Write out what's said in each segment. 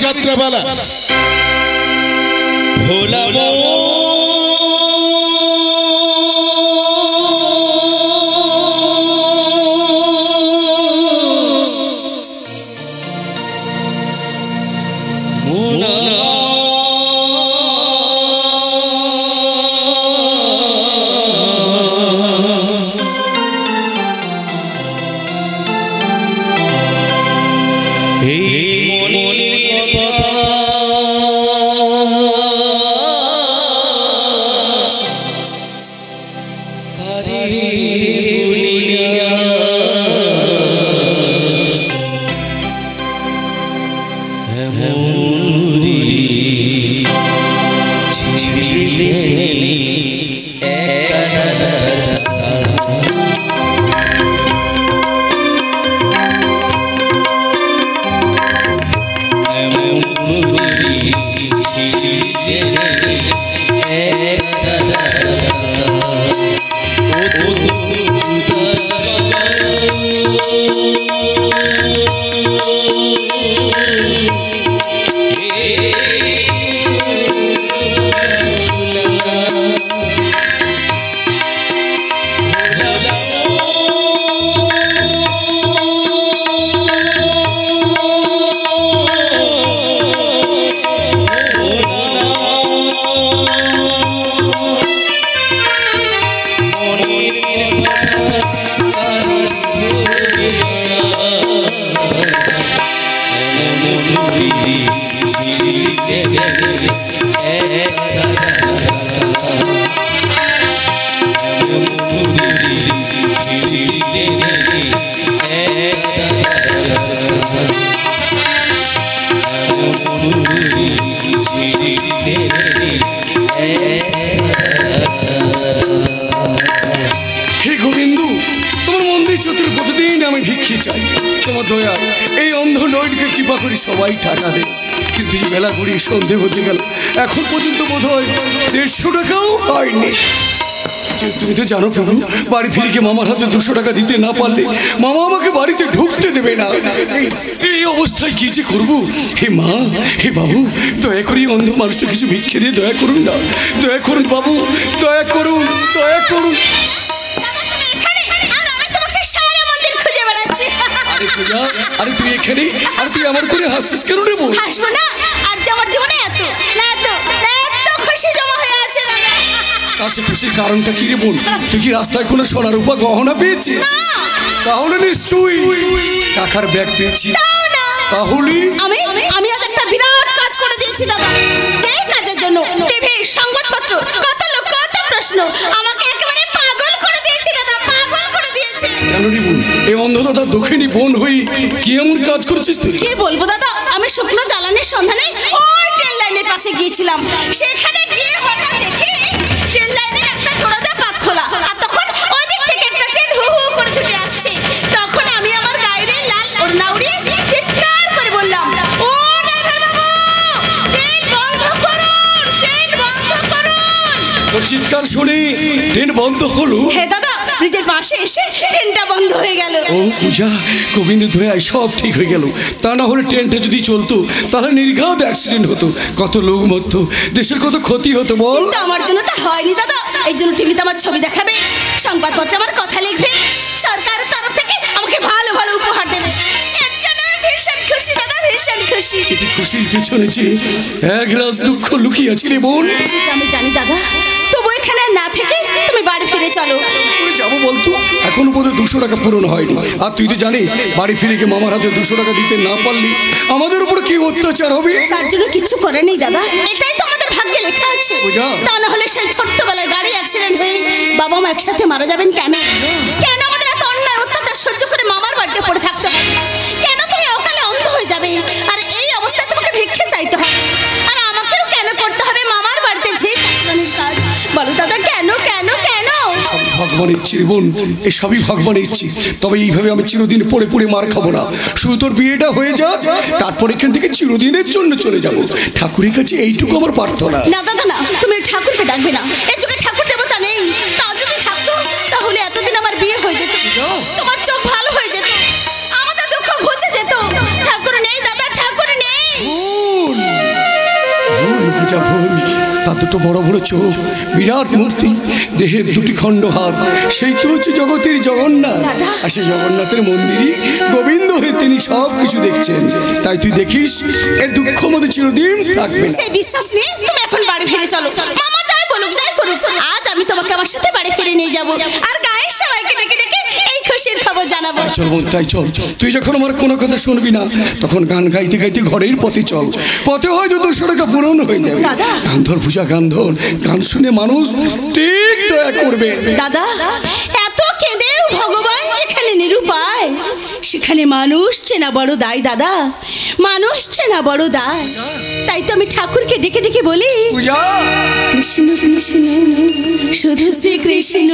যাত্রাপালা ভোলা সবাই টাকা দেয়, কিন্তু বেলা করি সন্ধে হতে গেল এখন পর্যন্ত বোধ হয় 150 টাকাও হয়নি। তুমি তো জানো প্রভু, বাড়ি ফিরে মামার হাতে 200 টাকা দিতে না পারলে মামা আমাকে বাড়িতে ঢুকতে দেবে না। এই অবস্থায় কি যে করবো? হে মা, হে বাবু, দয়া করে অন্ধ মানুষটা কিছু ভিক্ষে দিয়ে দয়া করুন না, দয়া করুন বাবু, দয়া করুন, দয়া করুন। আরে তুই এখানে, আর তুই আমার করে হাসছিস কেন রে বোন? হাসবো না, আর আমার জীবনে এত খুশি জমা হয়ে আছে। কাছে খুশির কারণটা কি রে বোন? তুই কি রাস্তায় কোনো সোনা রূপা গহনা পেয়েছিস? তাহলে নিশ্চয়ই টাকার ব্যাগ পেয়েছিস। তাহলে আমি আজ একটা বিরাট কাজ করে দিয়েছি দাদা, যে কাজের জন্য টিভি, সংবাদপত্র, কত লোক, কত প্রশ্ন আমাকে একেবারে পাগল করে দিয়েছে দাদা, পাগল করে দিয়েছে। কেন রে বোন, এই অন্ধদাতা দক্ষিণী বোন হই কি এমন কাজ করেছিস তুই? কি বলবো দাদা, আমি শুকনো জ্বালানির সন্ধানে ওই ট্রেন লাইনের পাশে গিয়েছিলাম। সেখানে গিয়ে হঠাৎ দেখি ট্রেন লাইনের একটা জোড়াতে পাত খোলা, আর তখন ওই দিক থেকে একটা ট্রেন হু হু করে ছুটে আসছে। তখন আমি আমার গাড়ির লাল ওড়না উড়িয়ে চিৎকার করে বললাম, ও ড্রাইভার বাবু, ট্রেন বন্ধ করুন, ট্রেন বন্ধ করুন। তোর চিৎকার শুনে ট্রেন বন্ধ হলো? হে দাদা, ব্রিজের পাশে এসে ট্রেনটা বন্ধ হয়ে গেল। ও পূজা, গোবিন্দ ধরে সব ঠিক হয়ে গেল। তা না হলে ট্রেনটা যদি চলতো তাহলে নির্ঘাত অ্যাক্সিডেন্ট হতো, কত লোক মরতো, দেশের কত ক্ষতি হতো বল। কিন্তু আমার জন্য তা হয়নি দাদা। এই জন্য টিভিতে আমার ছবি দেখাবে, সংবাদপত্রে আমার কথা লিখবে, সরকারের তরফ থেকে আমাকে ভালো ভালো উপহার দেবে। এর জন্য আমি ভীষণ খুশি দাদা, ভীষণ খুশি। কিন্তু খুশির পেছনে যে এক রাজ দুঃখ লুকিয়ে আছে রে বোন। সেটা আমি জানি দাদা, তবু এখানে না থেকে তুমি বাড়ি ফিরে চলো। যাবো বলতো, এখনো বোধহয় 200 টাকা পূরণ হয়নি। আর তুই তো জানিস বাড়ি ফিরে গিয়ে মামার হাতে 200 টাকা দিতে না পারলি আমাদের উপর কি অত্যাচার হবে। তার জন্য কিছু করে নেই দাদা, এটাই তো আমাদের ভাগ্যে লেখা আছে। তা না হলে সেই ছোট্টবেলায় গাড়ি অ্যাক্সিডেন্ট হয়ে বাবা মা একসাথে মারা যাবেন কেন? কেন আমাদের এত অন্যায় অত্যাচার সহ্য করে মামার বাড়িতে পড়ে থাকতে হবে? কেন তুমি অকালে অন্ধ হয়ে যাবে আর এই অবস্থায় তোমাকে ভিক্ষে চাইতে হবে? আর আমাকেও কেন করতে হবে মামার বাড়িতে যে চাকরানির কাজ? বলো দাদা, কেন কেন কেন? ভগবানের ইচ্ছে রে বোন, এই সবই ভগবানের ইচ্ছে। তবে এইভাবে আমি চিরদিন পড়ে পড়ে মার খাবো না। শুধু তোর বিয়েটা হয়ে যাক, তারপর এখান থেকে চিরদিনের জন্য চলে যাব। ঠাকুরের কাছে এইটুকু আমার প্রার্থনা। না দাদা না, তুমি ঠাকুরকে ডাকবে না। এই যুগে ঠাকুর দেবতা নেই। তা যদি থাকতো তাহলে এতদিন আমার বিয়ে হয়ে যেত, তোমার চোখ ভালো হয়ে যেত, আমাদের দুঃখ ঘুচে যেত। ঠাকুর নেই দাদা, ঠাকুর নেই। গোলাপটা ফুল, তার দুটো বড় বড় চোখ, বিরাট মূর্তি, দেহের দুটি খণ্ড হাত, সেই তো হচ্ছে জগতের জগন্নাথ। আর সেই জগন্নাথের মন্দিরই গোবিন্দ হয়ে তিনি সব কিছু দেখছেন। তাই তুই দেখিস এর দুঃখ মধ্যে চিরদিন থাকবে। সেই বিশ্বাস নিয়ে তুমি এখন বাড়ি ফিরে চলো। মামা যাই বলুক যাই করুক, আজ আমি তোমাকে আমার সাথে বাড়ি ফিরে নিয়ে যাব, আর গায়ের সবাইকে ডেকে ডেকে এই খুশির খবর জানাবো। চল বোন, তাই চল। তুই যখন আমার কোনো কথা শুনবি না, তখন গান গাইতে গাইতে ঘরের পথে চল। পথে হয়তো 200 টাকা পূরণ হয়ে যাবে। গান ধর পূজা, গান ধর। গান শুনে মানুষ ঠিক দয়া করবে। দাদা, এত কেঁদেও ভগবান যেখানে নিরুপায়, সেখানে মানুষ চেনা বড় দায়। দাদা, মানুষ চেনা বড় দায়। তাই তো আমি ঠাকুরকে ডেকে ডেকে বলি, কৃষ্ণ কৃষ্ণ শুধু শ্রী কৃষ্ণ,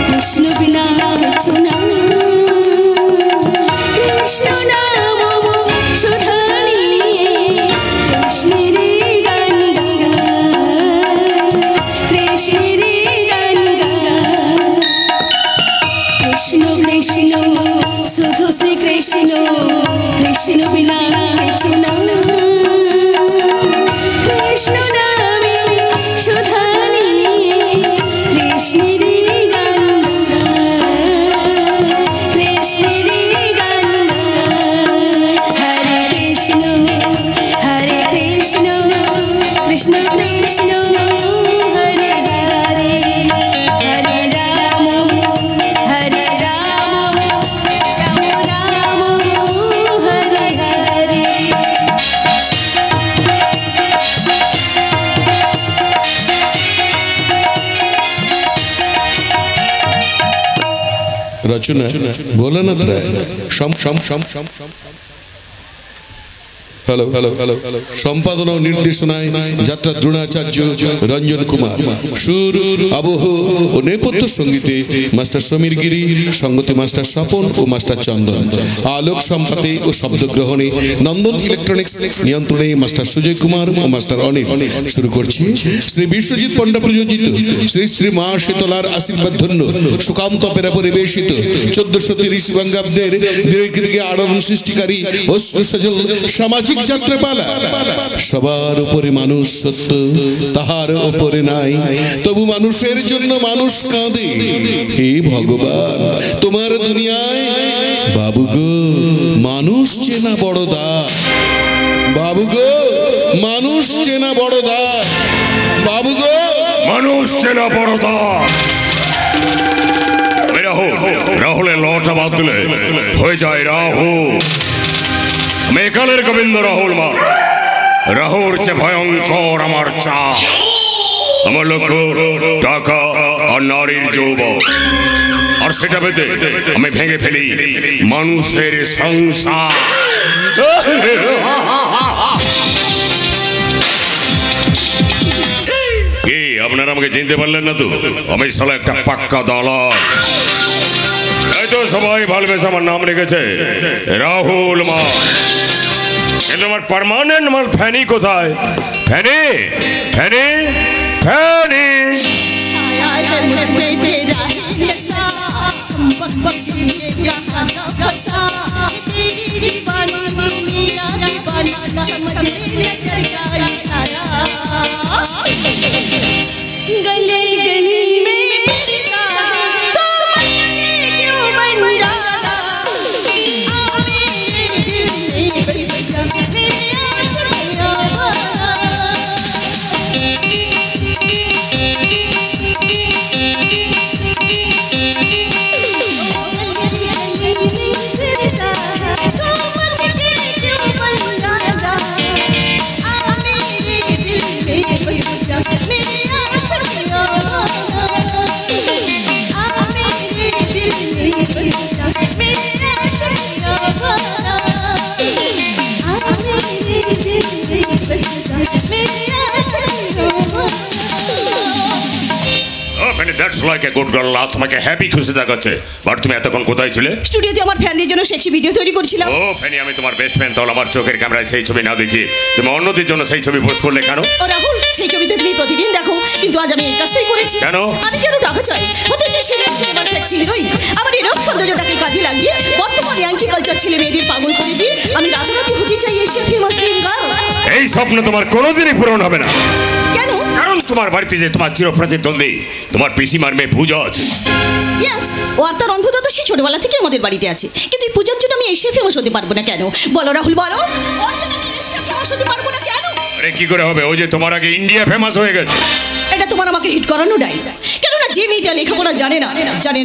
কৃষ্ণ বিনা কিছু না, কৃষ্ণ নাম শুধু নিয়ে কৃষ্ণের গান গায়, কৃষ্ণের গান গায়। কৃষ্ণ কৃষ্ণ শুধু শ্রী কৃষ্ণ, কৃষ্ণ বিনা কিছু না, কৃষ্ণ নামে শুধু নিয়ে কৃষ্ণের গান গায়, কৃষ্ণের গান গায়। হরে কৃষ্ণ হরে কৃষ্ণ, কৃষ্ণ কৃষ্ণ হরে হরে, হরে রাম হরে রাম, রাম রাম হরে হরে। রচনা ভোলানাথ রায়, সম্পাদনা ও নির্দেশনায় যাত্রা দ্রোণাচার্য রঞ্জন কুমার, সুর আবহ ও নেপথ্য সঙ্গীতে মাস্টার সমীর গিরি, সঙ্গতি মাস্টার স্বপন ও মাস্টার চন্দন, আলোক সম্পাতে ও শব্দগ্রহণে নন্দন ইলেকট্রনিক্স, নিয়ন্ত্রণে মাস্টার সুজয় কুমার ও মাস্টার অনিল। শুরু করছি শ্রী বিশ্বজিৎ পণ্ডা প্রযোজিত শ্রী শ্রী মা শীতলার আশীর্বাদ ধন্য সুকান্ত অপেরা পরিবেশিত 1430 বঙ্গাব্দের দিকে আলোড়ন সৃষ্টিকারী অশ্রুসজল সামাজিক যাত্রাপালা। সবার উপরে মানুষ সত্য, তাহার উপরে নাই, তবু মানুষের জন্য মানুষ কাঁদে। হে ভগবান, তোমার দুনিয়ায় বাবু গো মানুষ চেনা বড় দায়, বাবু গো মানুষ চেনা বড় দায়, বাবু গো মানুষ চেনা বড় দায়। রাহুলের লটা বাদ দিলে হয়ে যায় রাহুল। মেকালের গোবিন্দ রাহুল মা, রাহুর চেয়ে ভয়ঙ্কর আমার চা। আমার লক্ষ্য টাকা আর নারীর যৌবন, আর সেটা পেতে আমি ভেঙে ফেলি মানুষের সংসার। কি আপনারা আমাকে চিনতে পারলেন না তো? আমি সালা একটা পাক্কা দালাল। এই তো সবাই ভালোবেসে আমার নাম রেখেছে রাহুল মা, কিন্তু আমার পার্মানেন্ট মাল ফ্যানি কোথায়? ফ্যানি ফ্যানি ফ্যানি। गली गली में That's like a good girl. Last আমাকে হ্যাপি খুশি দেখাচ্ছে। বাট তুমি এতক্ষণ কোথায় ছিলে? স্টুডিওতে আমার ফ্যানদের জন্য সেক্সি ভিডিও তৈরি করছিলাম। ও ফ্যানি, আমি তোমার বেস্ট ফ্যান, তাহলে আমার চোখের ক্যামেরায় সেই ছবি না দেখি তুমি অন্যদের জন্য সেই ছবি পোস্ট করলে কেন? ও রাহুল, সেই ছবি তো তুমি প্রতিদিন দেখো, কিন্তু আজ আমি এই কাজটাই করেছি। কেন? আমি যেন টাকা চাই, হতে চাই সিনেমার সেক্সি হিরোইন। আমার এরকম সৌন্দর্যটাকে কাজে লাগিয়ে বর্তমান ইয়াঙ্কি কালচার ছেলে মেয়েদের পাগল করে দিয়ে আমি রাতারাতি হতে চাই এশিয়া ফেমাস ফিল্ম গার্ল। এই এই স্বপ্ন তোমার কোনোদিনই পূরণ হবে না। কেন? কারণ তোমার বাড়িতে যে তোমার চিরপ্রতিদ্বন্দ্বী তোমার পিসিমার মেয়ে পূজা আছে। ইয়েস, ও আর তার অন্ধতা তো সেই ছোটবেলা থেকে আমাদের বাড়িতে আছে, কিন্তু এই পূজার জন্য আমি এসে ফেমাস হতে পারবো না কেন? বলো রাহুল, বলো ফেমাস হতে পারবো না কেন? আরে কি করে হবে? ও যে তোমার আগে ইন্ডিয়া ফেমাস হয়ে গেছে। এটা তোমার আমাকে হিট করানো ডায়লগ। কেননা যে মেয়েটা লেখাপড়া জানে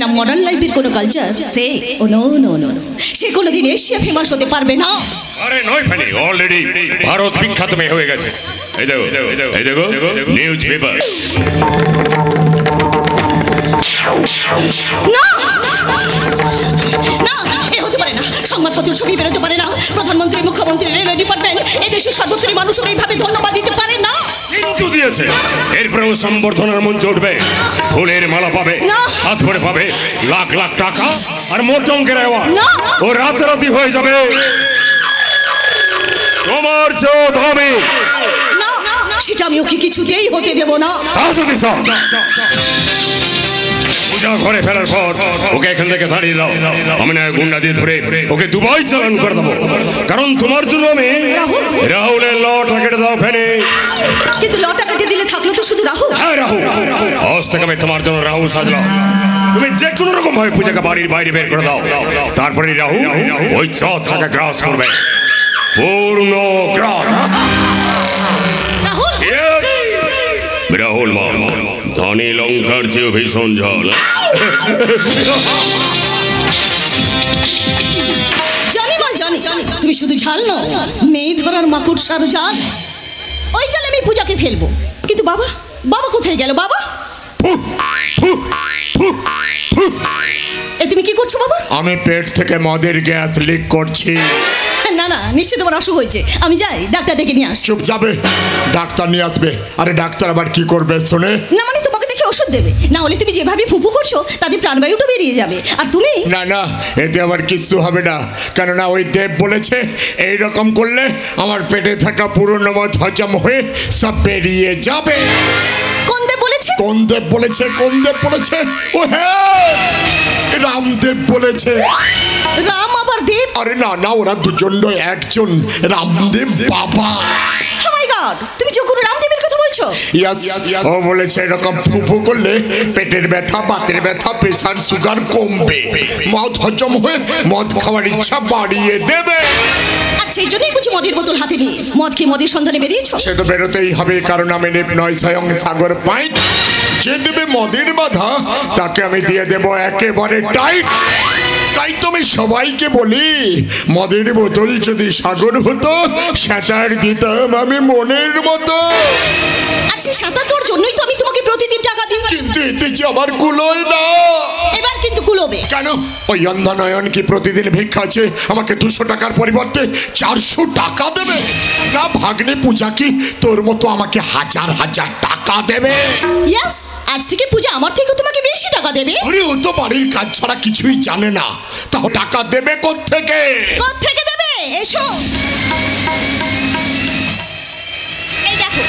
না মডার্ন লাইফের কোনো কালচার, সে ও নো নো নো সে কোনোদিন এশিয়া ফেমাস হতে পারবে না। আরে নয় ফেনি, অলরেডি ভারত বিখ্যাত মেয়ে হয়ে গেছে। এই দেখো নিউজ পেপার। না না, এ হতে পারে না। সংবাদপত্র ছবি বেরোতে পারে না। প্রধানমন্ত্রী, মুখ্যমন্ত্রী, রেলওয়ে ডিপার্টমেন্ট, এই দেশের সর্বত্রই মানুষ এইভাবে ধন্যবাদ দিতে পারে না। কিন্তু দিয়েছে। এরপরেও সম্বর্ধনার মঞ্চ উঠবে, ফুলের মালা পাবে, হাত ভরে পাবে লাখ লাখ টাকা আর মোট অঙ্কের অ্যাওয়ার্ড। ও রাতারাতি হয়ে যাবে তোমার চোদ হবে না, সেটা আমি ওকে কিছুতেই হতে দেব না। তা যদি চাও পূজা ঘরে ফেরার পর ওকে এখান থেকে তাড়িয়ে দাও। আমি না গুন্ডা দিয়ে ধরে ওকে দুবাই চালান করে দেবো। কারণ তোমার জন্য আমি রাহুলের লটা কেটে দাও ফেনে। কিন্তু লটা কেটে দিলে থাকলো তো শুধু রাহুল। হ্যাঁ রাহুল, আজ থেকে আমি তোমার জন্য রাহুল সাজলাম। তুমি যে কোনো রকম ভাবে পূজাকে বাড়ির বাইরে বের করে দাও, তারপরে রাহুল ওই চথটাকে গ্রাস করবে, পূর্ণ গ্রাস। রাহুল রাহুল মা ধনী লঙ্কার চেয়েও ভীষণ জল। জানি মা জানি, তুমি শুধু ঝাল নও, মেয়ে ধরার মাকুড়সার জাল। ওই জালে আমি পূজাকে ফেলবো। কিন্তু বাবা, বাবা কোথায় গেল? বাবা, এ তুমি কি করছো বাবা? আমি পেট থেকে মদের গ্যাস লিক করছি। না না, নিশ্চয়ই তোমার অসুখ হয়েছে। আমি যাই ডাক্তার ডেকে নিয়ে আসছি। চুপ যাবে, ডাক্তার নিয়ে আসবে। আরে ডাক্তার আবার কি করবে শুনে? না মানে তোমাকে দেখে ওষুধ দেবে, না হলে তুমি যেভাবে ফুফু করছো তাতে প্রাণবায়ুটা বেরিয়ে যাবে। আর তুমি না না, এতে আবার কিচ্ছু হবে না। কেননা ওই দেব বলেছে এই রকম করলে আমার পেটে থাকা পুরনো মদ হজম হয়ে সব বেরিয়ে যাবে। কোন দেব বলেছে? কোন দেব বলেছে? কোন দেব বলেছে? ও হ্যাঁ, রামদেব বলেছে। রাম আবার দেব? আরে না না, ওরা দুজন নয়, একজন রামদেব বাবা। ও মাই গড, তুমি যোগুরু রামদেবের কথা বলছো? ইয়াস, ও বলেছে এরকম ফুফু করলে পেটের ব্যথা, বাতের ব্যথা, প্রেসার, সুগার কমবে, মদ হজম হয়ে মদ খাওয়ার ইচ্ছা বাড়িয়ে দেবে। আর সেই জন্যই বুঝি মদের বোতল হাতে নিয়ে মদ খেয়ে মদের সন্ধানে বেরিয়েছো? সে তো বেরোতেই হবে, কারণ আমি নেপ নয় স্বয়ং সাগর পাইপ। যে দেবে মদের বাধা তাকে আমি দিয়ে দেব একেবারে টাইট। তাই তো আমি সবাইকে বলি, মদের বোতল যদি সাগর হতো সাঁতার দিতাম আমি মনের মতো। আর সেই সাঁতার তোর জন্যই তো আমি তোমাকে প্রতিদিন টাকা দিই। কিন্তু এতে যে আমার কুলোয় না। এবার কিন্তু কুলোবে। কেন? ওই অন্ধনয়ন কি প্রতিদিন ভিক্ষা আছে আমাকে 200 টাকার পরিবর্তে 400 টাকা দেবে? না ভাগ্নে পূজা কি তোর মতো আমাকে হাজার হাজার টাকা দেবে? ইয়েস, আজ থেকে পূজা আমার থেকে তোমাকে বেশি টাকা দেবে। আরে ও তো বাড়ির কাজ ছাড়া কিছুই জানে না, তাও টাকা দেবে কোত্থেকে? কোত্থেকে দেবে? এসো, এই দেখো।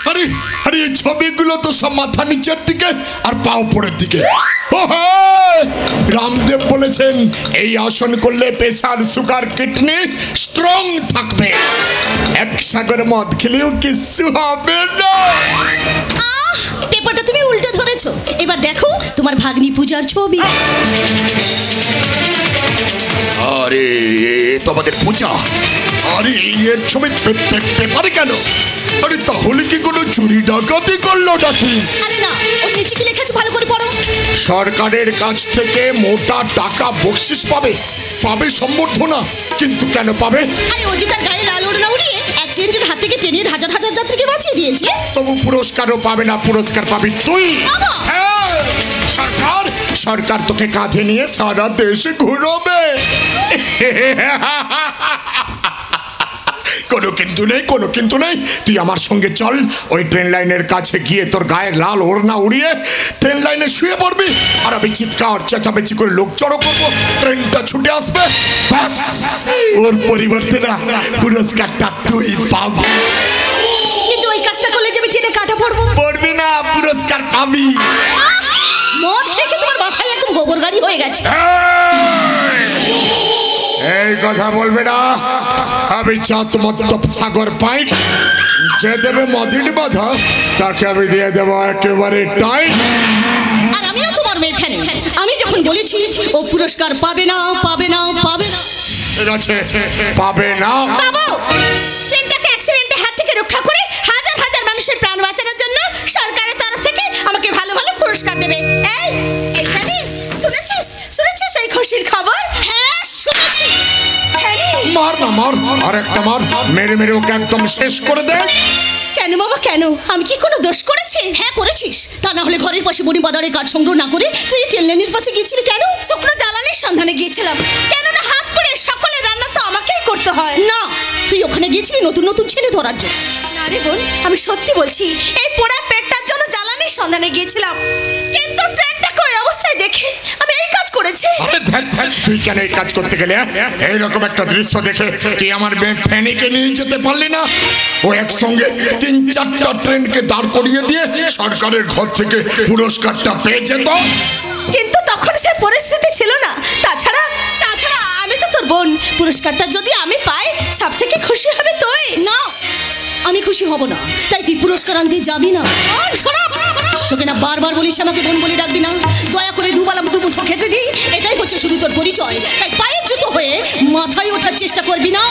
আরে আরে এই ছবিগুলো তো সব মাথা নিচের দিকে আর পা উপরের দিকে। রামদেব বলেছেন এই আসন করলে প্রেসার, সুগার, কিডনি স্ট্রং থাকবে। এক সাগর মদ খেলেও কিছু হবে না। পেপারটা তুমি উল্টে ধরেছো। এবার দেখো তোমার ভাগ্নি পূজার ছবি। আরে তো আমাদের পূজা। আরে এর ছবি পেপারে কেন? আরে তাহলে কি কোনো চুরি ডাকাতি করলো নাকি? আরে না, ওর নিচে কি লেখা আছে ভালো করে পড়ো। সরকারের কাছ থেকে মোটা টাকা বকশিস পাবে, পাবে সম্বর্ধনা। কিন্তু কেন পাবে? আরে ও যে তার গায়ে লাল ওড়না উড়িয়ে অ্যাক্সিডেন্টের হাত থেকে ট্রেনের হাজার হাজার যাত্রীকে বাঁচিয়ে দিয়েছে। তবু পুরস্কারও পাবে না, পুরস্কার পাবি তুই। হ্যাঁ, সরকার সরকার তোকে কাঁধে নিয়ে সারা দেশে ঘুরবে। কোনো কিন্তু নেই, কোনো কিন্তু নেই। তুই আমার সঙ্গে চল, ওই ট্রেন লাইনের কাছে গিয়ে তোর গায়ের লাল ওড়না উড়িয়ে ট্রেন লাইনে শুয়ে পড়বি। আর আমি চিৎকার চেঁচামেচি করে লোক জড়ো করবো, ট্রেনটা ছুটে আসবে। ব্যাস, ওর পরিবর্তে না পুরস্কারটা তুই পাবি। কিন্তু ওই কাজটা করলে যে আমি ট্রেনে কাটা পড়বো। পড়বি না, পুরস্কার পাবি। মদ খেয়ে তোমার মাথায় একদম গোবর গাড়ি হয়ে গেছে। এই কথা বলবে না, আমি চাঁদ মত্তব সাগর পাইট, যে দেবে মদির বাধা তাকে আমি দিয়ে দেবো একেবারে টাইট। আর আমিও তোমার মেয়ে ফ্যানি, আমি যখন বলেছি ও পুরস্কার পাবে না পাবে না পাবে না, ঠিক আছে পাবে না। বাবু ট্রেনটাকে অ্যাক্সিডেন্টের হাত থেকে রক্ষা করে হাজার হাজার মানুষের প্রাণ বাঁচানোর জন্য সরকারের তরফ থেকে আমাকে ভালো ভালো পুরস্কার দেবে। এই ফ্যানি, শুনেছিস শুনেছিস এই খুশির খবর? হ্যাঁ শুনেছি। মার না মার, আর একটা মার, মেরে মেরে ওকে একদম শেষ করে দে। কেন বাবা কেন? আমি কি কোনো দোষ করেছি? হ্যাঁ করেছিস, তা না হলে ঘরের পাশে বনি বাজারে কাঠ সংগ্রহ না করে তুই ট্রেন লাইনের পাশে গিয়েছিলি কেন? শুকনো জ্বালানির সন্ধানে গিয়েছিলাম, কেননা হাত পড়ে সকলের রান্না তো আমাকেই করতে হয়। না, তুই ওখানে গিয়েছিলি নতুন নতুন ছেলে ধরার জন্য। না রে বোন, আমি সত্যি বলছি, এই পোড়া পেটটার জন্য জ্বালানির সন্ধানে গিয়েছিলাম, কিন্তু ট্রেনটাকে ওই অবস্থায় দেখে আমি এই কাজ করেছি। আরে ধ্যাৎ ধ্যাৎ, তুই কেন এই কাজ করতে গেলে? এইরকম একটা দৃশ্য দেখে তুই আমার ফ্যানিকে নিয়ে যেতে পারলি না? ও একসঙ্গে 3-4টা ট্রেনকে দাঁড় করিয়ে দিয়ে সরকারের ঘর থেকে পুরস্কারটা পেয়ে যেত। কিন্তু তখন সে পরিস্থিতি ছিল না। তাছাড়া আমি তো তোর বোন, পুরস্কারটা যদি আমি পাই সব থেকে খুশি হবে তুই। না, আমি খুশি হব না, তাই তুই পুরস্কার আনতে যাবি না। তোকে না বারবার বলিস আমাকে বোন বলে ডাকবি না, দয়া করে দুবেলা দুমুঠো খেতে দিই, এটাই হচ্ছে শুধু তোর পরিচয়। তাই পায়ের জুতো হয়ে মাথায় ওঠার চেষ্টা করবি না।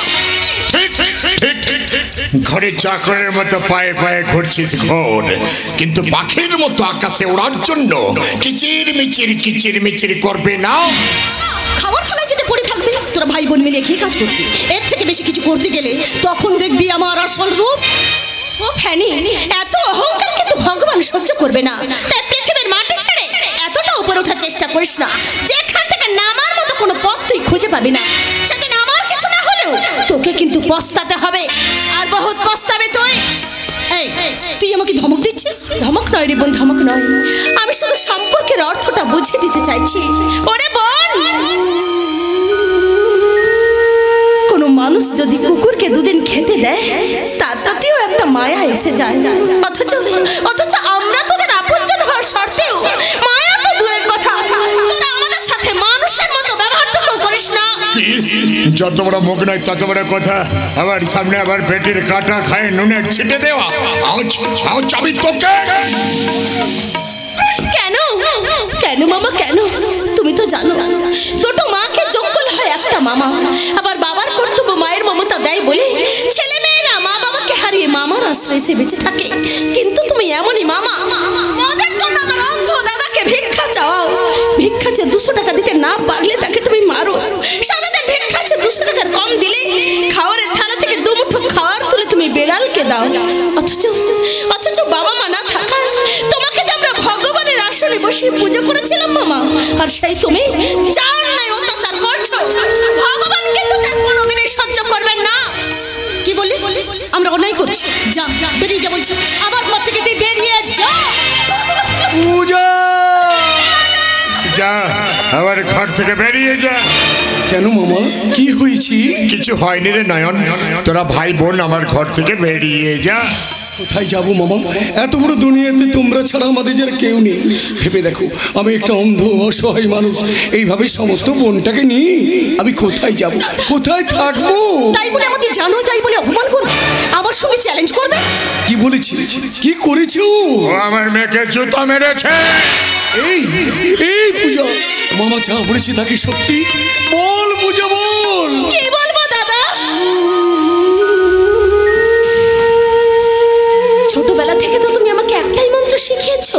ঘরে চাকরের মতো পায়ে পায়ে ঘুরছিস ঘোর, কিন্তু পাখির মতো আকাশে ওড়ার জন্য কিচির মিচির করবে না। খাবার থালায় যদি পড়ে থাকবি, তোরা ভাই বোন মিলে খেয়ে কাজ করবি। এর থেকে বেশি কিছু করতে গেলে তখন দেখবি আমার আসল রূপ। ও ফ্যানি, এত অহংকার কিন্তু ভগবান সহ্য করবে না। তাই পৃথিবীর মাটি ছেড়ে এতটা উপরে ওঠার চেষ্টা করিস না, যেখান থেকে নামার মতো কোনো পথ তুই খুঁজে পাবি না। সেদিন আমার কিছু না হলেও তোকে কিন্তু পস্তাতে হবে, আর বহুত পস্তাবে তুই। এই, তুই আমাকে ধমক দিচ্ছিস? ধমক নয় রে বোন, ধমক নয়, আমি শুধু সম্পর্কের অর্থটা বুঝিয়ে দিতে চাইছি। ওরে বোন, কোনো মানুষ যদি কুকুরকে দুদিন খেতে দেয়, তার প্রতিও একটা মায়া এসে যায়। অথচ আমরা তোদের আপনজন হওয়ার সত্ত্বেও মায়া তো দূরের কথা, তোরা আমাদের সাথে মানুষের মতো ব্যবহারটুকু করিস না। যত বড় মুখ নয় তত বড় কথা, আবার সামনে আবার পেটের কাটা খায় নুনের ছিটে দেওয়া। আও চাবি তোকে। কেন কেন মামা কেন? তুমি তো জানো দুটো মাকে যোগ্য হয় একটা মামা, আবার বাবার কর্তব্য মায়ের মমতা দেয় বলে ছেলে মেয়েরা মা বাবাকে হারিয়ে মামার আশ্রয় এসে বেঁচে থাকে। কিন্তু তুমি এমনই মামা, ওদের জন্য আমার অন্ধ দাদাকে ভিক্ষা চাওয়াও। ভিক্ষা চেয়ে 200 টাকা দিতে না পারলে তাকে তুমি মারো। সারাদিন ভিক্ষা চেয়ে 200 টাকার কম দিলে খাওয়ারের থালা থেকে দুমুঠো খাওয়ার তুলে তুমি বেড়ালকে দাও। অথচ বাবা মা না থাকায় তোমাকে যে আমরা ভগবানের আসনে বসে পুজো করেছিলাম মামা, আর সেই তুমি চার নাই অত্যাচার করছো। ভগবান কিন্তু তার কোনোদিনই সহ্য করবেন না। কি বলি? আমরা অন্যায় করছি। যা বেরিয়ে যা বলছি, আমার ঘর থেকে তুই বেরিয়ে যা। পূজা, যা আমার ঘর থেকে বেরিয়ে যা। কেন মামা, কি হয়েছে? কিছু হয়নি রে নয়ন, তোরা ভাই বোন আমার ঘর থেকে বেরিয়ে যা। কোথায় যাবো মামা? এত বড় দুনিয়াতে তোমরা ছাড়া আমাদের যার কেউ নেই। ভেবে দেখো, আমি একটা অন্ধ অসহায় মানুষ, এইভাবে সমস্ত বোনটাকে নিয়ে আমি কোথায় যাব, কোথায় থাকবো? তাই বলে আমাদের জানো, তাই বলে অপমান করবে, আমার সঙ্গে চ্যালেঞ্জ করবে? কি বলেছি? কি করেছো? ও আমার মেয়েকে জুতা মেরেছে। এই পূজা, মামা যা বলেছি তা কি সত্যি? বল পূজা, বল। কি বলবো দাদা? ছোটবেলা থেকে তো তুমি আমাকে একটাই মন্ত্র শিখিয়েছো,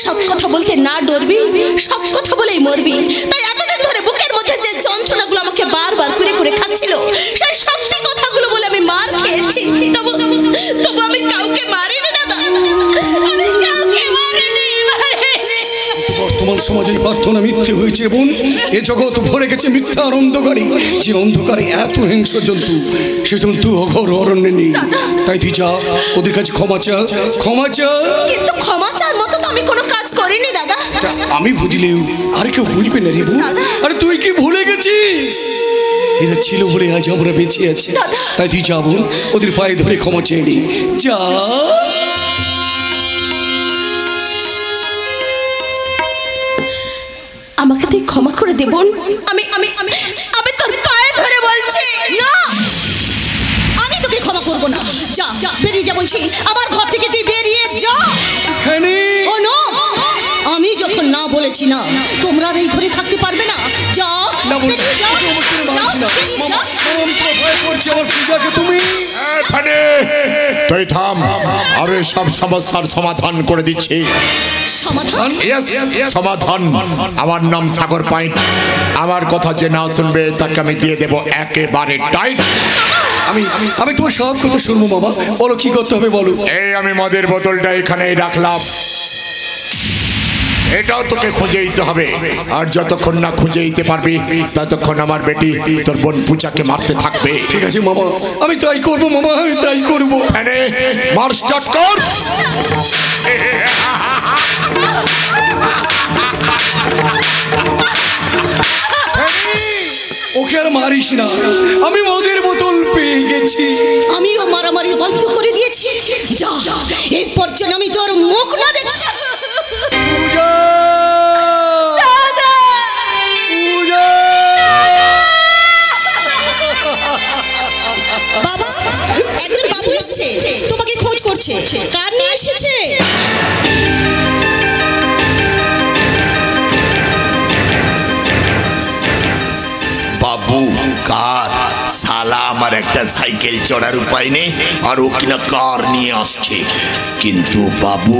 সৎ কথা বলতে না ডরবি, সৎ কথা বলেই মরবি। তাই এতদিন ধরে বুকের মধ্যে যে যন্ত্রণাগুলো আমাকে বারবার করে খাচ্ছিল, সেই সত্যি কথাগুলো বলে আমি মার খেয়েছি। তবু আমি কাউকে মারিনি দাদা, আমি কাউকে মারিনি। বর্তমান সমাজে প্রার্থনা মিথ্যে হয়েছে বোন। এ জগৎ ভরে গেছে মিথ্যার অন্ধকারে। যে অন্ধকারে এত হিংস্র জন্তু, সে জন্তু অঘোর অরণ্যে নেই। তাই তুই যা, ওদের কাছে ক্ষমা চা। কিন্তু ক্ষমা চার মতো তো আমি কোনো কাজ করিনি দাদা। আমি বুঝলেও আর কেউ বুঝবে না রে বোন। আরে তুই কি ভুলে গেছিস? এরা ছিল বলে আজ আমরা বেঁচে আছি। তাই তুই যা বোন, ওদের পায়ে ধরে ক্ষমা চেয়ে নি। যা। আমাকে তুই ক্ষমা করে দে বোন। আমি তোর পায়ে ধরে বলছি না। যা বেরিয়ে যা বলছি, আমার ঘর থেকে তুই বেরিয়ে যা। ও নো, আমি যখন না বলেছি না তোমরা আর এই ঘরে থাকতে পারবে না। যা বেরিয়ে যা। তুই থাম, আর সব সমস্যার সমাধান করে দিচ্ছি। সমাধান? সমাধান। আমার নাম সাগর পাইন। আমার কথা যে না শুনবে তাকে আমি দিয়ে দেব একেবারে টাইট। আমি তোমার সব কথা শুনবো বাবা, বলো কি করতে হবে বলো। এই আমি মদের বোতলটা এখানেই রাখলাম, এটাও তোকে খুঁজে দিতে হবে। আর যতক্ষণ না খুঁজে দিতে পারবি ততক্ষণ আমার বেটি তোর বোন পূজাকে মারতে থাকবে। ঠিক আছে মামা, আমি তাই করবো মামা, আমি তাই করবো। মার স্টার্ট কর। ওকে আর মারিস না, আমি মদের বোতল পেয়ে গেছি। আমিও মারামারি বন্ধ করে দিয়েছি। যা, এরপর যেন আমি তোর মুখ না দেখি। পূজা, বাবা, একজন বাবু এসেছে, তোমাকে খোঁজ করছে। কার নিয়ে এসেছে? বাবু কার? সালা আমার একটা সাইকেল চড়ার উপায় নেই আর ও কিনা কার নিয়ে আসছে। কিন্তু বাবু,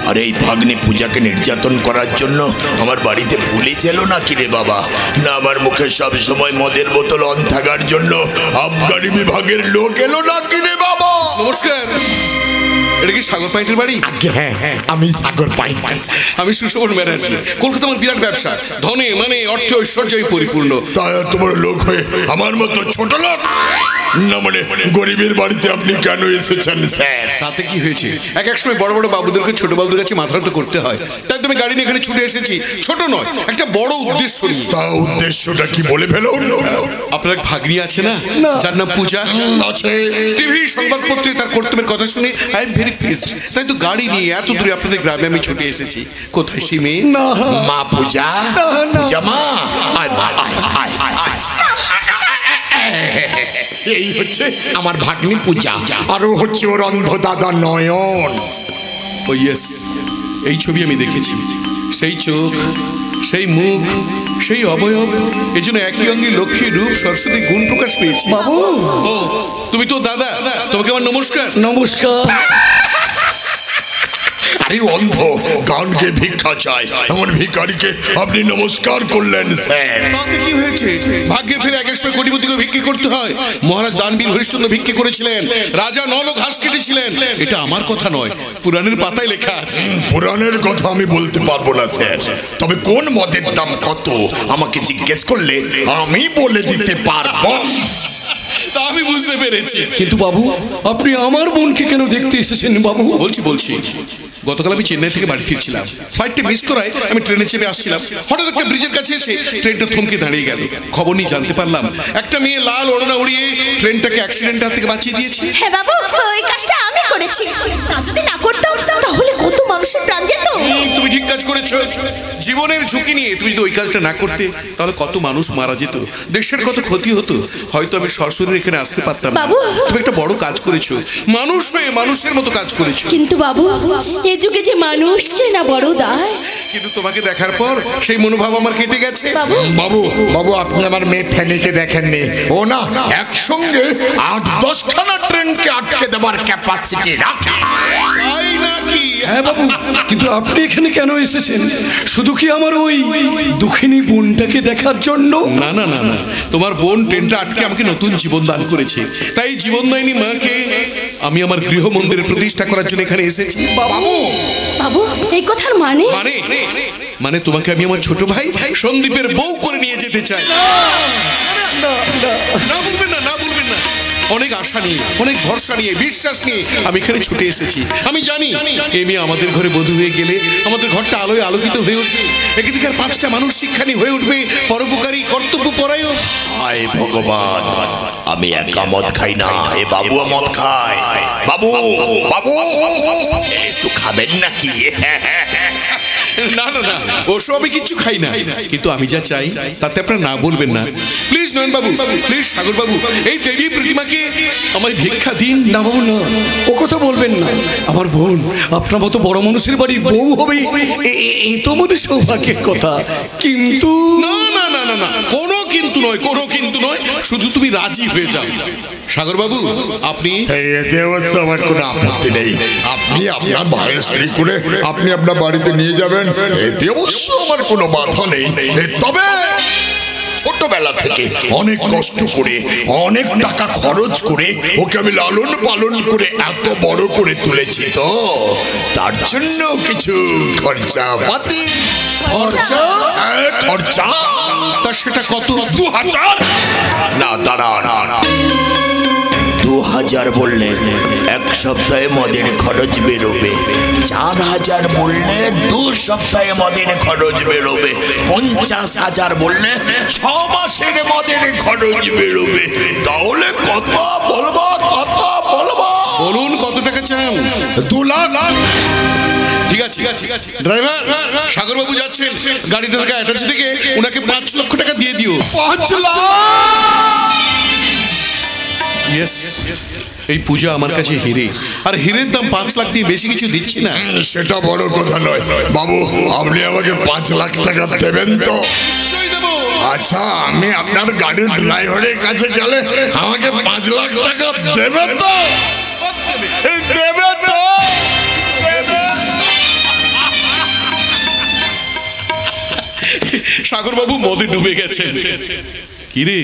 আর এই ভাগ্নে পূজাকে নির্যাতন করার জন্য আমার বাড়িতে পুলিশ এলো না কিরে বাবা? না আমার মুখে সব সময় মদের বোতল অন থাকার জন্য আবগারি বিভাগের লোক এলো না কিরে বাবা? নমস্কার, এটা কি সাগর পাইটের বাড়ি? হ্যাঁ, আমি সাগর পাইন। আমি সুশোভন ব্যানার্জি। কলকাতা আমার বিরাট ব্যবসা, ধনে মানে অর্থ ঐশ্বর্যই পরিপূর্ণ। তাই তোমার লোক হয়ে আমার মতো ছোট লোক না মানে গরিবের বাড়িতে আপনি কেন এসেছেন স্যার? তাতে কি হয়েছে? এক সময় বড় বড় বাবুদেরকে ছোট বাবুদের কাছে মাথা নত করতে হয়, তাই তুমি গাড়ি নিয়ে এখানে ছুটে এসেছি। ছোট নয়, একটা বড় উদ্দেশ্য নিয়ে। তা উদ্দেশ্যটা কি বলে ফেলুন। আপনার এক ভাগ্নি আছে না, যার নাম পূজা? আছে। টিভি সংবাদপত্রে তার কর্তব্যের কথা শুনে আই এম ভেরি প্লিজড। তাই তো গাড়ি নিয়ে এত দূরে আপনাদের গ্রামে আমি ছুটে এসেছি। কোথায় সেই মেয়ে? মা পূজা, পূজা মা, আয় মা, আয় আয় আয় আয়। এই হচ্ছে আমার ভাগ্নি পূজা, আর ও হচ্ছে ওর অন্ধ দাদা নয়ন। ও ইয়েস, এই ছবি আমি দেখেছি। সেই চোখ, সেই মুখ, সেই অবয়ব, এই জন্য একই অঙ্গে লক্ষ্মী রূপ সরস্বতী গুণ প্রকাশ পেয়েছি। বাবু, ও তুমি তো দাদা, তোমাকে আমার নমস্কার। নমস্কার। আরে অন্ধ, গান গে ভিক্ষা চায় এমন ভিখারিকে আপনি নমস্কার করলেন স্যার? তাতে কি হয়েছে? ভাগ্যের ফেরে এক সময় কোটিপতিকে ভিক্ষে করতে হয়। মহারাজ দানবীর হরিশ্চন্দ্র ভিক্ষে করেছিলেন, রাজা নল ঘাস কেটেছিলেন। এটা আমার কথা নয়, পুরাণের পাতায় লেখা আছে। পুরাণের কথা আমি বলতে পারবো না স্যার, তবে কোন মদের দাম কত আমাকে জিজ্ঞেস করলে আমি বলে দিতে পারবো। তা আমি বুঝতে পেরেছি। কিন্তু বাবু, আপনি আমার বোনকে কেন দেখতে এসেছেন বাবু? বলছি গতকাল আমি চেন্নাই থেকে বাড়ি ফিরছিলাম। ফ্লাইটটা মিস করায় আমি ট্রেনে চেপে আসছিলাম। হঠাৎ একটা ব্রিজের কাছে এসে ট্রেনটা থমকে দাঁড়িয়ে গেল। খবর নিয়ে জানতে পারলাম একটা মেয়ে লাল ওড়না উড়িয়ে ট্রেনটাকে অ্যাক্সিডেন্টের হাত থেকে বাঁচিয়ে দিয়েছে। হ্যাঁ বাবু, ওই কাজটা আমি করেছি। তা যদি না করতাম তাহলে কত মানুষের প্রাণ যেত। তুমি ঠিক কাজ করেছো। জীবনের ঝুঁকি নিয়ে তুমি যদি ওই কাজটা না করতে তাহলে কত মানুষ মারা যেত, দেশের কত ক্ষতি হতো। হয়তো আমি সরাসরি এখানে আসতে পারতাম না। বাবু, তুমি একটা বড় কাজ করেছো, মানুষ হয়ে মানুষের মতো কাজ করেছো। কিন্তু বাবু, এই যুগে যে মানুষ চেনা বড় দায়। কিন্তু তোমাকে দেখার পর সেই মনোভাব আমার কেটে গেছে। বাবু, আপনি আমার মেয়ে ফেনিকে দেখেননি? ও না একসঙ্গে 8-10 খানা ট্রেনকে আটকে দেবার ক্যাপাসিটি রাখে। তাই নাকি? হ্যাঁ বাবু, কিন্তু আপনি এখানে কেন এসেছেন? শুধু কি আমার ওই দুঃখিনী বোনটাকে দেখার জন্য? না, তোমার বোন ট্রেনটা আটকে আমাকে নতুন জীবন দান করেছে। তাই জীবনদায়িনী মাকে আমি আমার গৃহ মন্দিরে প্রতিষ্ঠা করার জন্য এখানে এসেছি। বাবু, এই কথার মানে তোমাকে আমি আমার ছোট ভাই সন্দীপের বউ করে নিয়ে যেতে চাই। না বলবেন না। অনেক আশা নিয়ে, অনেক ভরসা নিয়ে, বিশ্বাস নিয়ে আমি এখানে ছুটে এসেছি। আমি জানি এই মেয়ে আমাদের ঘরে বধূ হয়ে গেলে আমাদের ঘরটা আলোয় আলোকিত হয়ে উঠবে। এদিকে 5টা মানুষ শিক্ষানী হয়ে উঠবে, পরোপকারী, কর্তব্যপরায়ণ। হায় ভগবান, আমি একা মদ খাই না, এ বাবু মদ খায়। বাবু একটু খাবেন নাকি? না না না, ওসব আমি কিচ্ছু খাই না, কিন্তু আমি যা চাই তাতে আপনারা না বলবেন না। প্লিজ নয়ন বাবু, প্লিজ সাগর বাবু, এই দেবী প্রতিমাকে আমার ভিক্ষা দিন। না বাবু না, ও কথা বলবেন না। আমার বোন আপনার মতো বড় মানুষের বাড়ির বউ হবে, এই তো আমাদের সৌভাগ্যের কথা। কিন্তু না না না না না, কোনো কিন্তু নয়, কোনো কিন্তু নয়, শুধু তুমি রাজি হয়ে যাও। সাগর বাবু আপনি এতে অবশ্য আমার কোনো আপত্তি নেই। আপনি আপনার ভাইয়ের স্ত্রী করে আপনি আপনার বাড়িতে নিয়ে যাবেন, এতে অবশ্য আমার কোনো বাধা নেই। তবে ছোটবেলা থেকে অনেক কষ্ট করে, অনেক টাকা খরচ করে ওকে আমি লালন পালন করে এত বড় করে তুলেছি, তো তার জন্য কিছু খরচা পাতি। খরচা? খরচা তা সেটা কত? 2000? না দাঁড়ান, 2000 বললে 1 সপ্তাহে মদের খরচ বেরোবে, 4000 বললে 2 সপ্তাহে মদের খরচ বেরোবে, 50,000 বললে 6 মাসের মদের খরচ বেরোবে। তাহলে কত বলবো, কত বলবো? বলুন কত টাকা চান? 2 লাখ। ঠিক আছে ড্রাইভার, সাগর বাবু যাচ্ছেন, গাড়িতে থাকা অ্যাটাচি থেকে ওনাকে 5 লক্ষ টাকা দিয়ে দিও। 5 লাখ? ইয়েস, এই পূজা আমার কাছে হিরে, আর হিরের দাম 5 লাখ দিয়ে বেশি কিছু দিচ্ছি না। সেটা বড় কথা নয় বাবু, আপনি আমাকে 5 লাখ টাকা দেবেন তো? আচ্ছা, আমি আপনার গাড়ির ড্রাইভারের কাছে গেলে আমাকে 5 লাখ টাকা দেবেন তো? দেবেন তো? সাগর বাবু মদে ডুবে গেছেন। কিরে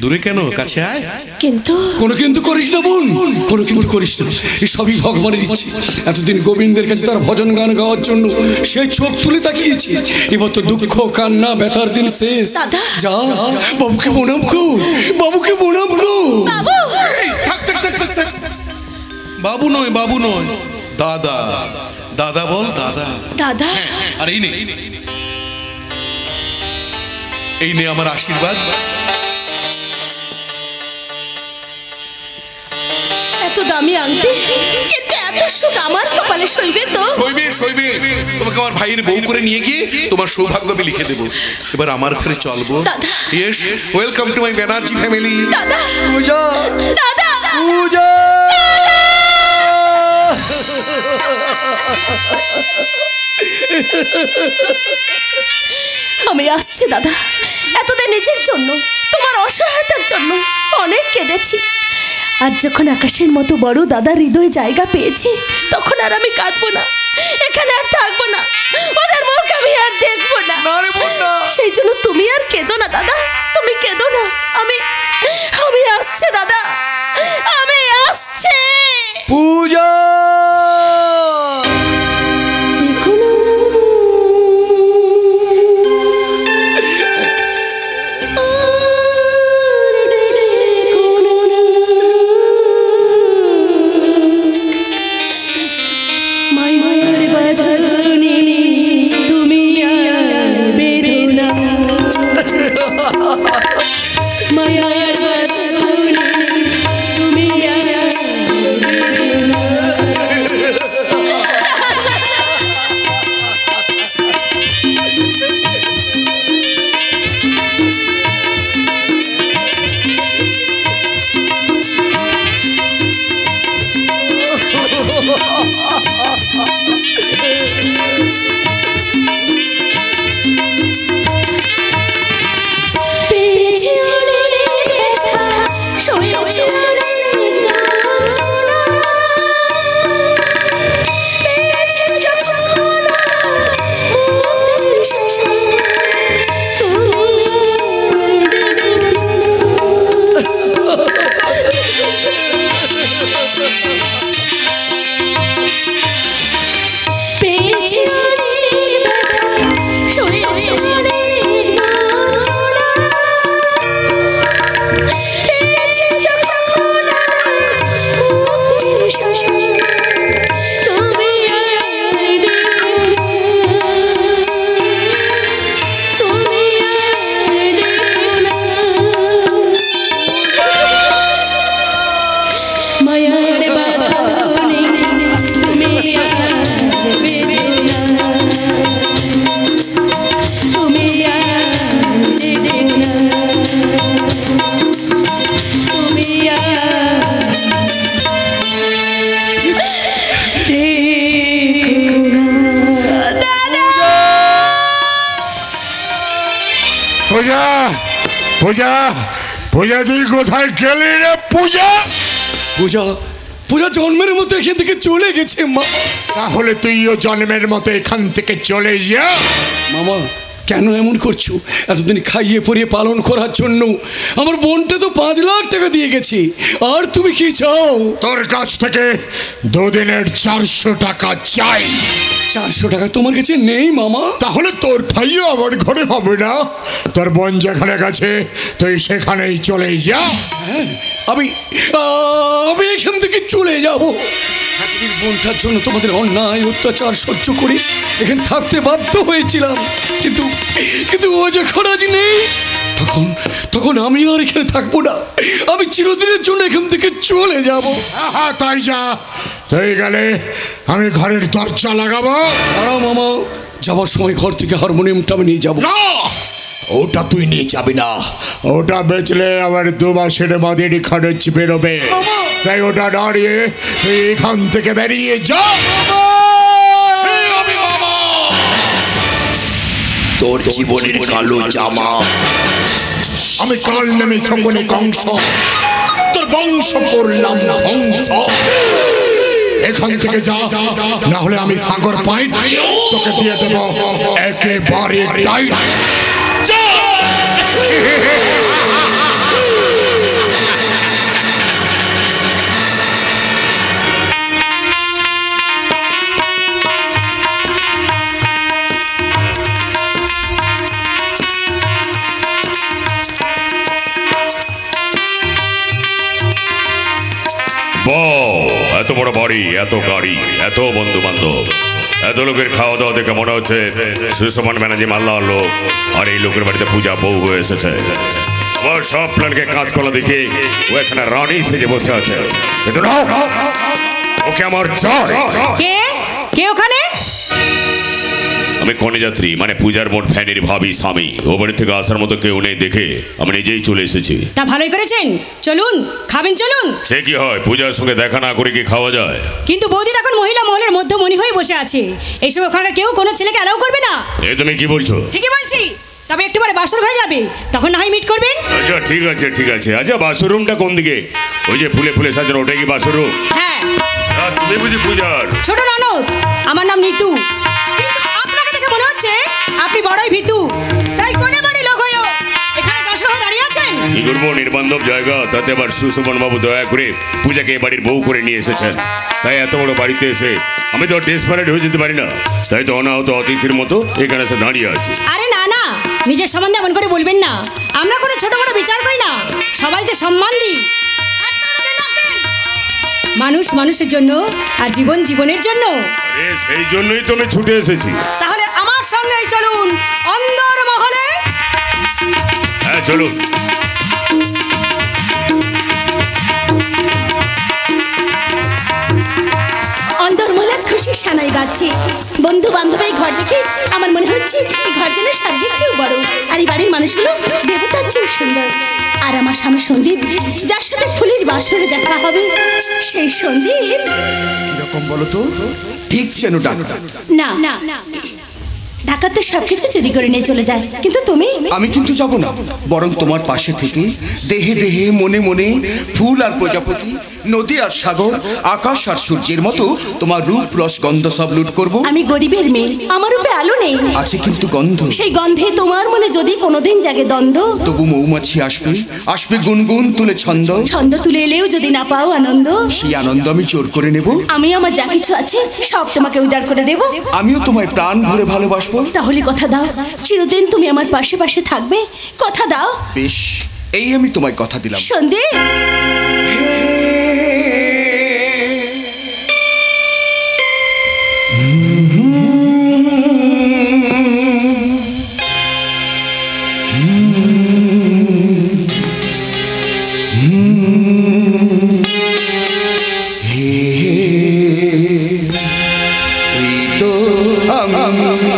দূরে কেন, কাছে আয়। কিন্তু কোনো কিন্তু করিস না বোন, কোনো কিন্তু করিস না, এই সবই ভগবানের ইচ্ছে। এতদিন গোবিন্দের কাছে তার ভজন গান গাওয়ার জন্য সেই চোখ তুলে তাকিয়েছি, এবার তো দুঃখ কান্না ব্যথার দিন শেষ। দাদা। যা বাবুকে প্রণাম কর, বাবুকে প্রণাম কর। বাবু এই, থাক থাক থাক থাক থাক। বাবু নয়, বাবু নয়, দাদা। দাদা বল, দাদা। দাদা আর এই নে, এই নে আমার আশীর্বাদ। এত দামি আংটি, কিন্তু এত সুখ আমার কপালে সইবে তো? সইবে সইবে, তোমাকে আমার ভাইয়ের বউ করে নিয়ে গিয়ে তোমার সৌভাগ্য আমি লিখে দেবো। এবার আমার ঘরে চলবো। দাদা। Yes, welcome to my Banerjee family. দাদা পূজা, দাদা পূজা। আমি আসছি দাদা, এতদিন নিজের জন্য, তোমার অসহায়তার জন্য অনেক কেঁদেছি। আর যখন আকাশের মতো বড় দাদার হৃদয় জায়গা পেয়েছি, তখন আর আমি কাঁদবো না, এখানে আর থাকবো না, ওদের মুখ আমি আর দেখবো না। সেই জন্য তুমি আর কেঁদো না দাদা, তুমি কেঁদো না। আমি আসছি দাদা, আমি আসছি। পূজা। পূজা পূজা পূজা তুই কোথায় গেলি রে পূজা? পূজা পূজা জন্মের মতো এখান থেকে চলে গেছে মা। তাহলে তুইও জন্মের মতো এখান থেকে চলে যা। মামা কেন এমন করছো? এতদিন খাইয়ে পরিয়ে পালন করার জন্য আমার বোনটা তো 5 লাখ টাকা দিয়ে গেছি, আর তুমি কি চাও? তোর কাছ থেকে দুদিনের 400 টাকা চাই। 400 টাকা তোমার কাছে নেই মামা? তাহলে তোর ঠাইও আমার ঘরে হবে না। তোর বোন যেখানে গেছে তুই সেখানেই চলে যা। আমি এখান থেকে চলে যাব। এতদিন বোনটার জন্য তোমাদের অন্যায় অত্যাচার সহ্য করে এখানে থাকতে বাধ্য হয়েছিলাম, কিন্তু কিন্তু ও যখন আজ নেই তখন আমি আর এখানে থাকবো না। আমি চিরদিনের জন্য এখান থেকে চলে যাব। হ্যাঁ তাই যা। তুই গেলে আমি ঘরের দরজা লাগাবো। দাঁড়াও মামা, যাবার সময় ঘর থেকে হারমোনিয়ামটা আমি নিয়ে যাবো। না, ওটা তুই নিয়ে যাবি না। ওটা বেচলে আমার 2 মাসের মদের খরচ বেরোবে। তাই ওটা দাঁড়িয়ে তুই এখান থেকে বেরিয়ে যা। তোর জীবনের কালো জামা আমি কাল নামে সকলে কংস, তোর বংশ করলাম ধ্বংস। এখান থেকে যা, না হলে আমি সাগর পাইপ তোকে দিয়ে দেব একেবারে টাইট। যা। এত বড় বাড়ি, এত গাড়ি, এত বন্ধু বান্ধব, এত লোকের খাওয়া দাওয়া দেখে মনে হচ্ছে সুসমান ব্যানার্জি মাল্লার লোক। আর এই লোকের বাড়িতে পূজা বউ হয়ে এসেছে। আমার সব প্ল্যানকে কাজ করা দেখে ও এখানে রানী সেজে বসে আছে। কিন্তু না, ওকে আমার চাই। কে ওখানে? আমি কন্যাযাত্রী, মানে পূজার মোট ফ্যানের ভাবি স্বামী। ও বাড়ি থেকে আসার মতো কেউ নেই দেখে আমি নিজেই চলে এসেছি। তা ভালোই করেছেন, চলুন খাবেন চলুন। সে কি হয়, পূজার সঙ্গে দেখা না করে কি খাওয়া যায়? কিন্তু বৌদি এখন মহিলা মহলের মধ্যমণি হয়ে বসে আছে, এইসব ওখানে কেউ কোনো ছেলেকে অ্যালাউ করবে না। এই তুমি কি বলছো? ঠিকই বলছি। তবে একটু পরে বাসর ঘরে যাবে, তখন না হয় মিট করবেন। আচ্ছা ঠিক আছে ঠিক আছে। আচ্ছা বাথরুমটা কোন দিকে? ওই যে ফুলে ফুলে সাজানো, ওটাই কি বাথরুম? হ্যাঁ। তুমি বুঝি পূজার ছোট ননদ, আমার নাম নিতু। কিন্তু আপনাকে দেখে মনে হচ্ছে আপনি বড়ই ভীতু। তাই কোনে বাড়ি লোক হয়েও এখানে যশোর হয়ে দাঁড়িয়ে আছেন? কি করবো, নির্বান্ধব জায়গা, তাতে আবার সুসুমন বাবু দয়া করে পূজাকে বাড়ির বউ করে নিয়ে এসেছেন। তাই এত বড় বাড়িতে এসে আমি তো ডেসপারেট হয়ে যেতে পারি না। তাই তো অনাহত অতিথির মতো এখানে এসে দাঁড়িয়ে আছি। আরে না না, নিজের সম্বন্ধে এমন করে বলবেন না। আমরা কোনো ছোট বড় বিচার করি না, সবাইকে সম্মান দিই। মানুষ মানুষের জন্য, আর জীবন জীবনের জন্য। সেই জন্যই তো আমি ছুটে এসেছি। তাহলে আমার সঙ্গেই চলুন অন্দর মহলে। হ্যাঁ চলুন। অন্দর মহলে খুশি সানাই গাচ্ছে। বন্ধু বান্ধবের ঘর দেখে আমার মনে হচ্ছে এই ঘর যেন স্বর্গের চেয়েও বড়, আর এই বাড়ির মানুষগুলো দেবতার চেয়েও সুন্দর। আর আমার স্বামী সন্দীপ, যার সাথে ফুলের বাসরে দেখা হবে, সেই সন্দীপ কিরকম বলো তো? ঠিক যেন ডাকা না, ঢাকা তো সবকিছু চুরি করে নিয়ে চলে যায়, কিন্তু তুমি? আমি কিন্তু যাব না, বরং তোমার পাশে থেকে দেহে দেহে মনে মনে ফুল আর প্রজাপতি, নদী আর সাগর, আকাশ আর সূর্যের মতো তোমার রূপ রস গন্ধ সব লুট করব। আমি গরিবের মেয়ে, আমার রূপে আলো নেই, আছে কিন্তু গন্ধ। সেই গন্ধে তোমার মনে যদি কোনোদিন জাগে দ্বন্দ্ব, তবু মৌমাছি আসবে, আসবে গুনগুন তুলে ছন্দ। ছন্দ তুলে এলেও যদি না পাও আনন্দ, সেই আনন্দ আমি জোর করে নেব। আমি আমার যা কিছু আছে সব তোমাকে উজাড় করে দেব। আমিও তোমায় প্রাণ ভরে ভালোবাসবো। তাহলে কথা দাও, চিরদিন তুমি আমার পাশে পাশে থাকবে, কথা দাও। বেশ, এই আমি তোমায় কথা দিলাম। সন্দীপ,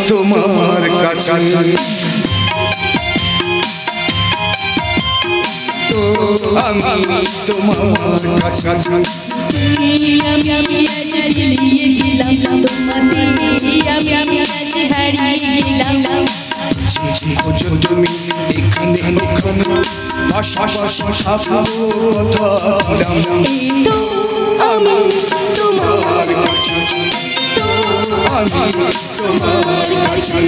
তোমার কাছে তোমার কাছে খোঁজো তুমি এখানে ওখানে পাশাপাশি থাকবো কথা দিলাম তো আমি তোমার কাছে তো আমি তোমার কাছে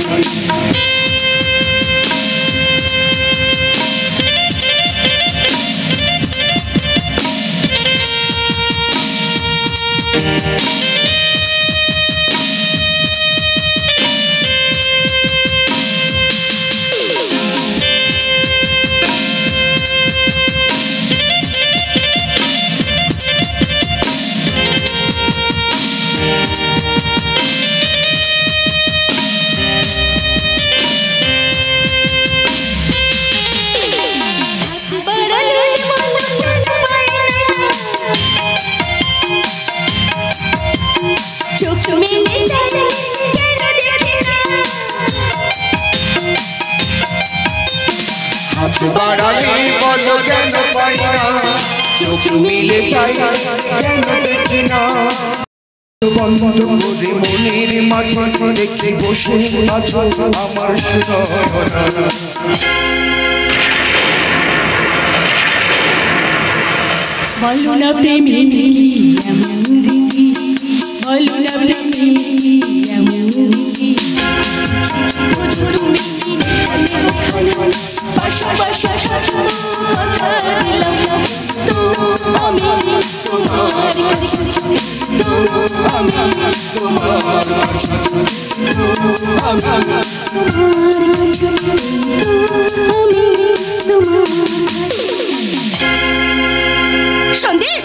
বাড়ালে বলো কেন পাই না চোখ মিলে যাই কেন দেখি না বন্ধ করে মনের মাঝে দেখে বসে আছো আমার সোনা বলো না প্রেমের কি এমন রীতি বলো না প্রেমের কি এমন রীতি খোঁজো তুমি এখানে ওখানে পাশাপাশি থাকবো কথা দিলাম তো আমি তোমার কাছে তো আমি তোমার কাছে তো আমি তোমার কাছে তো আমি তোমার সন্দীপ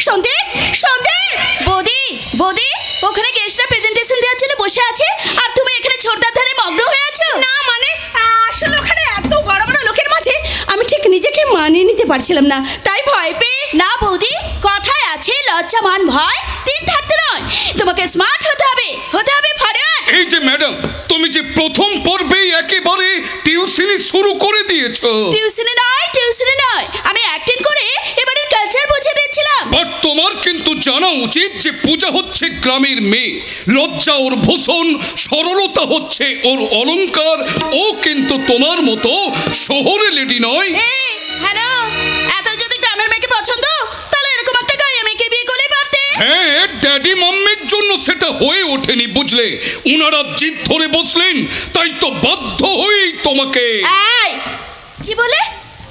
সন্দীপ সন্দীপ বৌদি বৌদি ওখানে গেস্টরা প্রেজেন্টেশন দেওয়ার জন্য বসে আছে আর তুমি এখানে ছোটদার ধারে মগ্ন হয়ে আছো না মানে আসলে ওখানে এত বড় বড় লোকের মাঝে আমি ঠিক নিজেকে মানিয়ে নিতে পারছিলাম না তাই ভয় পেয়ে না বৌদি কথায় আছে লজ্জা মান ভয় তিন থাকতে নয় তোমাকে স্মার্ট হতে হবে ফরওয়ার্ড এই যে ম্যাডাম তুমি যে প্রথম পর্বেই একেবারে টিউশনি শুরু করে দিয়েছো টিউশনি নয় আমি অ্যাক্টিং করে এবারে কালচার বুঝিয়ে দিচ্ছিলাম বাট তোমার কিন্তু জানা উচিত যে পূজা হচ্ছে গ্রামের মেয়ে লজ্জা ওর ভূষণ সরলতা হচ্ছে ওর অলংকার ও কিন্তু তোমার মতো শহরে লেডি নয় হ্যালো এত যদি গ্রামের মেয়েকে পছন্দ তাহলে এরকম একটা গায়ে মেয়েকে বিয়ে করলে পারতে হ্যাঁ ড্যাডি মাম্মির জন্য সেটা হয়ে ওঠেনি বুঝলে উনারা জিদ ধরে বসলেন তাই তো বাধ্য হয়েই তোমাকে এই কি বলে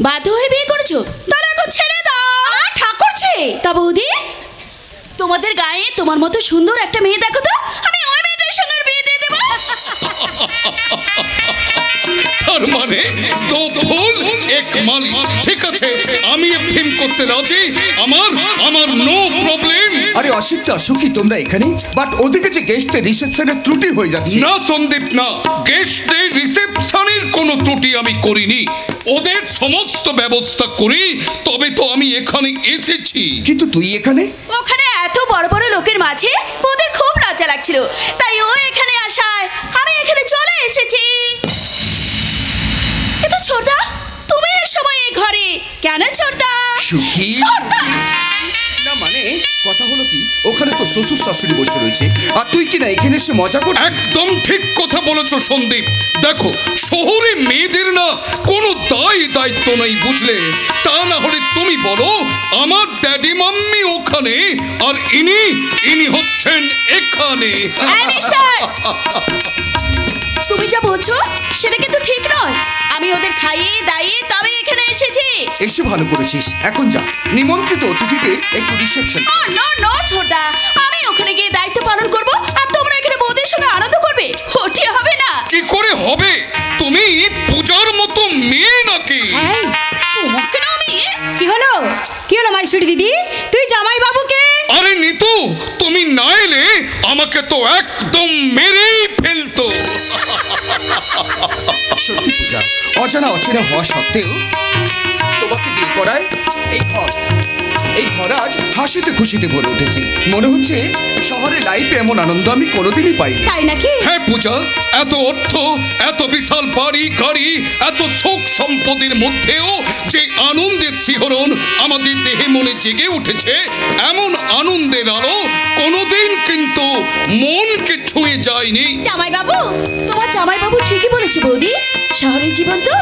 বাধ্য হয়ে বিয়ে করেছো তাহলে এখন ছেড়ে দাও ঠাকুরছি তা বৌদি তোমাদের গায়ে তোমার মতো সুন্দর একটা মেয়ে দেখো তো আমি ওই মেয়েটার সঙ্গে বিয়ে দিয়ে দেবো তার মানে দো ফুল এক মালি ঠিক আছে আমি ফিল্ম করতে রাজি আমার নো প্রবলেম আরে অসিতা সুখী তোমরা এখানে বাট ওদিকে যে গেস্টের রিসেপশনের ত্রুটি হয়ে যাচ্ছে না সন্দীপ না গেস্টদের রিসেপশনের কোনো ত্রুটি আমি করিনি ওদের সমস্ত ব্যবস্থা করি তবে তো আমি এখানে এসেছি কিন্তু তুই এখানে ওখানে এত বড় বড় লোকের মাঝে ওদের খুব লজ্জা লাগছিল তাই ও এখানে আসায় আমি এখানে চলে এসেছি কিন্তু ছোটদা তুমি এই সময় এই ঘরে কেন ছোটদা সুখী না মানে কথা হলো কি ওখানে তো শ্বশুর শাশুড়ি বসে রয়েছে আর তুই কি না এখানে এসে মজা কর একদম ঠিক কথা বলেছো সন্দীপ দেখো শহরে মেয়েদের না কোনো দায়িত্ব নেই বুঝলে তা না হলে তুমি বলো আমার ড্যাডি মাম্মি ওখানে আর ইনি হচ্ছেন এখানে তুমি যা বলছো সেটা কিন্তু ঠিক নয় আমি ওদের খাইয়ে দাইয়ে তবে এখানে এসেছি এসে ভালো করেছিস এখন যা নিমন্ত্রিত অতিথিদের একটু রিসেপশন নো ছোটদা আমি ওখানে গিয়ে দায়িত্ব পালন করব আর তোমরা এখানে বৌদির সঙ্গে আনন্দ করবে ওটি হবে না কি করে হবে তুমি পূজার মতো মেয়ে নাকি তোমাকে না আমি কি হলো মাইশুরি দিদি তুই জামাই বাবুকে আরে নিতু তুমি না এলে আমাকে তো একদম মেরেই ফেলতো সত্যি পূজা অজানা অচেনা হওয়া সত্ত্বেও তোমাকে বিয়ে করায় এই ঘর আজ হাসিতে খুশিতে ভরে উঠেছে মনে হচ্ছে শহরের লাইফে এমন আনন্দ আমি কোনোদিনই পাইনি তাই নাকি হ্যাঁ পূজা এত অর্থ এত বিশাল বাড়ি গাড়ি এত সুখ সম্পদের মধ্যেও যে আনন্দের শিহরণ আমাদের দেহে মনে জেগে উঠেছে এমন আনন্দের আলো কোনোদিন কিন্তু মনকে ছুঁয়ে যায়নি। জামাই বাবু, তোমার জামাই বাবু ঠিকই বলেছে বৌদি। শহরের জীবন তো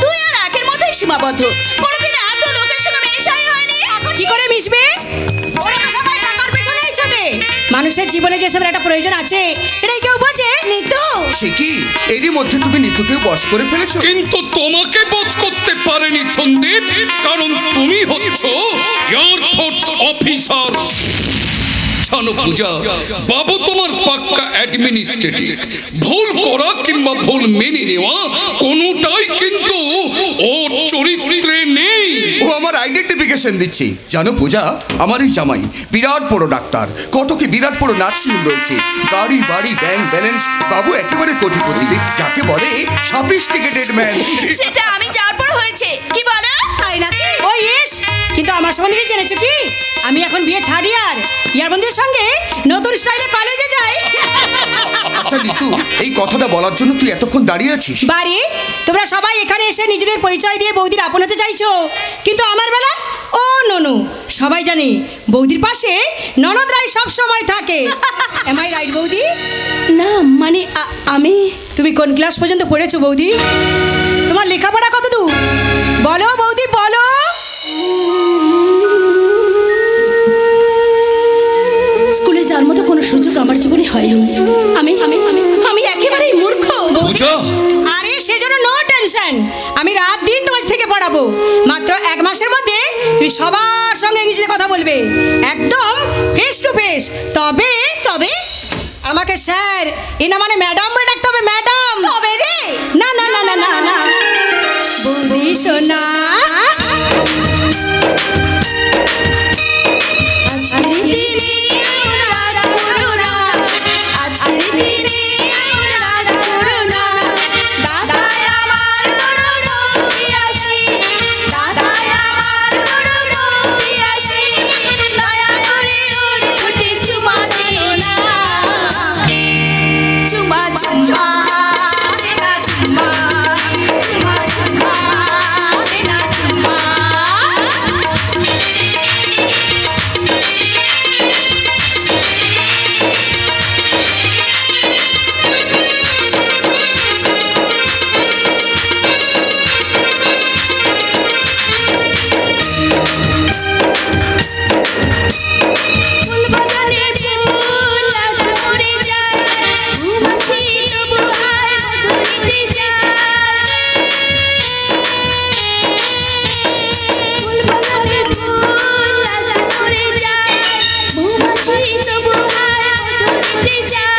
তুই আর একের মধ্যেই সীমাবদ্ধ। কোনোদিন এত লোকের সঙ্গে মেশাই হয়নি। কি করে মিশবে? ওরা তো সবাই টাকার পেছনেই ছোটে। মানুষের জীবনে যেসবের একটা প্রয়োজন আছে সেটাই কেউ বোঝে। নিতু, সে কি এরই মধ্যে তুমি নিতুকে বশ করে ফেলেছো? কিন্তু তোমাকে বস করতে পারেনি সন্দীপ, কারণ তুমি হচ্ছ এয়ারফোর্স অফিসার। জানো পূজা, বাবু তোমার পাক্কা অ্যাডমিনিস্ট্রেটিভ। ভুল করা কিংবা ভুল মেনে নেওয়া কোনোটাই কিন্তু ওর চরিত্রে নেই। ও আমার আইডেন্টিফিকেশন দিচ্ছি। জানো পূজা, আমার এই জামাই বিরাট বড় ডাক্তার, কটকে বিরাট বড় নার্সিং রয়েছে, গাড়ি বাড়ি ব্যাংক ব্যালেন্স। বাবু একেবারে কোটিপতি, যাকে বলে সফিস্টিকেটেড ম্যান। সেটা আমি যাওয়ার পর হয়েছে। কি বলো? তাই নাকি? ওই ইস, কিন্তু আমার সম্বন্ধে কি জেনেছো কি? আমি এখন বিয়ে 3rd ইয়ার। ইয়ারবন্দির সঙ্গে নতুন স্টাইলে কলেজে যাই। আচ্ছা নিতু, এই কথাটা বলার জন্য তুই এতক্ষণ দাঁড়িয়ে আছিস? বাড়ি তোমরা সবাই এখানে এসে নিজেদের পরিচয় দিয়ে বৌদির আপন হতে চাইছো, কিন্তু আমার বেলা ও ননু। সবাই জানে বৌদির পাশে ননদরাই সব সময় থাকে। এম আই রাইট বৌদি? না মানে আমি। তুমি কোন ক্লাস পর্যন্ত পড়েছো বৌদি? তোমার লেখাপড়া কত দূর বলো বৌদি, বলো। স্কুলে যাওয়ার মতো কোনো সুযোগ আমার জীবনে হয়নি। আমি আমি আমি একেবারেই মূর্খ। পূজা, আরে সেজন্য নো টেনশন, আমি রাত দিন তোমার থেকে পড়াবো। মাত্র 1 মাসের মধ্যে তুমি সবার সঙ্গে ইংরেজিতে কথা বলবে, একদম ফেস টু ফেস। তবে তবে আমাকে স্যার এ না মানে ম্যাডাম বলে ডাকতে হবে। ম্যাডাম তবে রে? না না না না না না বৌদি সোনা, আজকের দিনে এমন রাত করো না, আজকের দিনে এমন রাত করো না। দাদাই আমার বড় রূপিয়াসী, দাদাই আমার বড় রূপিয়াসী, দয়া করে ওর ঠোঁটে চুমা দিও না। চুমা চুমা দে না চুমা, চুমা চুমা দে না চুমা। ফুলবাগানে ফুল আজ মরে যায়, মৌমাছি তবু হায় মধু নিতে যায়। ফুলবাগানে ফুল আজ মরে যায়, মৌমাছি তবু হায় মধু নিতে যায়।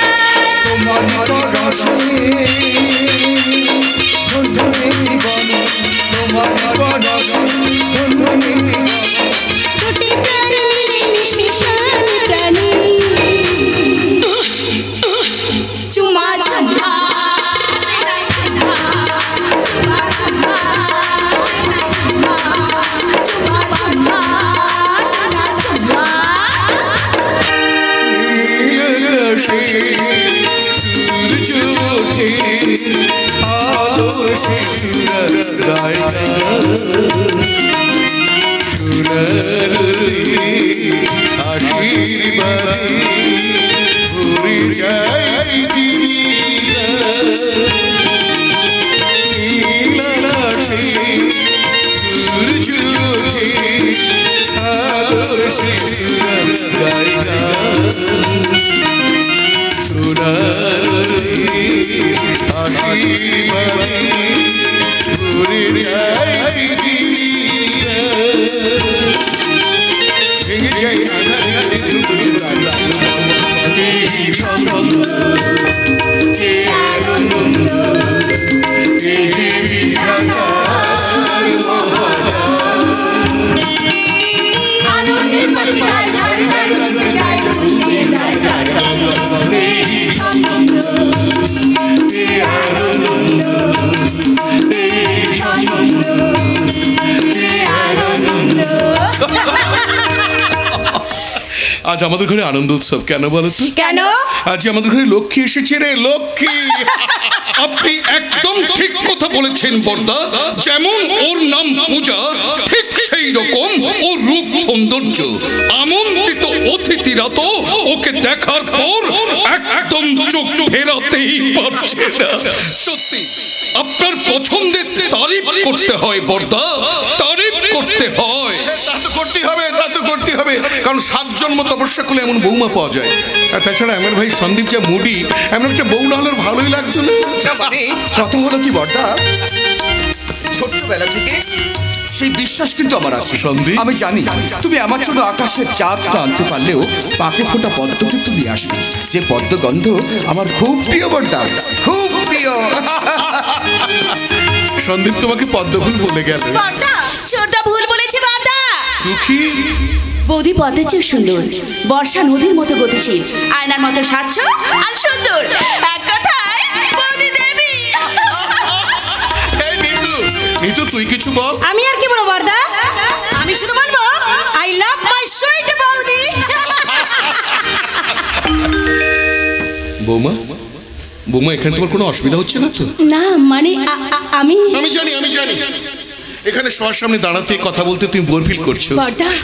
দুটি প্রাণ মিলে মিশে প্রাণ প্রাণী। চুমা চুমা দে না চুমা, চুমা চুমা দে না চুমা, চুমা চুমা দে না চুমা। আজ আমাদের ঘরে আনন্দ উৎসব কেন বলো তো? কেন? আজ আমাদের ঘরে লক্ষ্মী এসেছে রে, লক্ষ্মী। আপনি একদম ঠিক কথা বলেছেন বর্দা। যেমন ওর নাম পূজা, ঠিক সেই রকম ও রূপ সৌন্দর্য। আমন্ত্রিত অতিথিরা তো ওকে দেখার পর একদম চোখ ফেরাতেই পারছে না। সত্যি আপনার পছন্দের তারিফ করতে হয় বর্দা, তারিফ করতে হয়। তা তো করতেই হবে, তা তো করতেই হবে, কারণ 7 জন্ম তপস্যা করলে এমন বৌমা পাওয়া যায়। আর তাছাড়া আমার ভাই সন্দীপ যা মুডি, এমন একটা বউ না হলে ভালোই লাগতো না। মানে কথা হলো কি বর্দা, ছোট্টবেলা থেকে সেই বিশ্বাস কিন্তু আমার আছে সন্দীপ। আমি জানি তুমি আমার জন্য আকাশের চাঁদটা আনতে পারলেও পাকে ফোটা পদ্ম কিন্তু নিয়ে আসবে, যে পদ্মগন্ধ আমার খুব প্রিয় বর্দা, খুব প্রিয়। সন্দীপ তোমাকে পদ্মফুল বলে গেল। বর্দা, ছোটদা ভুল বলেছে বর্দা। সুখী বৌদি পদ্মের চেয়ে সুন্দর, বর্ষা নদীর মতো গতিশীল, আয়নার মতো স্বচ্ছ আর সুন্দর, এক কথায় বৌদি দেবী। নিতু তুই কিছু বল। আমি আর কি বলবো বর্দা, আমি শুধু বলবো আই লাভ মাই সুইট বৌদি। বৌমা, বৌমা এখানে তোমার কোনো অসুবিধা হচ্ছে না তো? না মানে আমি জানি এখানে সবার সামনে দাঁড়াতে কথা বলতে তুমি বোর ফিল করছো।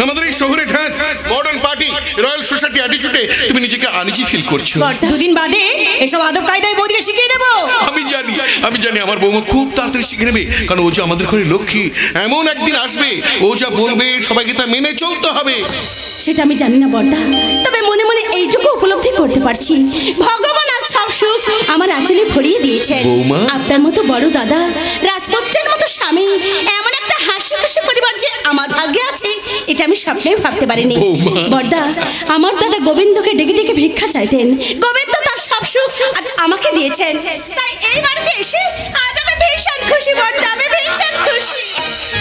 আমাদের এই শহরে ঢাক মডার্ন পার্টি রয়্যাল সোসাইটি অ্যাটিটিউডে তুমি নিজেকে আনইজি ফিল করছো। দুদিন বাদে এসব আদব কায়দায় বৌদিকে শিখিয়ে দেবো। আমি জানি আমার বৌমা খুব তাড়াতাড়ি শিখে নেবে, কারণ ও যে আমাদের ঘরে লক্ষ্মী। এমন একদিন আসবে ও যা বলবে সবাইকে তা মেনে চলতে হবে। সেটা আমি জানি না বর্দা, তবে মনে মনে এইটুকু উপলব্ধি করতে পারছি, ভগবান আজ সব সুখ আমার আঁচলে ভরিয়ে দিয়েছেন। আপনার মতো বড় দাদা, রাজপুত্রের মতো স্বামী, এমন একটা হাসি খুশি পরিবার যে আমার ভাগ্যে আছে, এটা আমি স্বপ্নেও ভাবতে পারিনি। বর্দা, আমার দাদা গোবিন্দকে ডেকে ডেকে ভিক্ষা চাইতেন, গোবিন্দ তার সব সুখ আজ আমাকে দিয়েছেন। তাই এই বাড়িতে এসে আজ আমি ভীষণ খুশি বর্দা, আমি ভীষণ খুশি।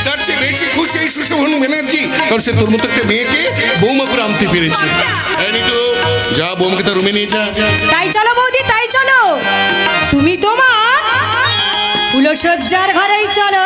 তার চেয়ে বেশি খুশি এই সুশোভন ব্যানার্জি, কারণ সে তোর মতো একটা মেয়েকে বৌমা করে আনতে পেরেছে। তো যা বৌমাকে তার রুমে নিয়ে যা। তাই চলো বৌদি, তাই চলো, তুমি তোমার ফুলসজ্জার ঘরেই চলো।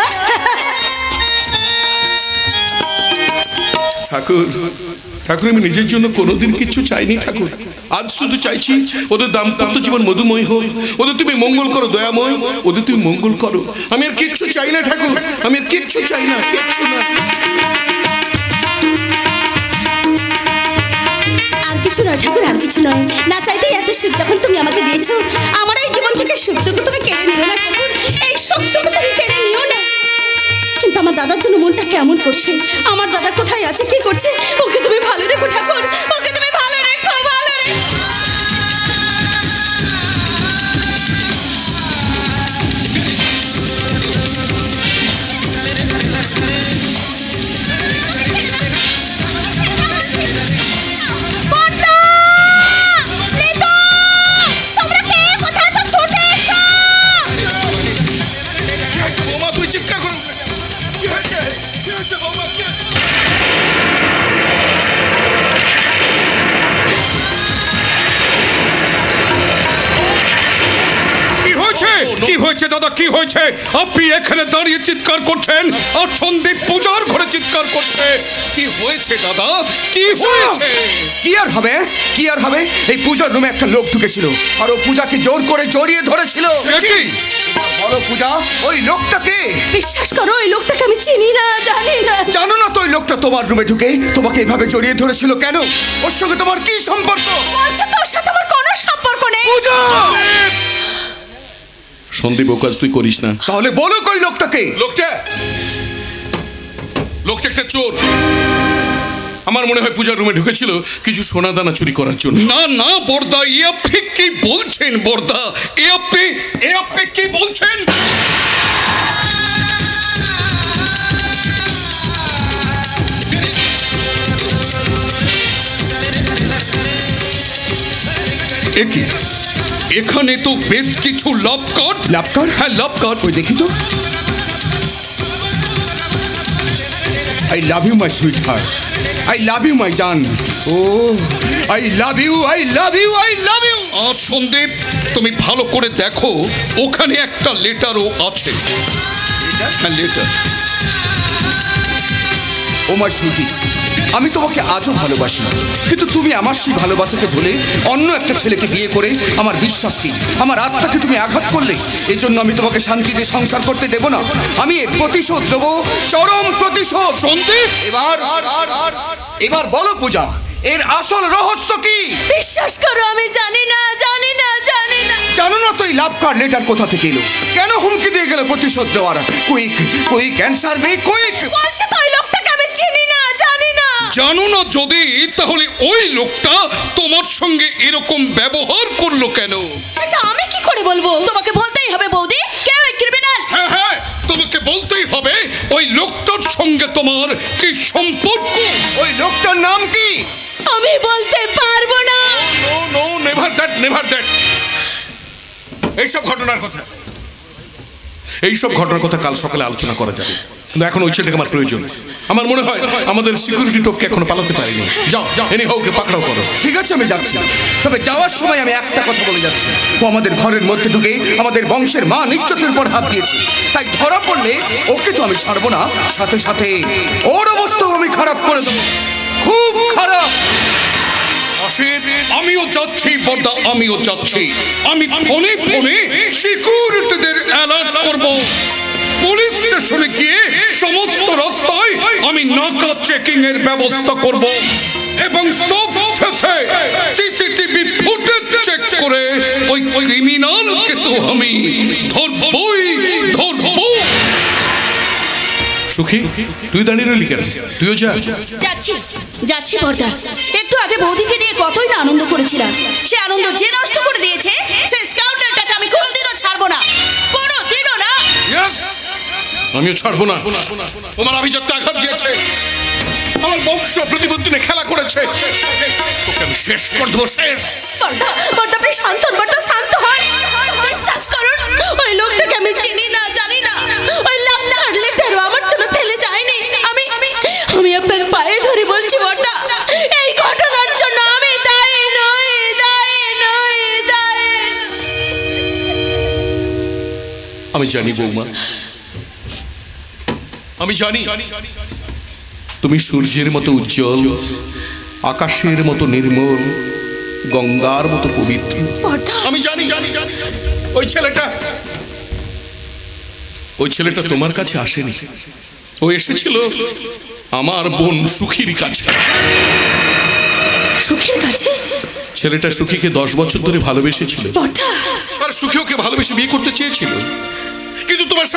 ঠাকুর, আমি নিজের জন্য কোনোদিন কিচ্ছু চাইনি ঠাকুর। আজ শুধু চাইছি ওদের দাম্পত্য জীবন মধুময় হোক, ওদের তুমি মঙ্গল করো দয়াময়, ওদের তুমি মঙ্গল করো। আমি আর কিচ্ছু চাই না ঠাকুর, আমি আর কিচ্ছু চাই না, কিচ্ছু না। আর কিছু নয় ঠাকুর, আর কিছু নয়। না চাইতেই এত সুখ যখন তুমি আমাকে দিয়েছো, আমার এই জীবন থেকে সুখটুকু তুমি কেড়ে নিও না ঠাকুর, এই সুখটুকু তুমি কেড়ে নিও না। কিন্তু আমার দাদার জন্য মনটা কেমন করছে, আমার দাদা কোথায় আছে, কি করছে, ওকে তুমি ভালো রেখো ঠাকুর, ওকে তুমি ভালো রেখো, ভালো রেখো। কি হয়েছে দাদা, কি হয়েছে? আপনি এখানে দাঁড়িয়ে চিৎকার করছেন আর সন্দীপ পূজার ঘরে চিৎকার করছে। কি হয়েছে দাদা, কি হয়েছে? কি আর হবে, কি আর হবে? এই পূজার রুমে একটা লোক ঢুকেছিল আর ও পূজাকে জোর করে জড়িয়ে ধরেছিল। কি বলো পূজা, ওই লোকটাকে? বিশ্বাস করো, ওই লোকটাকে আমি চিনি না, জানি না। জানো না তো ওই লোকটা তোমার রুমে ঢুকে তোমাকে এভাবে জড়িয়ে ধরেছিল কেন? ওর সঙ্গে তোমার কি সম্পর্ক? বলছে তোর সাথে আমার কোনো সম্পর্ক নেই। পূজা! সন্দীপ, ও কাজ তুই করিস না। তাহলে বলো কই লোকটাকে? লোকটা একটা চোর। আমার মনে হয় পূজার রুমে ঢুকেছিল কিছু সোনা দানা চুরি করার জন্য। না না বর্দা, এ আপনি কি বলছেন বর্দা? এ আপনি কি বলছেন? এখানে তো বেশ কিছু লাভ কার্ড। হ্যাঁ, লাভ কার্ড। ওই দেখি তো। I love you my sweetheart, I love you my জান, ও I love you, I love you, I love you। আর সন্দীপ, তুমি ভালো করে দেখো, ওখানে একটা লেটারও আছে। হ্যাঁ, লেটার। ও মাই সুইটি, আমি তোমাকে আজও ভালোবাসি, কিন্তু তুমি আমার সেই ভালোবাসাকে ভুলে অন্য একটা ছেলেকে বিয়ে করে আমার বিশ্বাসকে, আমার আত্মাকে তুমি আঘাত করলে। এই জন্য আমি তোমাকে শান্তিতে সংসার করতে দেব না। আমি এর প্রতিশোধ দেবো, চরম প্রতিশোধ। সন্দীপ, এবার বলো পূজা, এর আসল রহস্য কি? বিশ্বাস করো আমি জানি না, জানি না, জানি না। জানো না তো এই লাভ কার্ড লেটার কোথা থেকে এলো? কেন হুমকি দিয়ে গেলে প্রতিশোধ দেওয়ার? Quick quick answer me, quick. বলছে তো ওই লোকটাকে আমি চিনি না, জানি না। জানো না যদি, তাহলে ওই লোকটা তোমার সঙ্গে এরকম ব্যবহার করলো কেন? এটা আমি কি করে বলবো? তোমাকে বলতেই হবে বৌদি, কেউ ক্রিমিনাল। হ্যাঁ হ্যাঁ, তোমাকে বলতেই হবে ওই লোকটার সঙ্গে তোমার কি সম্পর্ক। ওই লোকটার নাম কি? আমি বলতে পারবো না। No no, never that, never that. এইসব ঘটনার কথা কাল সকালে আলোচনা করা যাবে, কিন্তু এখন ওই ছেলেটাকে আমার প্রয়োজন। আমার মনে হয় আমাদের সিকিউরিটি টোপকে এখনো পালাতে পারিনি। যাও যাও, এনি হোক পাকড়াও করো। ঠিক আছে, আমি যাচ্ছি, তবে যাওয়ার সময় আমি একটা কথা বলে যাচ্ছি। ও আমাদের ঘরের মধ্যে ঢুকে আমাদের বংশের মান ইজ্জতের উপর হাত দিয়েছে, তাই ধরা পড়লে ওকে তো আমি ছাড়বো না, সাথে সাথে ওর অবস্থাও আমি খারাপ করে দেবো, খুব খারাপ। আমিও যাচ্ছি বড়দা, আমিও যাচ্ছি। আমি ফোনে ফোনে সিকিউরিটিদের অ্যালার্ট করব। পুলিশ স্টেশনে গিয়ে সমস্ত রাস্তায় আমি নাকা চেকিং এর ব্যবস্থা করব এবং সব শেষে সিসিটিভি ফুটেজ চেক করে ওই ক্রিমিনালকে তো আমি ধরবই ধরব। সুখী, তুই দাঁড়িয়ে রইলি কেন? তুইও যা। যাচ্ছি যাচ্ছি বর্দা। একটু আগে বৌদিকে নিয়ে কতই না আনন্দ করেছিলাম, সে আনন্দ যে নষ্ট করে দিয়েছে, সে স্কাউন্ডারটাকে আমি কোনোদিনও ছাড়বো না, কোনোদিনও না। আমিও ছাড়বো না। তোমার আভিজাত্যে আঘাত দিয়েছে, আমার বংশ প্রতিপত্তি নিয়ে খেলা করেছে, তোকে আমি শেষ করে দেবো, শেষ। বর্দা, বর্দা আপনি শান্ত হন, বর্দা শান্ত হন। বিশ্বাস করুন, ওই লোকটাকে আমি চিনি না, জানি না। ওই লাভ লেটারও আমার জন্য ফেলে যায়নি। আমি আপনার পায়ে ধরে বলছি বর্দা, এই ঘটনার জন্য আমি দায়ী নই, দায়ী নই, দায়ী। আমি জানি বৌমা, আমি জানি তুমি সূর্যের মতো উজ্জ্বল, আকাশের মতো নির্মল, গঙ্গার মতো পবিত্র। আমি জানি ওই ছেলেটা তোমার কাছে আসেনি, ও এসেছিল আমার বোন সুখীর কাছে। সুখের কাছে? ছেলেটা সুখীকে 10 বছর ধরে ভালোবেসেছিল, আর সুখী ওকে ভালোবেসে বিয়ে করতে চেয়েছিল, কিন্তু তোমার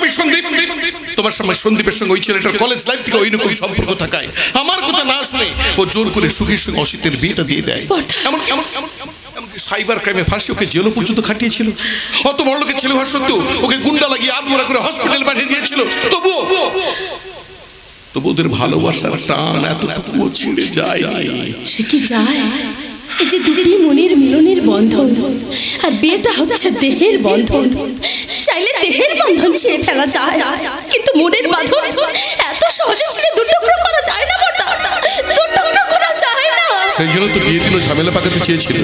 স্বামী সন্দীপের সঙ্গে ওই ছেলেটার কলেজ লাইফ থেকে ওই রকম সম্পর্ক থাকায় আমার কথা না শুনে ও জোর করে সুখীর সঙ্গে অসিতের বিয়েটা দিয়ে দেয়। এমনকি সাইবার ক্রাইমে ফাঁসি ওকে জেলও পর্যন্ত খাটিয়েছিল। অত বড় লোকের ছেলে হওয়ার সত্ত্বেও ওকে গুন্ডা লাগিয়ে আত্মহত্যা করে হসপিটাল পাঠিয়ে দিয়েছিল। তবু ওদের ভালোবাসার টান এতটুকুও ছিঁড়ে যায়নি। সে কি যায়? এই যে দুটি মনের মিলনের বন্ধন, আর বিয়েটা হচ্ছে দেহের বন্ধন। চাইলে দেহের বন্ধন ছিঁড়ে ফেলা যায়, কিন্তু মনের বাঁধন এত সহজে ছিঁড়ে দুটুকরো করা যায় না বর্দা, দুটুকরো করা যায় না। সেই জন্য তো বিয়ের দিনও ঝামেলা পাকাতে চেয়েছিল,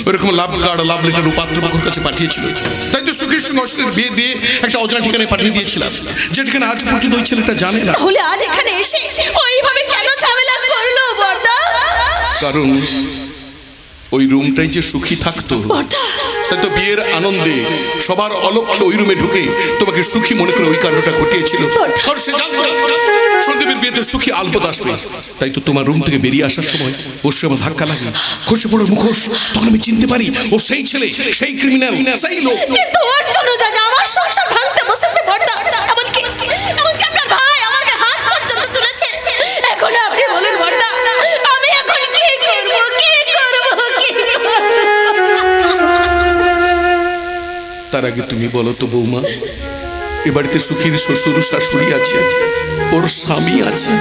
ওরকম লাভ কার্ড লাভ লেটার পাত্রপক্ষের কাছে পাঠিয়েছিল। তাই তো সুখীর সঙ্গে অসিতের বিয়ে দিয়ে একটা অজানা ঠিকানায় পাঠিয়ে দিয়েছিলাম, যে ঠিকানা আজ পর্যন্ত ওই ছেলেটা জানে না। তাহলে আজ এখানে এসে ওইভাবে কেন ঝামেলা করলো বর্দা? কারণ ওই রুমটাই যে সুখী থাকতো, তাই তো বিয়ের আনন্দে সবার অলক্ষ্যে ওই রুমে ঢুকে তোমাকে সুখী মনে করে ওই কাণ্ডটা ঘটিয়েছিল। আর সে জানতো সন্দীপের বিয়েতে সুখী আলপত আসবে, তাই তো তোমার রুম থেকে বেরিয়ে আসার সময় ওর সঙ্গে ধাক্কা লাগে, খসে পড়ে মুখোশ। তখন আমি চিনতে পারি ও সেই ছেলে, সেই ক্রিমিনাল, সেই লোক। কিন্তু ওর জন্য দাদা আমার সংসার ভাঙতে বসেছে বর্দা, এমনকি আপনার ভাই আমাকে হাত পর্যন্ত তুলেছে। এখন আপনি বলুন বর্দা, আমি এখন কি করব, কি করব, কি করব? তার আগে তুমি বলো তো বৌমা, এ বাড়িতে সুখীর শ্বশুর শাশুড়ি আছে, ওর স্বামী আছে,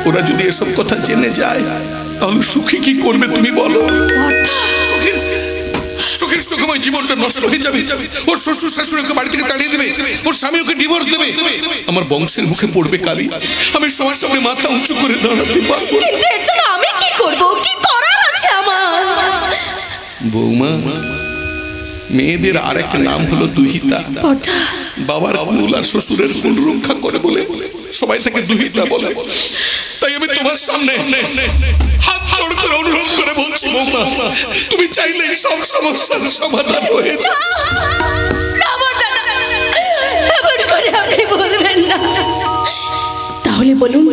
ওরা যদি এসব কথা জেনে যায় তাহলে সুখী কি করবে তুমি বলো? সুখীর সুখময় জীবনটা নষ্ট হয়ে যাবে, ওর শ্বশুর শাশুড়িকে বাড়ি থেকে তাড়িয়ে দেবে, ওর স্বামী ওকে ডিভোর্স দেবে, আমার বংশের মুখে পড়বে কালি, আমি সবার সামনে মাথা উঁচু করে দাঁড়াতে পারবো। কিন্তু এর জন্য আমি কি করব, কি করার আছে আমার? বৌমা, মেয়েদের আরেকটা নাম হলো দুহিতা। বাবার কুল আর শ্বশুরের কুল রক্ষা করে বলে সবাই থেকে দুহিতা বলে। তাই আমি তোমার সামনে হাত জোড় করে অনুরোধ করে বলছি বৌমা, তুমি চাইলেই সব সমস্যার সমাধান হয়ে যায়। আপনি বলবেন না, তাহলে বলুন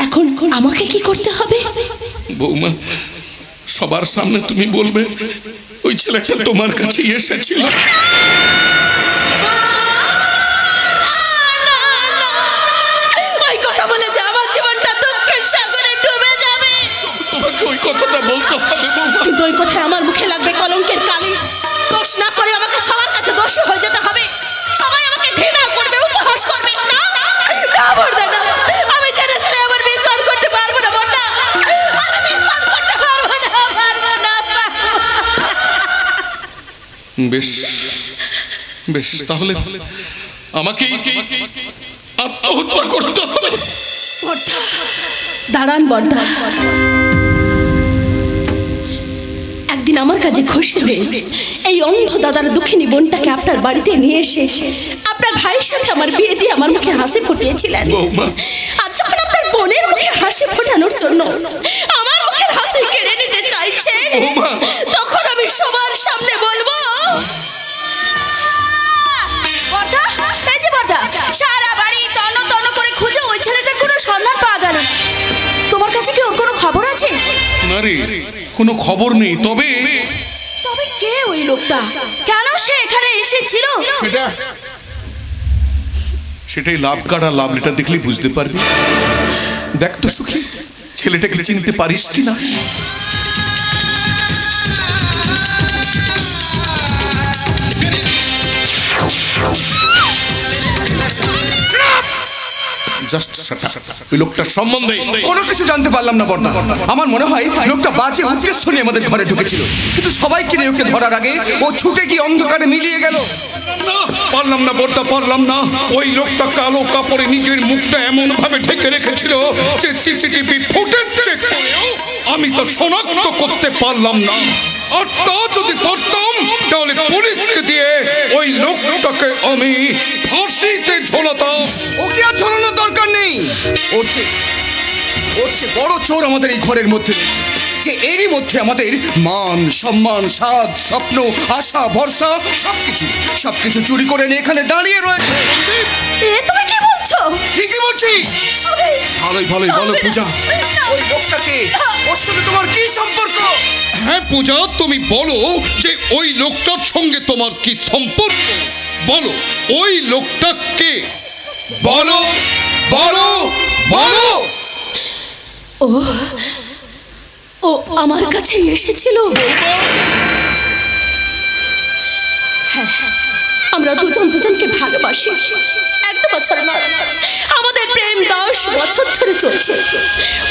এখন আমাকে কি করতে হবে? বৌমা, সবার সামনে তুমি বলবে ওই ছেলেটা তোমার কাছে এসেছিল। ওই কথা বলে যে আমার জীবনটা দুঃখের সাগরে ডুবে যাবে। তোমাকে ওই কথাটা বলতে হবে বৌমা। কিন্তু ওই কথায় আমার মুখে লাগবে কলঙ্কের কালি। দোষ না করে আমাকে সবার কাছে দোষী হয়ে যেতে হবে। সবাই আমাকে ঘৃণা করবে, উপহাস করবে। না না বর্দা, না, আমি জেনে শুনে আমার বিশ্বাস করতে পারবো না বর্দা। আমি বিশ্বাস করতে পারবো না। বেশ বেশ, তাহলে আমাকে আত্মহত্যা করতে হবে। দাঁড়ান বর্দা, একদিন আমার কাছে খুশি হয়ে এই অন্ধ দাদার দুঃখিনী বোনটাকে আপনার বাড়িতে নিয়ে এসে আপনার ভাইয়ের সাথে আমার বিয়ে দিয়ে আমার মুখে হাসি ফুটিয়েছিলেন। আর যখন আপনার বোনের মুখে হাসি ফোটানোর জন্য আমার মুখের হাসি কেড়ে নিতে চাইছে, তখন আমি সবার সামনে বলবো, বর্দা, এই যে বর্দা, সারা বাড়ি তন্ন তন্ন করে খুঁজে ওই ছেলেটার কোনো সন্ধান পাওয়া গেল না। তোমার কাছে কি ওর কোনো খবর আছে? না রে, কোনো খবর নেই। তবে কে ওই লোকটা? কেন সে এখানে এসেছিল? সেটাই লাভ কাটা লাভ লেটার দেখলেই বুঝতে পারবি। দেখ তো সুখী, ছেলেটাকে চিনতে পারিস কিনা। ওই লোকটার সম্বন্ধে কোনো কিছু জানতে পারলাম না বর্দা। আমার মনে হয় লোকটা বাজে উদ্দেশ্য নিয়ে আমাদের ঘরে ঢুকেছিল, কিন্তু সবাই কিনে ওকে ধরার আগে ও ছুটে গিয়ে অন্ধকারে মিলিয়ে গেল। পারলাম না বর্দা, পারলাম না। ওই লোকটা কালো কাপড়ে নিজের মুখটা এমন ভাবে ঢেকে রেখেছিল যে সিসিটিভি ফুটেজ চেক করেও আমি তো শনাক্ত করতে পারলাম না। আর তা যদি পারতাম তাহলে পুলিশকে দিয়ে ওই লোকটাকে আমি ফাঁসিতে ঝোলাতাম। ওকে আর ঝোলানোর দরকার নেই। ওর চেয়ে বড় চোর আমাদের এই ঘরের মধ্যে রয়েছে, যে এরই মধ্যে আমাদের মান সম্মান সাধ স্বপ্ন আশা ভরসা সবকিছু চুরি করে নিয়ে এখানে দাঁড়িয়ে রয়েছে। তুমি কি বলছো? ঠিকই বলছি। ভালোই বলো পূজা, ওই লোকটাকে, ওর সঙ্গে তোমার কি সম্পর্ক? হ্যাঁ পূজা, তুমি বলো যে ওই লোকটার সঙ্গে তোমার কি সম্পর্ক। বলো ওই লোকটা কে? বলো বলো বলো। ও আমার কাছে এসেছিল। হ্যাঁ, আমরা দুজনকে ভালোবাসি। 1 বছর নয়, আমাদের প্রেম 10 বছর ধরে চলছে।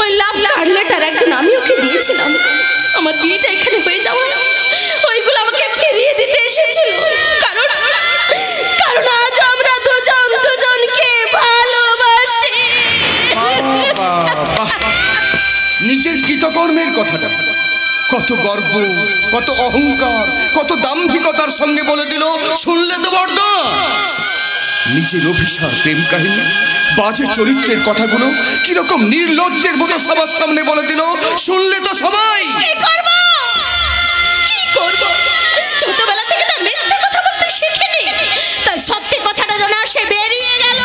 ওই লাভ লেটার একদিন আমি ওকে দিয়েছিলাম। আমার বিয়েটা এখানে হয়ে যাওয়া, ওইগুলো আমাকে ফিরিয়ে দিতে এসেছিল। কারণ আজ আমরা দুজনকে ভালোবাসি। নিজের কৃতকর্মের কথাটা কত গর্ব, কত অহংকার, কত দাম্ভিকতার সঙ্গে বলে দিল। শুনলে তো বর্দা? নিজের অভিশাপ, প্রেম কাহিনী, বাজে চরিত্রের কথাগুলো কিরকম নির্লজ্জের মতো সবার সামনে বলে দিল। শুনলে তো সবাই? কি করব? ছোটবেলা থেকে তার মিথ্যে কথা বলতে শিখিনি, তাই সত্যি কথাটা যেন সে বেরিয়ে গেল।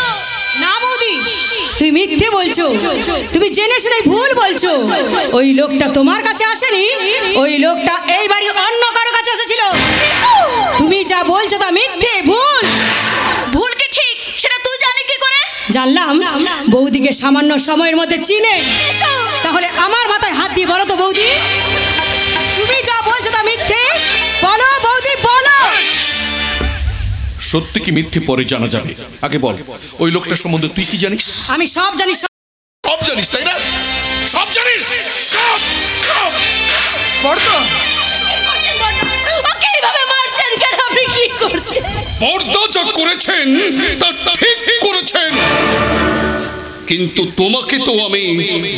না বৌদি, তুই মিথ্যে বলছো, তুমি জেনে শুনে ভুল বলছো। ওই লোকটা তোমার কাছে আসেনি, ওই লোকটা এই বাড়ির অন্য কারো কাছে এসেছিল। তুমি যা বলছো তা মিথ্যে, ভুল কি ঠিক সেটা তুই জানলি কি করে? জানলাম বৌদিকে সামান্য সময়ের মধ্যে চিনে। তাহলে আমার মাথায় হাত দিয়ে বলো তো বৌদি, তুমি যা বলছো তা মিথ্যে? বলো বৌদি, বলো। সত্যি কি মিথ্যে পরে জানা যাবে, আগে বল ওই লোকটার সম্বন্ধে তুই কি জানিস? আমি সব জানি। সব জানিস, তাই না? সব জানিস? সব। বর্দা, ওকে এইভাবে মারছেন কেন? আপনি কি করছেন? বর্দা যা করেছেন তা ঠিক করেছেন, কিন্তু তোমাকে তো আমি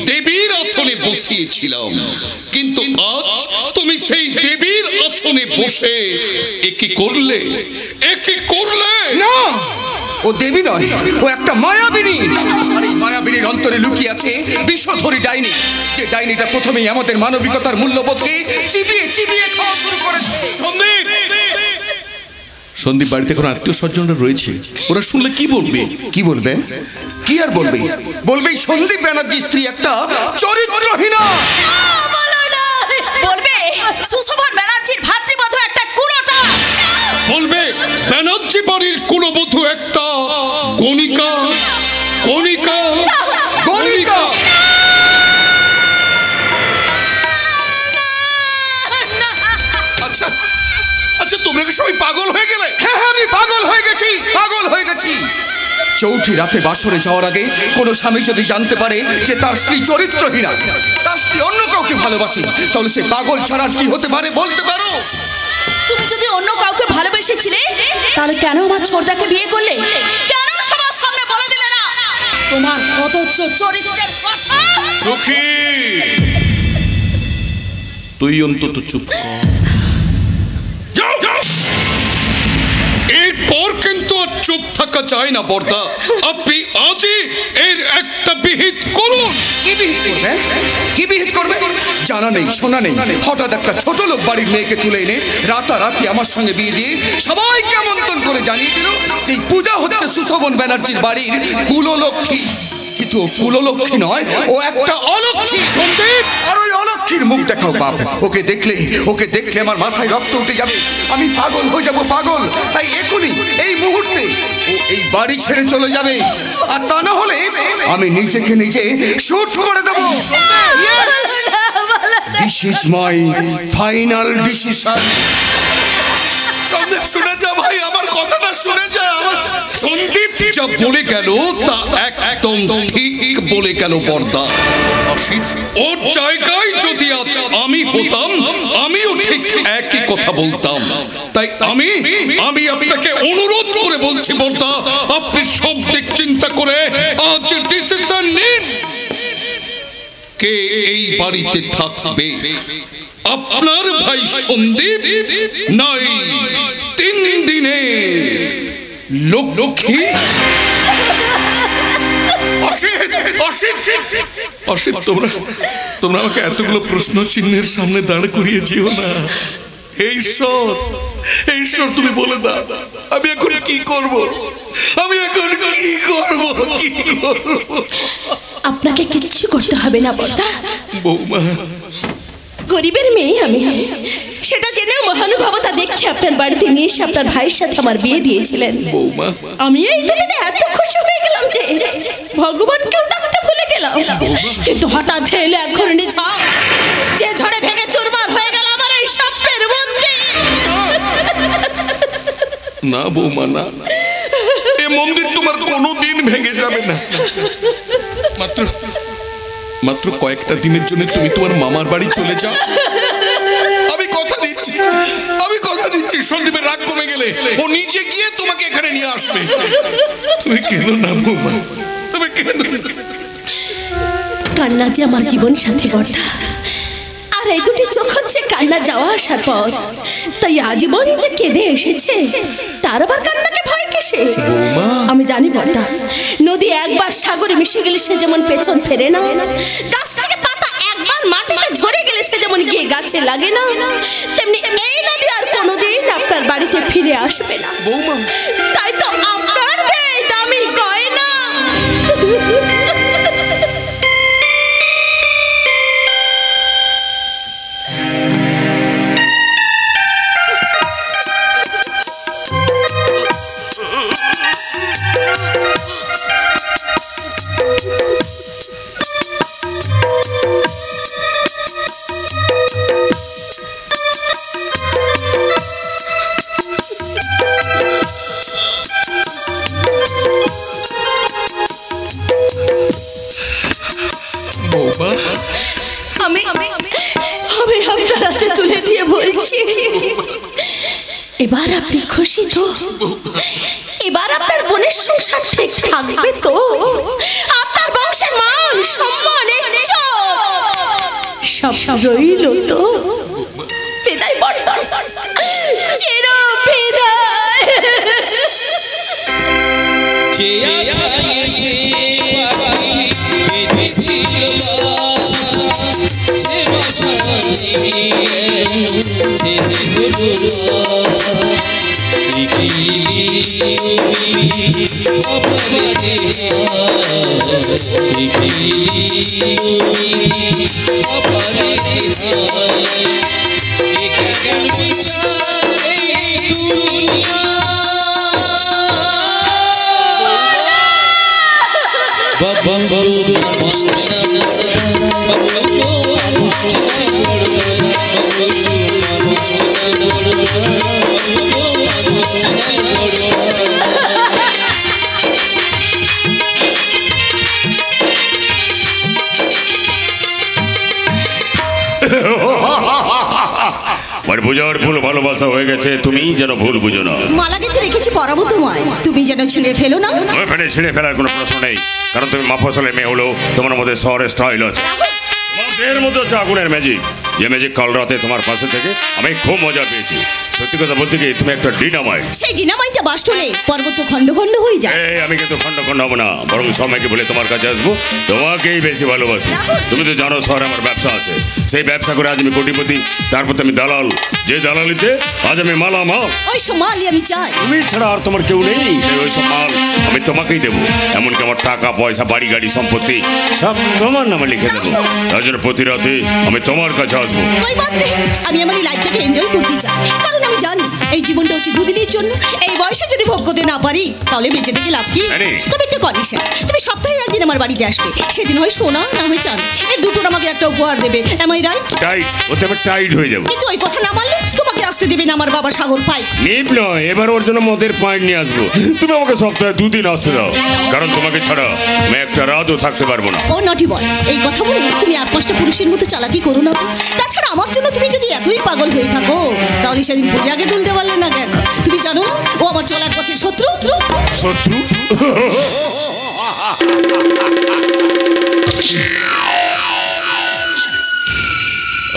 দেবীর আসনে বসিয়েছিলাম, কিন্তু আজ তুমি সেই দেবীর আসনে বসে একে করলে না ও দেবী নয়, ও একটা মায়াবিনী। আর এই মায়াবিনীর অন্তরে লুকিয়ে আছে বিষধরী ডাইনি, যে ডাইনিটা প্রথমেই আমাদের মানবিকতার মূল্যবোধকে চিবিয়ে চিবিয়ে খাওয়া শুরু করেছে। সন্দীপ, সন্দীপ বাড়িতে কোনো আত্মীয় স্বজনরা রয়েছে, ওরা শুনলে কি বলবে? কি বলবে? কি আর বলবে? বলবে সন্দীপ ব্যানার্জি স্ত্রী একটা চরিত্রহীনা। বলবে সুশোভন ব্যানার্জির ভাতৃবধূ একটা কুলোটা। বলবে ব্যানার্জি বাড়ির কুলবধূ একটা গণিকা। গণিকা, গণিকা। আচ্ছা আচ্ছা, তোমরা কি সবাই পাগল হয়ে গেলে? হ্যাঁ, আমি পাগল হয়ে গেছি, পাগল হয়ে গেছি। চৌঠি রাতে বাসরে যাওয়ার আগে কোনো স্বামী যদি জানতে পারে যে তার স্ত্রী চরিত্রহীনা, তার স্ত্রী অন্য কাউকে ভালোবাসে, তাহলে সে পাগল ছাড়া কি হতে পারে বলতে পারো? তুমি যদি অন্য কাউকে ভালোবেসেছিলে তাহলে কেন আমার ছোটদাকে বিয়ে করলে? কেন সবার সামনে বলে দিলে না তোমার কদর্য চরিত্রের কথা? সখী, তুই অন্তত চুপ কর। এরপর কিন্তু আর চুপ থাকা যায় না বর্দা। আপনি আজই এর একটা বিহিত করুন। কি বিহিত করবে? কি বিহিত করবে? জানা নেই, শোনা নেই, হঠাৎ একটা ছোট লোক বাড়ির মেয়েকে তুলে এনে রাতারাতি আমার সঙ্গে বিয়ে দিয়ে সবাইকে আমন্ত্রণ করে জানিয়ে দিল যে পূজা হচ্ছে সুশোভন ব্যানার্জির বাড়ির কুললক্ষ্মী। কিন্তু ও কুললক্ষ্মী নয়, ও একটা অলক্ষ্মী। সন্দীপ, আর ওই অলক্ষ্মীর মুখ দেখাও বাপ। ওকে দেখলে আমার মাথায় রক্ত উঠে যাবে, আমি পাগল হয়ে যাব, পাগল। তাই এখনই এই মুহূর্তে ও এই বাড়ি ছেড়ে চলে যাবে, আর তা না হলে আমি নিজেকে নিজে শুট করে দেবো। This is my final decision. Sandeep, শুনে যা ভাই, আমার কথাটা শুনে যা। আমার সন্দীপ যা বলে গেল তা একদম ঠিক বলে গেল বর্দা। ওর জায়গায় যদি আজ আমি হতাম, আমিও ঠিক একই কথা বলতাম। তাই আমি আপনাকে অনুরোধ করে বলছি বর্দা, আপনি সব দিক চিন্তা করে আজ ডিসিশন নিন। কে এই বাড়িতে থাকবে? আপনার ভাই সন্দীপ, নাই 3 দিনে লক্ষ্মী? অসিত, তোমরা আমাকে এতগুলো প্রশ্ন চিহ্নের সামনে দাঁড় করিয়ে যেও না। এই ঈশ্বর, তুমি বলে দাও, আমি এখন কি করব? আপনাকে কিচ্ছু করতে হবে না বর্দা। বৌমা, গরিবের মেয়ে আমি, সেটা জেনেও মহানুভবতা দেখে আপনার বাড়িতে নিয়ে এসে আপনার ভাইয়ের সাথে আমার বিয়ে দিয়েছিলেন। বৌমা, আমি এই দুদিনে এত খুশি হয়ে গেলাম যে ভগবানকেও ডাকতে ভুলে গেলাম। কিন্তু হঠাৎ এলো এক ঘূর্ণি ঝড়, যে ঝড়ে ভেঙে চুরমার হয়ে গেল আমার এই স্বপ্নের মন্দির। না বৌমা, না, এ মন্দির তোমার কোনোদিন ভেঙে যাবে না। মাত্র কয়েকটা দিনের জন্য তুমি তোমার মামার বাড়ি চলে যাও। আমি কথা দিচ্ছি, সন্দীপের রাগ কমে গেলে ও নিজে গিয়ে তোমাকে এখানে নিয়ে আসবে। তুমি কেন না বৌমা, তুমি কেন? কান্না যে আমার জীবন সাথী বর্দা, আর এই দুটি চোখ হচ্ছে কান্না যাওয়া আসার পর। তাই আজীবন যে কেঁদে এসেছে, তার আবার কান্নাকে ভয় কিসে? আমি জানি বর্দা, নদী একবার সাগরে মিশে গেলে সে যেমন পেছন ফেরে না, গাছ থেকে পাতা একবার মাটিতে ঝরে গেলে সে যেমন গিয়ে গাছে লাগে না, তেমনি এই নদী আর কোনোদিন আপনার বাড়িতে ফিরে আসবে না। তাই তো আপনার দেয় দামি গয়না। আমি আপনার হাতে তুলে দিয়ে বলছি, এবার আপনি খুশি তো? এবার আপনার বোনের সংসার ঠিক থাকবে তো? আপনার বংশের মান সম্মান সব রইল তো? বিদায় বর্দা, চির বিদায়। মানে বোঝার ভুল ভালোবাসা হয়ে গেছে, তুমি যেন ভুল বুঝো না। মালা গেঁথে রেখেছি পরাবো তোমায়, তুমি যেন ছিঁড়ে ফেলো না। ওখানে ছিঁড়ে ফেলার কোনো প্রশ্ন নেই, কারণ তুমি মাফসলের মেয়ে হলো, তোমার মধ্যে শহরের স্টাইল আছে, তোমার মধ্যে হচ্ছে আগুনের ম্যাজিক। যে ম্যাজিক কাল রাতে তোমার পাশে থেকে আমি খুব মজা পেয়েছি। সত্যি কথা বলতে কি, তুমি একটা ডিনামাইট। সেই ডিনামাইটটা বাস্ট হলে পর্বত খণ্ড খণ্ড হয়ে যায়। আমি কিন্তু খণ্ড খণ্ড হবো না, বরং সময়কে বলে তোমার কাছে আসবো, তোমাকেই বেশি ভালোবাসবো। তুমি তো জানো শহরে আমার ব্যবসা আছে, সেই ব্যবসা করে আজ আমি কোটিপতি, তারপর আমি দালাল, যে দালালিতে আজ আমি মালামাল। ওই সব মালই আমি চাই। তুমি ছাড়া আর তোমার কেউ নেই, তাই ওই সব মাল আমি তোমাকেই দেবো। এমনকি আমার টাকা পয়সা, বাড়ি গাড়ি, সম্পত্তি সব তোমার নামে লিখে দেবো। তার জন্য প্রতি রাতে আমি তোমার কাছে আসবো। কই বাদ রে, আমি আমার এই লাইফটাকে এনজয় করতে চাই, কারণ আমি জানি এই জীবনটা হচ্ছে দুদিনের জন্য। এই বয়সে যদি ভোগ করতে না পারি তাহলে বেঁচে থেকে লাভ কি? তবে একটা কন্ডিশন, তুমি সপ্তাহে একদিন আমার বাড়িতে আসবে, সেদিন হয় সোনা না হয় চাঁদ, এর দুটোর আমাকে একটা উপহার দেবে। M I right? টাইট, ওতে আমি টাইট হয়ে যাবো। কিন্তু ওই কথা না মানলে তোমাকে আসতে দেবে না আমার বাবা সাগর পাই। নিপ নয়, এবার ওর জন্য মদের পয়েন্ট নিয়ে আসবো। তুমি আমাকে সপ্তাহে 2 দিন আসতে দাও, কারণ তোমাকে ছাড়া আমি একটা রাতও থাকতে পারবো না। ও নটি বয়, এই কথা বলে তুমি 8-5টা পুরুষের মতো চালাকি করো না। তাছাড়া আমার জন্য তুমি যদি এতই পাগল হয়ে থাকো তাহলে সেদিন পূজাকে তুলতে পারলে না কেন? তুমি জানো না ও আমার চলার পথের শত্রু। শত্রু?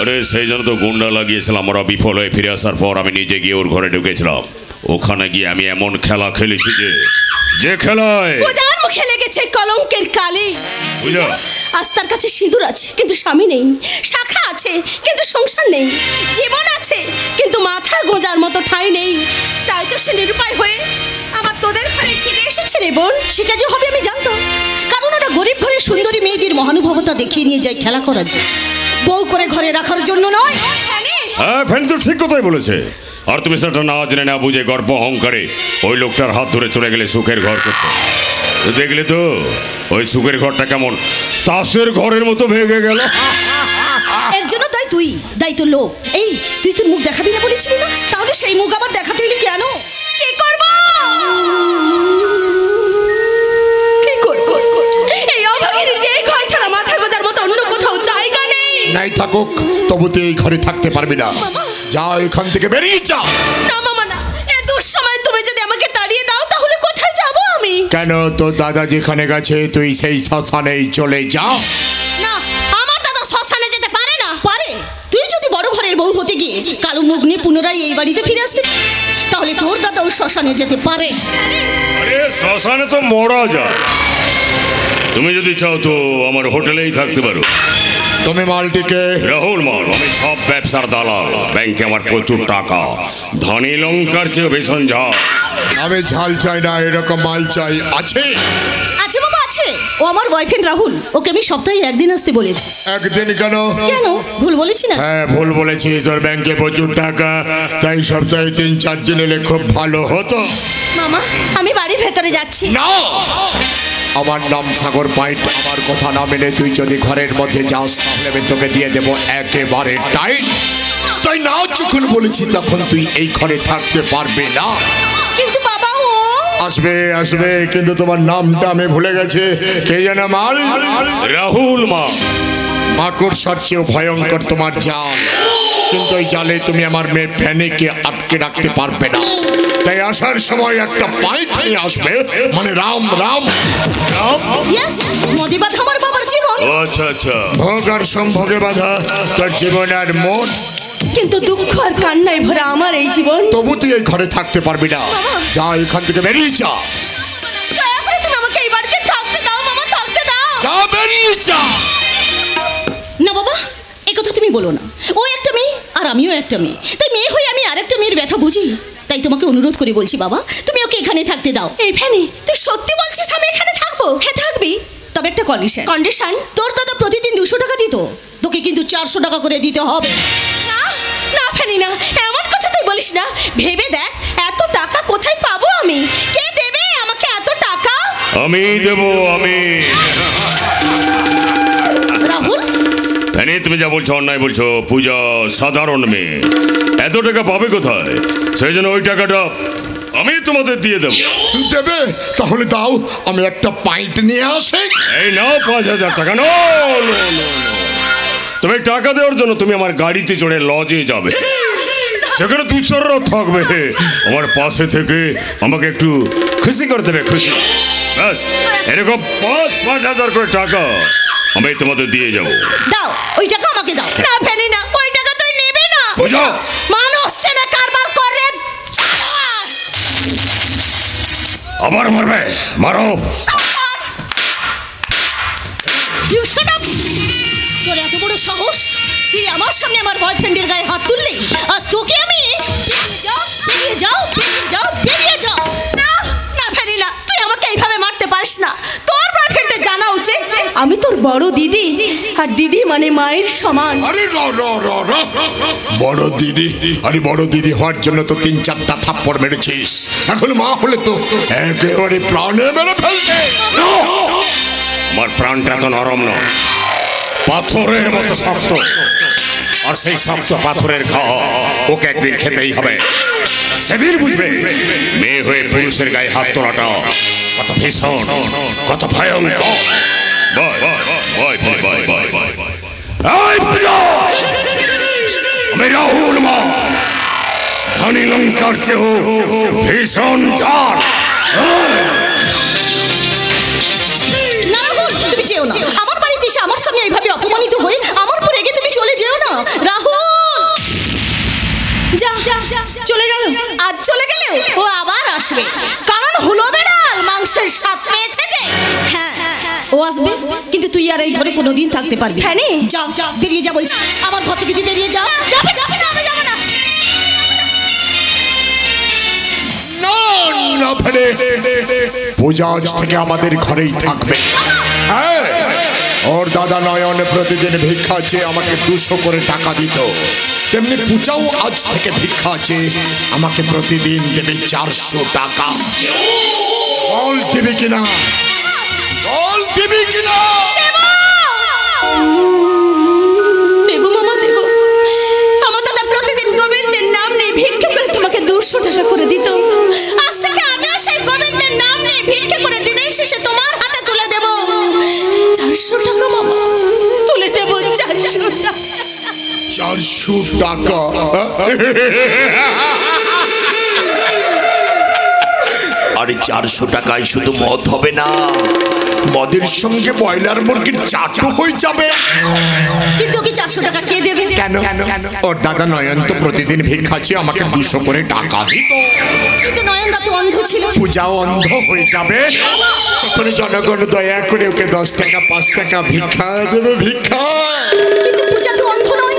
আরে সেই জন্য তো গুন্ডা লাগিয়েছিলাম, ওরা বিফল হয়ে ফিরে আসার পর আমি নিজে গিয়ে ওর ঘরে ঢুকেছিলাম। ওখানে গিয়ে আমি এমন খেলা খেলেছি যে খেলায় পূজার মুখে লেগেছে কলঙ্কের কালি। পূজা, আজ তার কাছে সিঁদুর আছে কিন্তু স্বামী নেই, শাখা আছে কিন্তু সংসার নেই, জীবন আছে কিন্তু মাথা গোজার মতো ঠাঁই নেই। তাই তো সে নিরুপায় হয়ে আমার তোদের ঘরে ফিরে এসেছে রে বোন। সেটা যে হবে আমি জানতাম, কারণ ওরা গরিব ঘরে সুন্দরী মেয়েদের মহানুভবতা দেখিয়ে নিয়ে যায় খেলা করার জন্য, বউ করে ঘরে রাখার জন্য নয়। হ্যাঁ, ফ্যান তো ঠিক কথাই বলেছে। আর তুমি সেটা না জেনে না বুঝে গর্ব অহংকারে ওই লোকটার হাত ধরে চলে গেলে সুখের ঘর করতে। দেখলে তো ওই সুখের ঘরটা কেমন তাসের ঘরের মতো ভেঙে গেল। এর জন্য তাই তুই দায়িত্ব লোক। এই তুই তোর মুখ দেখাবি না বলেছিলি না, তাহলে সেই মুখ আবার দেখাতে এলি কেন? কি করব? কি করব? এই অভাগীর যে ঘর ছাড়া মাথা গোজার মতো অন্য কোথাও জায়গা নেই। নাই থাকুক, তবু তুই এই ঘরে থাকতে পারবি না। যা, এখান থেকে বেরিয়ে যা। না মামা না, এ দুঃসময় তুমি যদি আমাকে তাড়িয়ে দাও তাহলে কোথায় যাব আমি? কেন, তোর দাদা যেখানে গেছে তুই সেই শ্মশানেই চলে যা। না, আমার দাদা শ্মশানে যেতে পারে না। পারে? তুই যদি বড় ঘরের বউ হতে গিয়ে কালো মুখ নিয়ে পুনরায় এই বাড়িতে ফিরে আসতে তাহলে তোর দাদাও শ্মশানে যেতে পারে। আরে শ্মশানে তো মরা যায়, তুমি যদি চাও তো আমার হোটেলেই থাকতে পারো। তুমি মালটিকে? রাহুল মাল, আমি সব ব্যবসার দালাল, ব্যাংকে আমার প্রচুর টাকা, ধনী লঙ্কার চেয়ে ভীষণ ঝাল। আমি ঝাল চাই না, এরকম মাল চাই। আছে? আছে বাবা, আছে। ও আমার বয়ফ্রেন্ড রাহুল, ওকে আমি সপ্তাহে একদিন আসতে বলেছি। একদিন কেন? কেন, ভুল বলেছি না? হ্যাঁ, ভুল বলেছি। তোর ব্যাংকে প্রচুর টাকা, তাই সপ্তাহে 3-4 দিন এলে খুব ভালো হতো। মামা, আমি বাড়ির ভেতরে যাচ্ছি। না, আমার নাম সাগর পাইট। আমার কথা না মেনে তুই যদি ঘরের মধ্যে যাস তাহলে আমি তোকে দিয়ে দেবো একেবারে টাইট। তাই না, যখন বলেছি তখন তুই এই ঘরে থাকতে পারবে না। কিন্তু বাবা, ও আসবে আসবে, কিন্তু তোমার নামটা আমি ভুলে গেছি। কে যেন মাল? রাহুল মাল। মাকড়সার চেয়েও ভয়ঙ্কর তোমার জাল, কিন্তু ওই জালে তুমি আমার মেয়ে ফ্যানিকে আটকে রাখতে পারবে না। তাই আসার সময় একটা পাইপ নিয়ে আসবে, মানে রাম রাম রাম। ইয়েস, নদী বাঁধা আমার বাবার জীবন। আচ্ছা আচ্ছা, ভোগ আর সম্ভোগে বাধা তোর জীবন আর মন, কিন্তু দুঃখ আর কান্নায় ভরা আমার এই জীবন। তবু তুই এই ঘরে থাকতে পারবি না। যা, এখান থেকে বেরিয়ে যা। দয়া করে তুমি আমাকে এই বাড়িতে থাকতে দাও মামা, থাকতে দাও। যা, বেরিয়ে যা। না বাবা, এ এই কথা তুমি বলো না। ও একটা মেয়ে আর আমিও একটা মেয়ে, তাই মেয়ে হয়ে আমি আর একটা মেয়ের ব্যথা বুঝি। তাই তোমাকে অনুরোধ করে বলছি বাবা, তুমি ওকে এখানে থাকতে দাও। এই ফ্যানি, তুই সত্যি বলছিস আমি এখানে থাকবো? হ্যাঁ থাকবি, তবে একটা কন্ডিশন। কন্ডিশন? তোর দাদা প্রতিদিন 200 টাকা দিত, তোকে কিন্তু 400 টাকা করে দিতে হবে। না না ফ্যানি না, এমন কথা তুই বলিস না। ভেবে দেখ, এত টাকা কোথায় পাবো আমি? কে দেবে আমাকে এত টাকা? আমি দেব, আমি। রাহুল, ফ্যানি তুমি যা বলছো অন্যায় বলছো। পূজা সাধারণ মেয়ে, এত টাকা পাবে কোথায়? সেই জন্য ওই টাকাটা আমি তোমাদের দিয়ে দেবো। দেবে? তাহলে দাও, আমি একটা পাইন্ট নিয়ে আসি। এই নাও 5000 টাকা। নো নো নো নো, তুমি টাকা দেওয়ার জন্য তুমি আমার গাড়িতে চড়ে লজে যাবে, সেখানে 2-4 রাত থাকবে, আমার পাশে থেকে আমাকে একটু খুশি করে দেবে। খুশি ব্যাস, এরকম 5,000 করে টাকা আমি তোমাদের দিয়ে যাবো। দাও ওই টাকা আমাকে দাও। না ফ্যানি না, ওই টাকা তুই নেবে না। বুঝাও, মানুষ চেনা কারবার করে। আবার মারবে? মারো। তোর এত বড় সাহস, তুই আমার সামনে আমার বয়ফ্রেন্ডের গায়ে হাত তুললি? আজ তোকে আমি বেরিয়ে যাও, বেরিয়ে যাও, বেরিয়ে যাও। না না ফ্যানি না, তুই আমাকে এইভাবে মারতে পারিস না। তোর বয়ফ্রেন্ডের জানা উচিত আমি তোর বড় দিদি, আর দিদি মানে মায়ের সমান। আরে বড় দিদি, আরে বড় দিদি হওয়ার জন্য তো 3-4টা থাপ্পড় মেরেছিস, এখন মা হলে তো একেবারে প্রাণে মেরে ফেলতে। আমার প্রাণটা তো নরম নয়, পাথরের মতো শক্ত, আর সেই শক্ত পাথরের ঘা ওকে একদিন খেতেই হবে। সেদিন বুঝবে মেয়ে হয়ে পুরুষের গায়ে হাত তোলাটা কত ভীষণ, কত ভয়ঙ্কর। আমি রাহুল মা, ধনী লঙ্কার চেয়েও ভীষণ ঝড়। না রাহুল, তুমি যেও না। আমার বাড়িতে এসে আমার সামনে এইভাবে অপমানিত হয়ে আমার উপর রেগে তুমি চলে যেও না। রাহুল যা চলে গেল। আজ চলে গেলে ও আবার আসবে, কারণ হলো বেড়াল মাংসের স্বাদ পেয়েছে যে। হ্যাঁ ও আসবে, কিন্তু তুই আর এই ঘরে কোনোদিন থাকতে পারবি না। ফ্যানি, যা যা, বেরিয়ে যা বলছি। আমার ঘর থেকে তুই বেরিয়ে যা। যাবে যাবে না, আমি যাবো না। না ফেলে, পূজা আজ থেকে আমাদের ঘরেই থাকবে। হ্যাঁ, ওর দাদা নয়ন প্রতিদিন ভিক্ষা চেয়ে আমাকে 200 করে টাকা দিত, তেমনি পূজাও আজ থেকে ভিক্ষা চেয়ে আমাকে প্রতিদিন দেবে 400 টাকা। বল দিবি কিনা? বল দিবি কিনা? দেবো মামা, দেবো। আমার দাদা প্রতিদিন গোবিন্দের নাম নেই ভিক্ষা করে তোমাকে 200 টাকা করে দিত। আজ থেকে আমিও সেই গোবিন্দের নাম নেই ভিক্ষা করে দিনের শেষে তোমার হাতে তুলে দেব 400 টাকা। মামা তুলে দেব 400 টাকা। 400 টাকা? আরে 400 টাকায় শুধু মদ হবে না, মদের সঙ্গে ব্রয়লার মুরগির চাটও হয়ে যাবে। কিন্তু ওকে 400 টাকা কে দেবে? কেন? ওর দাদা নয়ন তো প্রতিদিন ভিক্ষা চেয়ে আমাকে 200 করে টাকা দিত। কিন্তু নয়নদা তো অন্ধ ছিল। পূজাও অন্ধ হয়ে যাবে, তখন জনগণ দয়া করে ওকে 10 টাকা 5 টাকা ভিক্ষা দেবে। ভিক্ষা। কিন্তু পূজা তো অন্ধ নয়।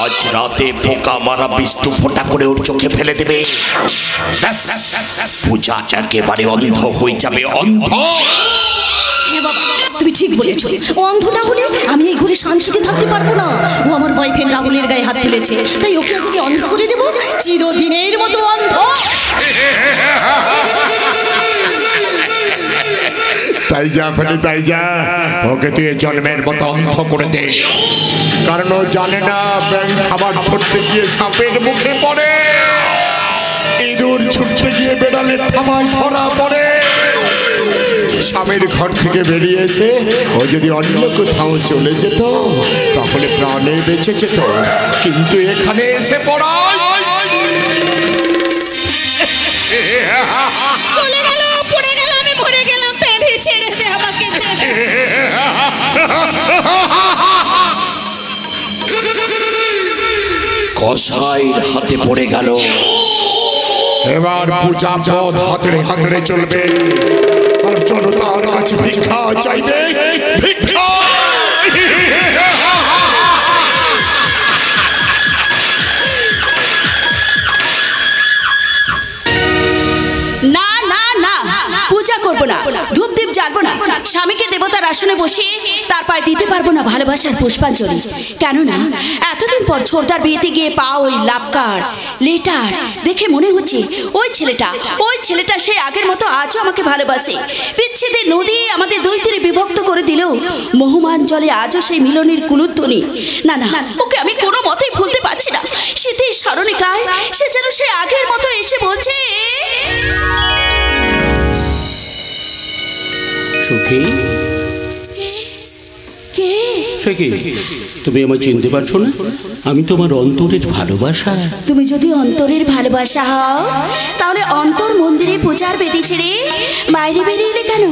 আজ রাতে পোকা মারা বিস্তু ফোঁটা করে ওর চোখে ফেলে দেবে, পূজা একেবারে অন্ধ হয়ে যাবে। অন্ধ? হ্যাঁ বাবা, তুমি ঠিক বলেছো। ও অন্ধ না হলে আমি এই ঘরে শান্তিতে থাকতে পারবো না। ও আমার বয়ফ্রেন্ড রাহুলের গায়ে হাত তুলেছে, তাই ওকে যদি অন্ধ করে দেবো, চিরদিনের মতো অন্ধ। তাই যা ফেলে, তাই যা, ওকে তুই জন্মের মতো অন্ধ করে দে। কারণ ও জানে না ব্যাঙ খাবার ধরতে গিয়ে সাপের মুখে পড়ে, ইঁদুর ছুটতে গিয়ে বেড়ালের থাবায় ধরা পড়ে। স্বামীর ঘর থেকে বেরিয়ে এসে ও যদি অন্য কোথাও চলে যেত তাহলে প্রাণে বেঁচে যেত, কিন্তু এখানে এসে পড়ায়। চলে গেল, পড়ে গেল, আমি মরে গেলাম। ফেলে ছেড়ে দে আমাকে, ছেড়ে। কসাইয়ের হাতে পড়ে গেল। এবার পূজা পথ হাতড়ে হাতড়ে চলবে, আর জনতার কাছে ভিক্ষা চাইবে। ভিক্ষা। স্বামীকে দেবতার আসনে বসে তার পায়ে দিতে পারবো না ভালোবাসার পুষ্পাঞ্জলি। কেননা এতদিন পর ছোটদার বিয়েতে গিয়ে পাওয়া ওই লাভকার লেটার দেখে মনে হচ্ছে ওই ছেলেটা সেই আগের মতো আজও আমাকে ভালোবাসে। বিচ্ছেদের নদী আমাদের দুই তীরে বিভক্ত করে দিলেও মোহমান জলে আজও সেই মিলনের কুলুধ্বনি। না না, ওকে আমি কোনো মতেই ভুলতে পারছি না। স্মৃতির স্মরণিকায় সে যেন সে আগের মতো এসে বলছে, সুখী কে? সে কি? তুমি আমায় চিনতে পারছো না? আমি তোমার অন্তরের ভালোবাসা। তুমি যদি অন্তরের ভালোবাসা হও তাহলে অন্তর মন্দিরে পূজার বেদি ছেড়ে বাইরে বেরিয়ে এলে কেন?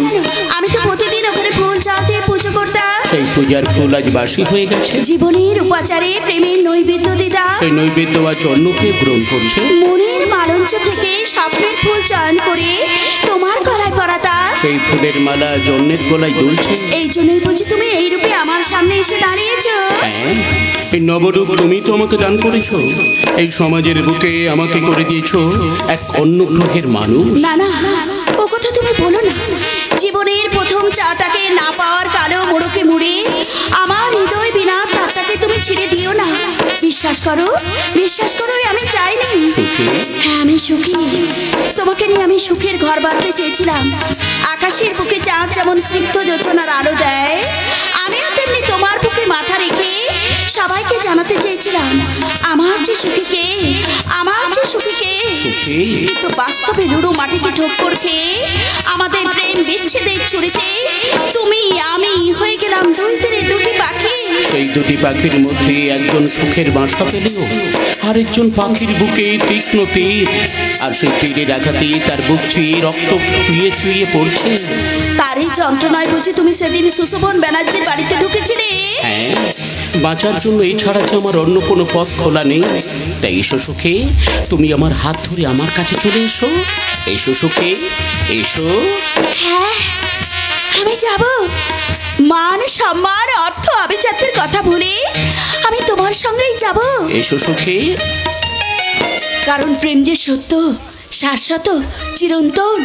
আমি তো প্রতিদিন ওখানে ফুল জল দিয়ে পুজো করতাম। সেই পূজার ফুল আজ বাসি হয়ে গেছে। জীবনের উপাচারে প্রেমের নৈবেদ্য দিদা, সেই নৈবেদ্য আজ অন্যকে গ্রহণ করছে। মনের মালঞ্চ থেকে স্বপ্নের ফুল চয়ন করে তোমার গলায় পরাতা, সেই ফুলের মালা জন্মের গলায় দুলছে। এই জন্যই বুঝি তুমি এই রূপে আমার সামনে এসে দাঁড়িয়েছো। হ্যাঁ, এই নবরূপ তুমি তো আমাকে দান করেছো। এই সমাজের বুকে আমাকে করে দিয়েছো এক অন্য গ্রহের মানুষ। না না, ও কথা তুমি বলো না। জীবনের প্রথম চাটাকে না পাওয়ার কালো মোড়কে মুড়ে আমার হৃদয় বিনা তারটাকে তুমি ছিঁড়ে দিও না। বিশ্বাস করো আমি চাইনি। হ্যাঁ, আমি সুখী। তোমাকে নিয়ে আমি সুখের ঘর বাঁধতে চেয়েছিলাম। আকাশের বুকে চাঁদ যেমন স্নিগ্ধ যোচনার আলো দেয়, আমিও তেমনি তোমার বুকে মাথা রেখে সবাইকে জানাতে চেয়েছিলাম আমার যে সুখীকে, কিন্তু বাস্তবে রুড়ো মাটিতে ঠোক্কর খেয়ে আমাদের প্রেম বিচ্ছেদের ছুরিতে তুমি আমি হয়ে গেলাম দুই তীরে দুটি পাখি। সেই দুটি পাখির মধ্যে একজন সুখের বাসা পেলেও আরেকজন পাখির বুকে তীক্ষ্ণ তীর, আর সেই তীরের আঘাতে তার বুক চুয়ে রক্ত চুয়ে চুয়ে পড়ছে। তারই যন্ত্রণায় বুঝি তুমি সেদিন সুশোভন ব্যানার্জির বাড়িতে ঢুকেছিলে। হ্যাঁ, বাঁচার জন্য এছাড়া যে আমার অন্য কোনো পথ খোলা নেই। তাই এসো সুখে, তুমি আমার হাত ধরে আমার কাছে চলে এসো। এসো সুখে, এসো। হ্যাঁ, আমি যাব। মান সম্মান অর্থ আভিজাত্যের কথা ভুলে আমি তোমার সঙ্গেই যাব। এসো সুখে, কারণ প্রেম যে সত্য, শাশ্বত, চিরন্তন।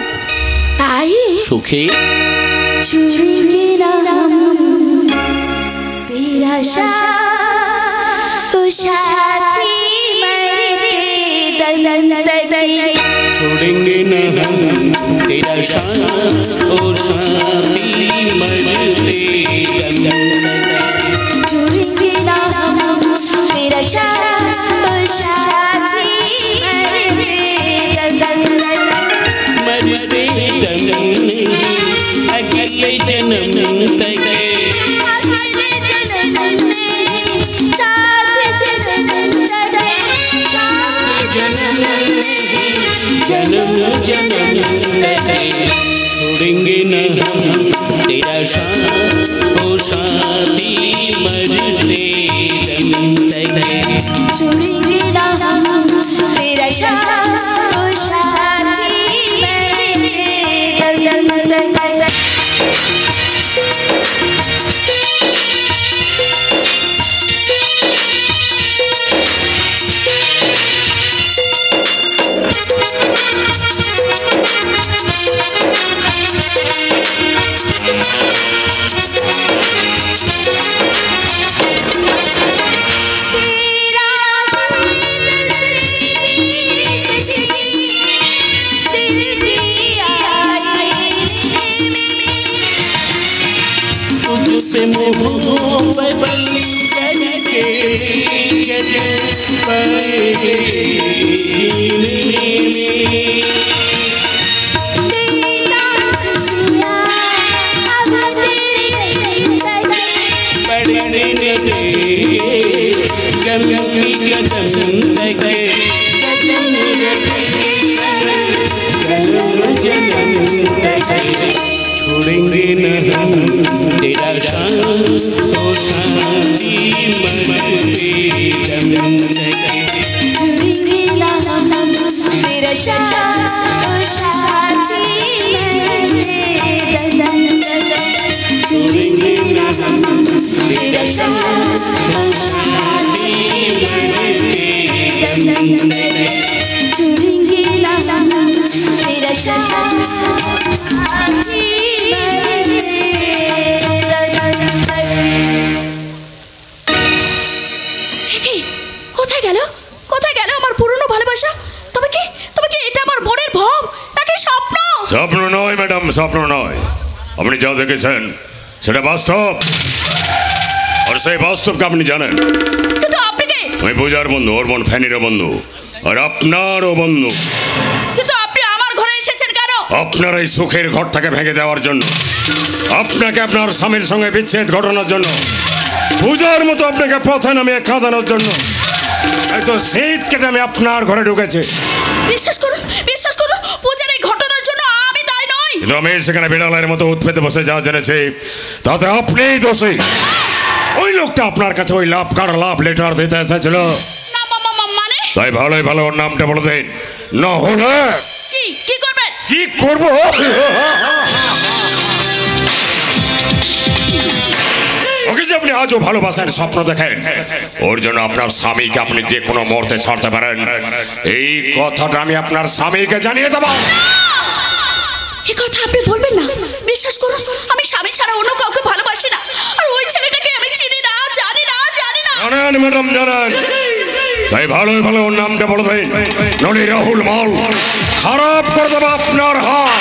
তাই সুখে ছুড়েঙ্গে না তেরা সাথ সাথী মরতে दर्द छोड़ेंगे न हम तेरा साथ ओ साथी मरते छोड़ेंगे ना हम तेरा साथ ओ साथी मरते दम अगले जन्म तक अगले जन्म में साथ जन्म जन्म जन्म तक छोड़ेंगे न हम तेरा साथ ओ साथी मरते दम तक छोड़ेंगे ना हम तेरा साथ ओ साथी मरते दम तक से मोहब्बत करके पढ़ने न देंगे गम की कदम तक जन्म जन्म तक छोड़ेंगे न हम तेरा साथ ओ साथी मरते दम तक छोड़ेंगे ना हम तेरा साथ ओ साथी मरते दम तक छोड़ेंगे ना हम तेरा साथ ओ साथी मरते दम तक छोड़ेंगे ना हम तेरा साथ साथी मरते কোথায় গেল কোথায় গেল আমার পুরনো ভালোবাসা? তুমি কি এটা আমার বোনের ভোগ নাকি স্বপ্ন? স্বপ্ন নয় ম্যাডাম, স্বপ্ন নয়। আপনি যা দেখেছেন সেটা বাস্তব, আর সেই বাস্তবকে আপনি জানেন। কিন্তু আপনি কে? আমি পূজার বন্ধু, ওর বোন ফ্যানিরও বন্ধু, আর আপনারও বন্ধু। কিন্তু আপনি আমার ঘরে এসেছেন কেন? আপনার এই সুখের ঘরটাকে ভেঙে দেওয়ার জন্য, আপনাকে আপনার স্বামীর সঙ্গে বিচ্ছেদ ঘটানোর জন্য, পূজার মতো আপনাকে পথে নামিয়ে কাঁদানোর জন্য। এই তো শীত কেটে আমি আপনার ঘরে ঢুকেছি। বিশ্বাস করুন পূজার এই ঘটনার জন্য আমি দায়ী নই। কিন্তু আমি সেখানে বিড়ালের মতো উৎপেতে বসে যা জেনেছি তাতে আপনিই দোষী। ওই লোকটা আপনার কাছে ওই লাভ লেটার দিতে এসেছিল। মানে? তাই ভালোই ভালো ওর নামটা বলে দিন, না হলে কি করবেন? কি করব? ওকে যে আপনি আজও ভালোবাসার স্বপ্ন দেখেন, ওর জন্য আপনার স্বামীকে আপনি যে কোনো মুহূর্তে ছাড়তে পারেন, এই কথাটা আমি আপনার স্বামীকে জানিয়ে দেব। এই কথা আপনি বলবেন না। বিশ্বাস করুন আমি স্বামী ছাড়া অন্য কাউকে ভালোবাসি না, আর ওই ছেলেটাকে আমি চিনি না, জানি না। জানেন ম্যাডাম, জানেন। তাই ভালোই ভালো ওর নামটা বলে দিন, নলি রাহুল মাল খারাপ করে দেবো আপনার হাল।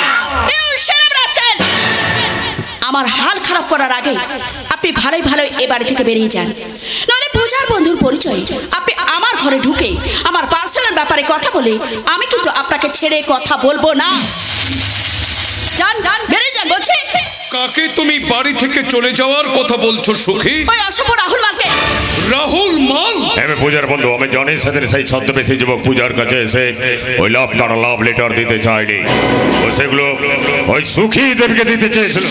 আমার হাল খারাপ করার আগে আপনি ভালোই এ বাড়ি থেকে বেরিয়ে যান, নইলে পূজার বন্ধুর পরিচয় আপনি আমার ঘরে ঢুকে আমার পার্সেলের ব্যাপারে কথা বলে আমি কিন্তু আপনাকে ছেড়ে কথা বলবো না। যান বেরিয়ে যান বলছি। কাকে তুমি বাড়ি থেকে চলে যাওয়ার কথা বলছো সুখী? ওই অসভ্য রাহুল মালকে। রাহুল মাল? আমি পূজার বন্ধু, আমি জানি সেদিন সেই ছদ্মবেশী যুবক পূজার কাছে এসে ওই লাভ লেটার দিতে চায়নি, ও সেগুলো ওই সুখী দেবকে দিতে চেয়েছিল।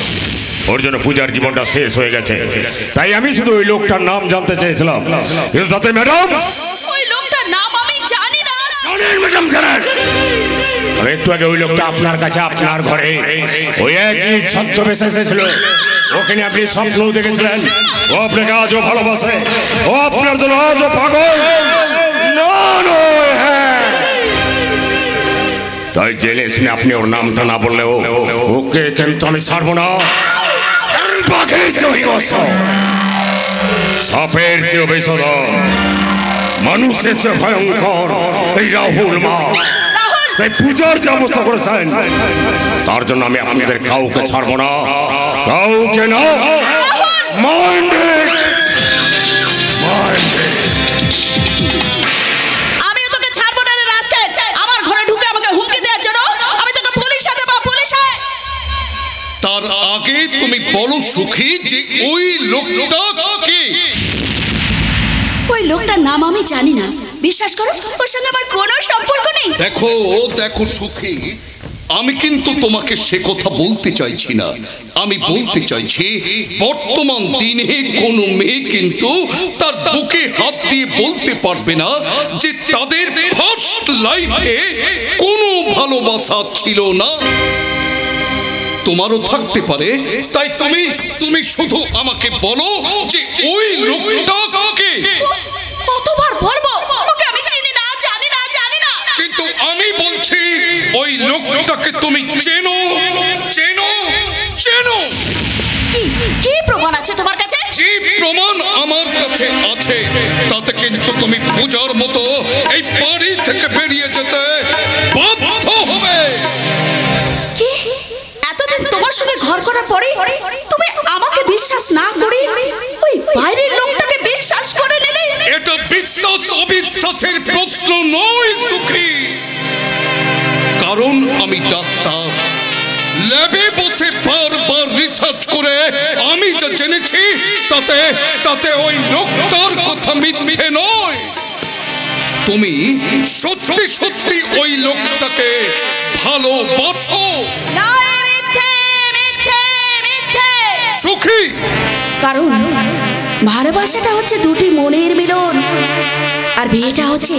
ওর জন্য পূজার জীবনটা শেষ হয়ে গেছে। তাই আমি শুধু ওই লোকটার নাম জানতে চেয়েছিলাম, কিন্তু তাতে ম্যাডাম ওই লোকটার নাম আমি জানি না। জানেন ম্যাডাম, জানেন। আমি একটু আগে ওই লোকটা আপনার কাছে আপনার ঘরে ওই একই ছদ্মবেশে এসেছিল। ওকে নিয়ে আপনি স্বপ্নও দেখেছিলেন। ও আপনাকে আজও ভালোবাসে, ও আপনার জন্য আজও পাগল। তাই জেনে শুনে আপনি ওর নামটা না বললেও ওকে কিন্তু আমি ছাড়বো না। সাপের চেয়ে বিষধর, মানুষের চেয়ে ভয়ঙ্কর এই রাহুল মাল। তাই পূজার যে অবস্থা করেছেন তার জন্য আমি আপনাদের কাউকে ছাড়বো না, কাউকে না। আমি তোকে ছাড়বো না রে রাস্কেল। আমার ঘরে ঢুকে আমাকে হুমকি দেওয়ার জন্য আমি তোকে পুলিশে দেবো, পুলিশে। তার আগে তুমি বলো সুখী যে ওই লোকটা কে? ওই লোকটার নাম আমি জানি না। বিশ্বাস করো ওর সঙ্গে আমার কোনো সম্পর্ক নেই। দেখো সুখী, আমি কিন্তু তোমাকে সে কথা বলতে চাইছি না। আমি বলতে চাইছি বর্তমান দিনে কোনো মেয়ে কিন্তু তার বুকে হাত দিয়ে বলতে পারবে না যে তাদের ফার্স্ট লাইফে কোনো ভালোবাসা ছিল না। তোমারও থাকতে পারে। তাই তুমি শুধু আমাকে বলো যে ওই লোকটা কে? কতবার বলবো ওকে আমি চিনি না, জানি না। কিন্তু আমি বলছি ওই লোকটাকে তুমি চেনো। কি প্রমাণ আছে তোমার কাছে? যে প্রমাণ আমার কাছে আছে তাতে কিন্তু তুমি পূজার মতো এই বাড়ি থেকে বেরিয়ে যেতে বাধ্য হবে। কি এতদিন তোমার সঙ্গে ঘর করার পরে তুমি আমাকে বিশ্বাস না করে ওই বাইরের লোকটাকে বিশ্বাস করে নিলে? এটা বিশ্বাস অবিশ্বাসের প্রশ্ন নয় সুখী, কারণ আমি ডাক্তার। ল্যাবে বসে বারবার রিসার্চ করে আমি যা জেনেছি তাতে ওই লোকটার কথা মিথ্যে নয়। তুমি সত্যি ওই লোকটাকে ভালোবাসো। সুখী, কারণ ভালোবাসাটা হচ্ছে দুটি মনের মিলন, আর বিয়েটা হচ্ছে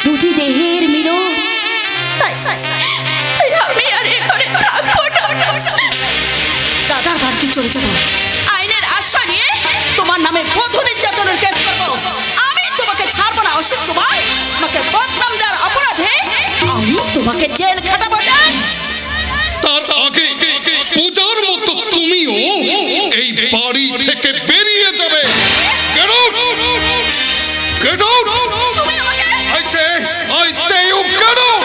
দুটি দেহের মিলন। তাই আমি আর এখানে থাকবো না। দাদার বাড়িতে চলে যাবো, আইনের আশ্রয় নিয়ে তোমার নামে বধূ নির্যাতনের কেস করবো। আমি তোমাকে ছাড়বো না অসিত কুমার। আমাকে বদনাম দেওয়ার অপরাধে আমি তোমাকে জেল খাটাবো। তার আগে পূজার মতো তুমিও এই বাড়ি থেকে বেরিয়ে যাবে। Get out! I say you get out!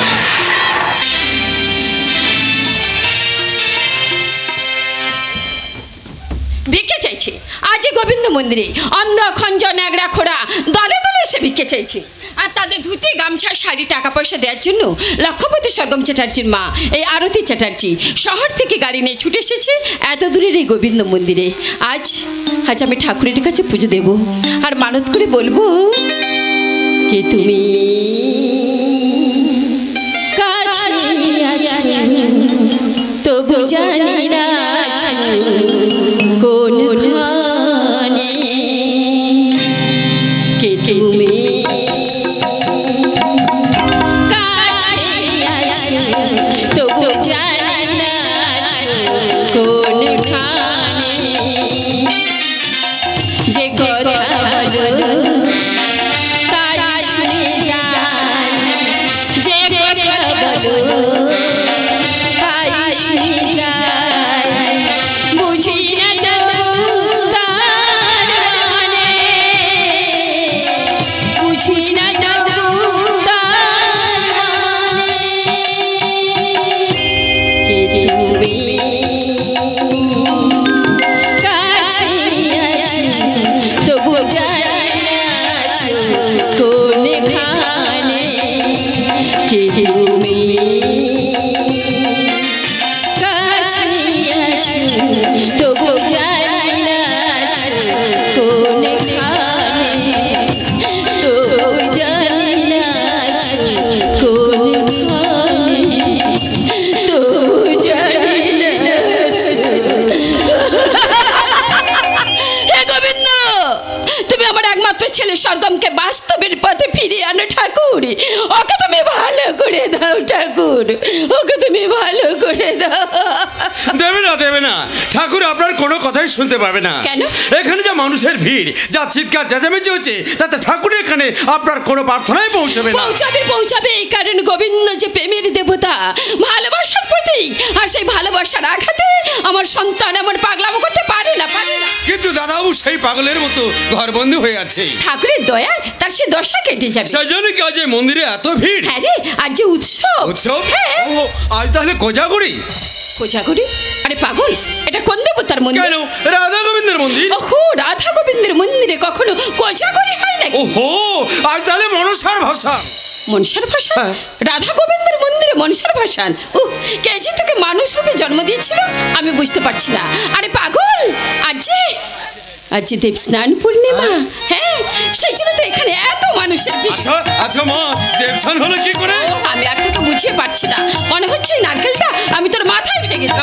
ভিক্ষে চাইছে আজ গোবিন্দ মন্দিরে অন্ধ খঞ্জ ন্যাংরা খোড়া দলে দলে এসে ভিক্ষে চাইছে। আর তাদের ধুতি গামছা শাড়ি টাকা পয়সা দেওয়ার জন্য লক্ষ্যপতি সরগম চ্যাটার্জির মা এই আরতি চ্যাটার্জি শহর থেকে গাড়ি নিয়ে ছুটে এসেছে এত দূরের এই গোবিন্দ মন্দিরে। আজ আমি ঠাকুরের কাছে পুজো দেব আর মানত করে বলবো কে তুমি তবু জানি না কোন খানে কে তুমি কাছে আছো তবু জানি না কোন খানে যে কথা বলো তাই শুনে যায় যে কথা বলো তাই শুনে যায় বুঝি না তবু তার মানে বুঝি না তবু তার মানে কে তুমি কাছে আছো তবু জানি না আছো কোন খানে কে তুমি কাছে আছো তবু জানি না আছো কোন খানে তবু জানি না আছো কোন খানে তবু জানি না আছো। হে গোবিন্দ, তুমি আমার একমাত্র ছেলে স্বর্গমকে বাস্তবের পথে ফিরিয়ে আনো ঠাকুর। ওকে তুমি ভালো করে দাও ঠাকুর, ওকে তুমি ভালো করে দাও। দেবে না ঠাকুর আপনার কোনো কথাই শুনতে পাবে না। কেন? এখানে যা মানুষের ভিড়, যা চিৎকার চেঁচামেচি হচ্ছে, তাতে ঠাকুর এখানে আপনার কোনো প্রার্থনাই পৌঁছবে না। পৌঁছাবে কারণ গোবিন্দ যে প্রেমের দেবতা, ভালোবাসার প্রতীক, আর সেই ভালোবাসার আঘাতে আমার সন্তান এমন পাগলামো করতে পারে না। কিন্তু দাদাবাবু সেই পাগলের মতো ঘরবন্দি হয়ে আছে। ঠাকুরের দয়া তার সে দশা কেটে যাবে। সেই জন্য কি আজ এই মন্দিরে এত ভিড়? হ্যাঁ রে, আজ যে উৎসব। হ্যাঁ। ও আজ তাহলে কোজাগরি? আরে পাগল, এটা কোন দেবতার মন্দির? কেন, রাধা গোবিন্দের মন্দির। ওহো, রাধা গোবিন্দের মন্দিরে কখনো কোজাগরি হয় নাকি? ওহো, আজ তাহলে মনসার ভাষা। মনসার ভাষা? রাধা গোবিন্দের মন্দিরে মনসার ভাষা? ও কে যে তোকে মানুষ রূপে জন্ম দিয়েছিল আমি বুঝতে পারছি না। আরে পাগল, আজ দেব স্নান পূর্ণিমা। হ্যাঁ, সেই জন্য তো এখানে এত মানুষের ভিড়। আচ্ছা মা, দেবস্নান হলো কি করে? আমি আর তোকে বুঝিয়ে পারছি না, মনে হচ্ছে এই নারকেলটা আমি তোর মাথায় ভেঙে দেব।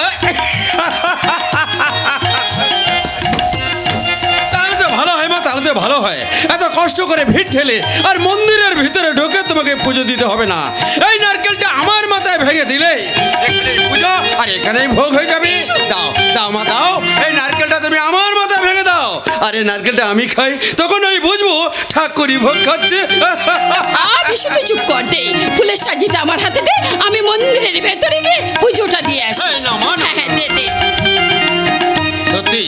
তাহলে তো ভালো হয়, এত কষ্ট করে ভিড় ঠেলে আর মন্দিরের ভিতরে ঢুকে তোমাকে পুজো দিতে হবে না। এই নারকেলটা আমার মাথায় ভেঙে দিলে পুজো আর এখানেই ভোগ হয়ে যাবে। দাও দাও মা, দাও, এই নারকেলটা তুমি আমার মাথায় ভেঙে দাও, আর এই নারকেলটা আমি খাই, তখন আমি বুঝবো ঠাকুরই ভোগ খাচ্ছে। আমি শুধু চুপ কর দে, ফুলের সাজিটা আমার হাতে দে, আমি মন্দিরের ভেতরে গিয়ে পুজোটা দিয়ে আসি। হ্যাঁ দে দে। সত্যি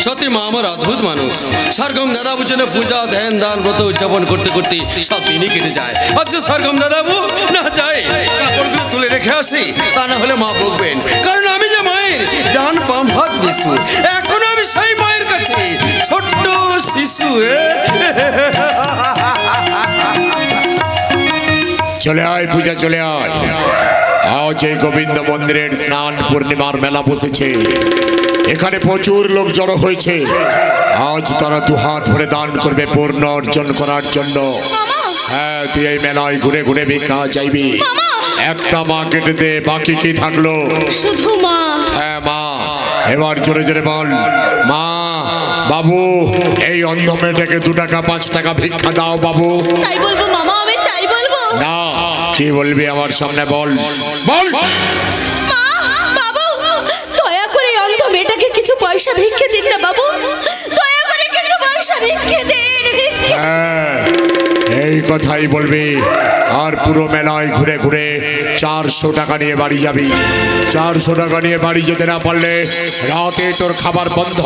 সত্যি মা আমার অদ্ভুত মানুষ। সরগম দাদাবু জন্য পূজা ধ্যান দান ব্রত উদযাপন করতে করতে সব দিনই কেটে যায়। আচ্ছা সরগম দাদাবু না যায় কাপড়গুলো তুলে রেখে আসি, তা না হলে মা বকবেন, কারণ আমি যে মায়ের ডান বাম হাত বিশু, এখনো আমি সেই মায়ের কাছে ছোট্ট শিশু। চলে আয় পূজা, চলে আয়। আজ এই গোবিন্দ মন্দিরের স্নান পূর্ণিমার মেলা বসেছে, এখানে প্রচুর লোক জড়ো হয়েছে। আজ তারা দুহাত ভরে দান করবে পূর্ণ অর্জন করার জন্য। হ্যাঁ, তুই এই মেলায় ঘুরে ঘুরে ভিক্ষা চাইবি। একটা মা কেটে দে, বাকি কি থাকলো? শুধু মা। হ্যাঁ মা, এবার জোরে জোরে বল, মা। বাবু, এই অন্ধ মেয়েটাকে 2 টাকা 5 টাকা ভিক্ষা দাও বাবু। তাই বলবো মামা, আমি তাই বলবো। না, কি বলবি আমার সামনে বল বল। মেয়েটাকে কিছু পয়সা ভিক্ষে দিন না বাবু, দয়া করে কিছু পয়সা ভিক্ষে দিন। হ্যাঁ, এই কথাই বলবি, আর পুরো মেলায় ঘুরে ঘুরে 400 টাকা নিয়ে বাড়ি যাবি। 400 টাকা নিয়ে বাড়ি যেতে না পারলে রাতে তোর খাবার বন্ধ।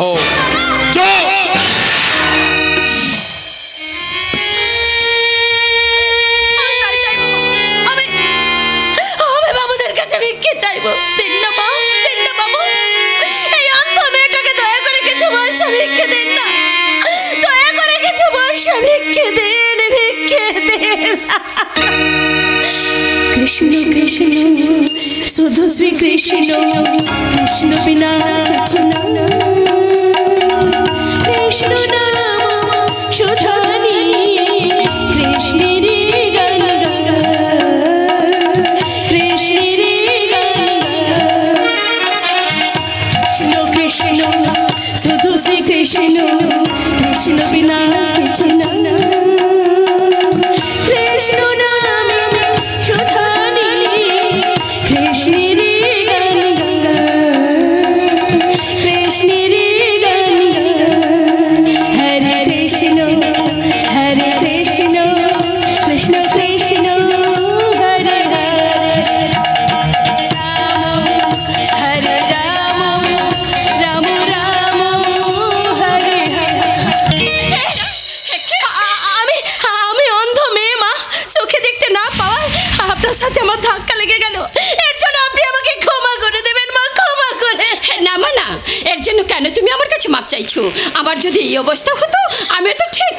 কৃষ্ণ কৃষ্ণ শুধু শ্রী কৃষ্ণ, কৃষ্ণ বিনা কিছু না। কৃষ্ণ নাম সুধানি কৃষ্ণের গান গা, কৃষ্ণের গান গা। কৃষ্ণ কৃষ্ণ শুধু শ্রী কৃষ্ণ, কৃষ্ণ বিনা কিছু না। কৃষ্ণ নাম সুধানি কৃষ্ণের গান গা, কৃষ্ণের গান গা। হরে কৃষ্ণ হরে কৃষ্ণ, কৃষ্ণ কৃষ্ণ হরে হরে। হরে রাম রাম রাম হরে হরে। আমি অন্ধ মেয়ে মা, চোখে দেখতে না পাওয়ায় আপনার সাথে আমার ধাক্কা লেগে গেল। এর জন্য আপনি আমাকে ক্ষমা করে দেবেন মা, ক্ষমা করে। না মা না, এর জন্য কেন তুমি আমার কাছে মাপ চাইছো? আমার যদি এই অবস্থা হতো আমি তো ঠিক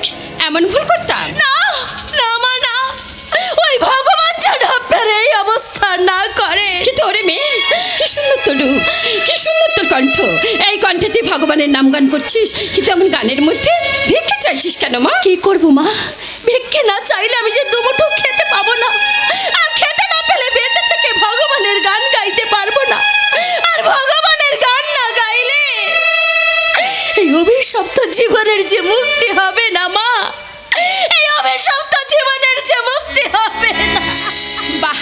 এমন ভুল করতাম না। না মা না, ওই ভগবান যেন আপনার এই অবস্থা না করে। কিন্তু ওরে মেয়ে, কি সুন্দর তোর রূপ, কি সুন্দর তোর কণ্ঠ। এই কণ্ঠে তুই ভগবানের নাম গান করছিস, কিন্তু এমন গানের মধ্যে ভিক্ষে চাইছিস কেন মা? কি করবো মা, ভিক্ষে না চাইলে আমি যে দুমুঠো খেতে পাবো না, আর খেতে না পেলে বেঁচে থেকে ভগবানের গান গাইতে পারবো না। আর ভগবানের গান না গাইলে এই অভিশপ্ত জীবনের যে মুক্তি হবে না মা, এই অভিশপ্ত জীবনের যে মুক্তি হবে না। বাহ,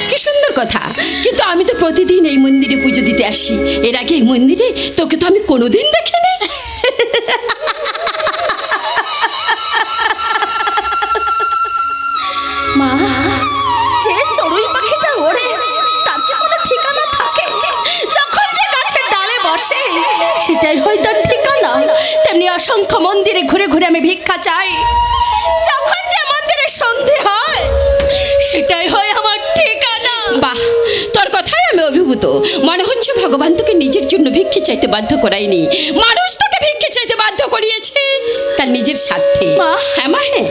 কি সুন্দর কথা। কিন্তু আমি তো প্রতিদিন এই মন্দিরে পুজো দিতে আসি, এর আগে এই মন্দিরে তোকে তো আমি কোনোদিন দেখিনি। মা, যে চড়ুই পাখিটা ওড়ে তার কি কোনো ঠিকানা থাকে? যখন যে গাছের ডালে বসে সেটাই হয় তার ঠিকানা। তেমনি অসংখ্য মন্দিরে ঘুরে ঘুরে আমি ভিক্ষা চাই, যখন যে মন্দিরে সন্ধে হয় সেটাই হয় আমার ঠিকানা। বাহ, তোর কথাই আমি অভিভূত। মনে হচ্ছে ভগবান তোকে নিজের জন্য ভিক্ষে চাইতে বাধ্য করায়নি, মানুষ তোকে ভিক্ষে চাইতে বাধ্য করিয়েছে তার নিজের স্বার্থে। হ্যাঁ মা, হ্যাঁ,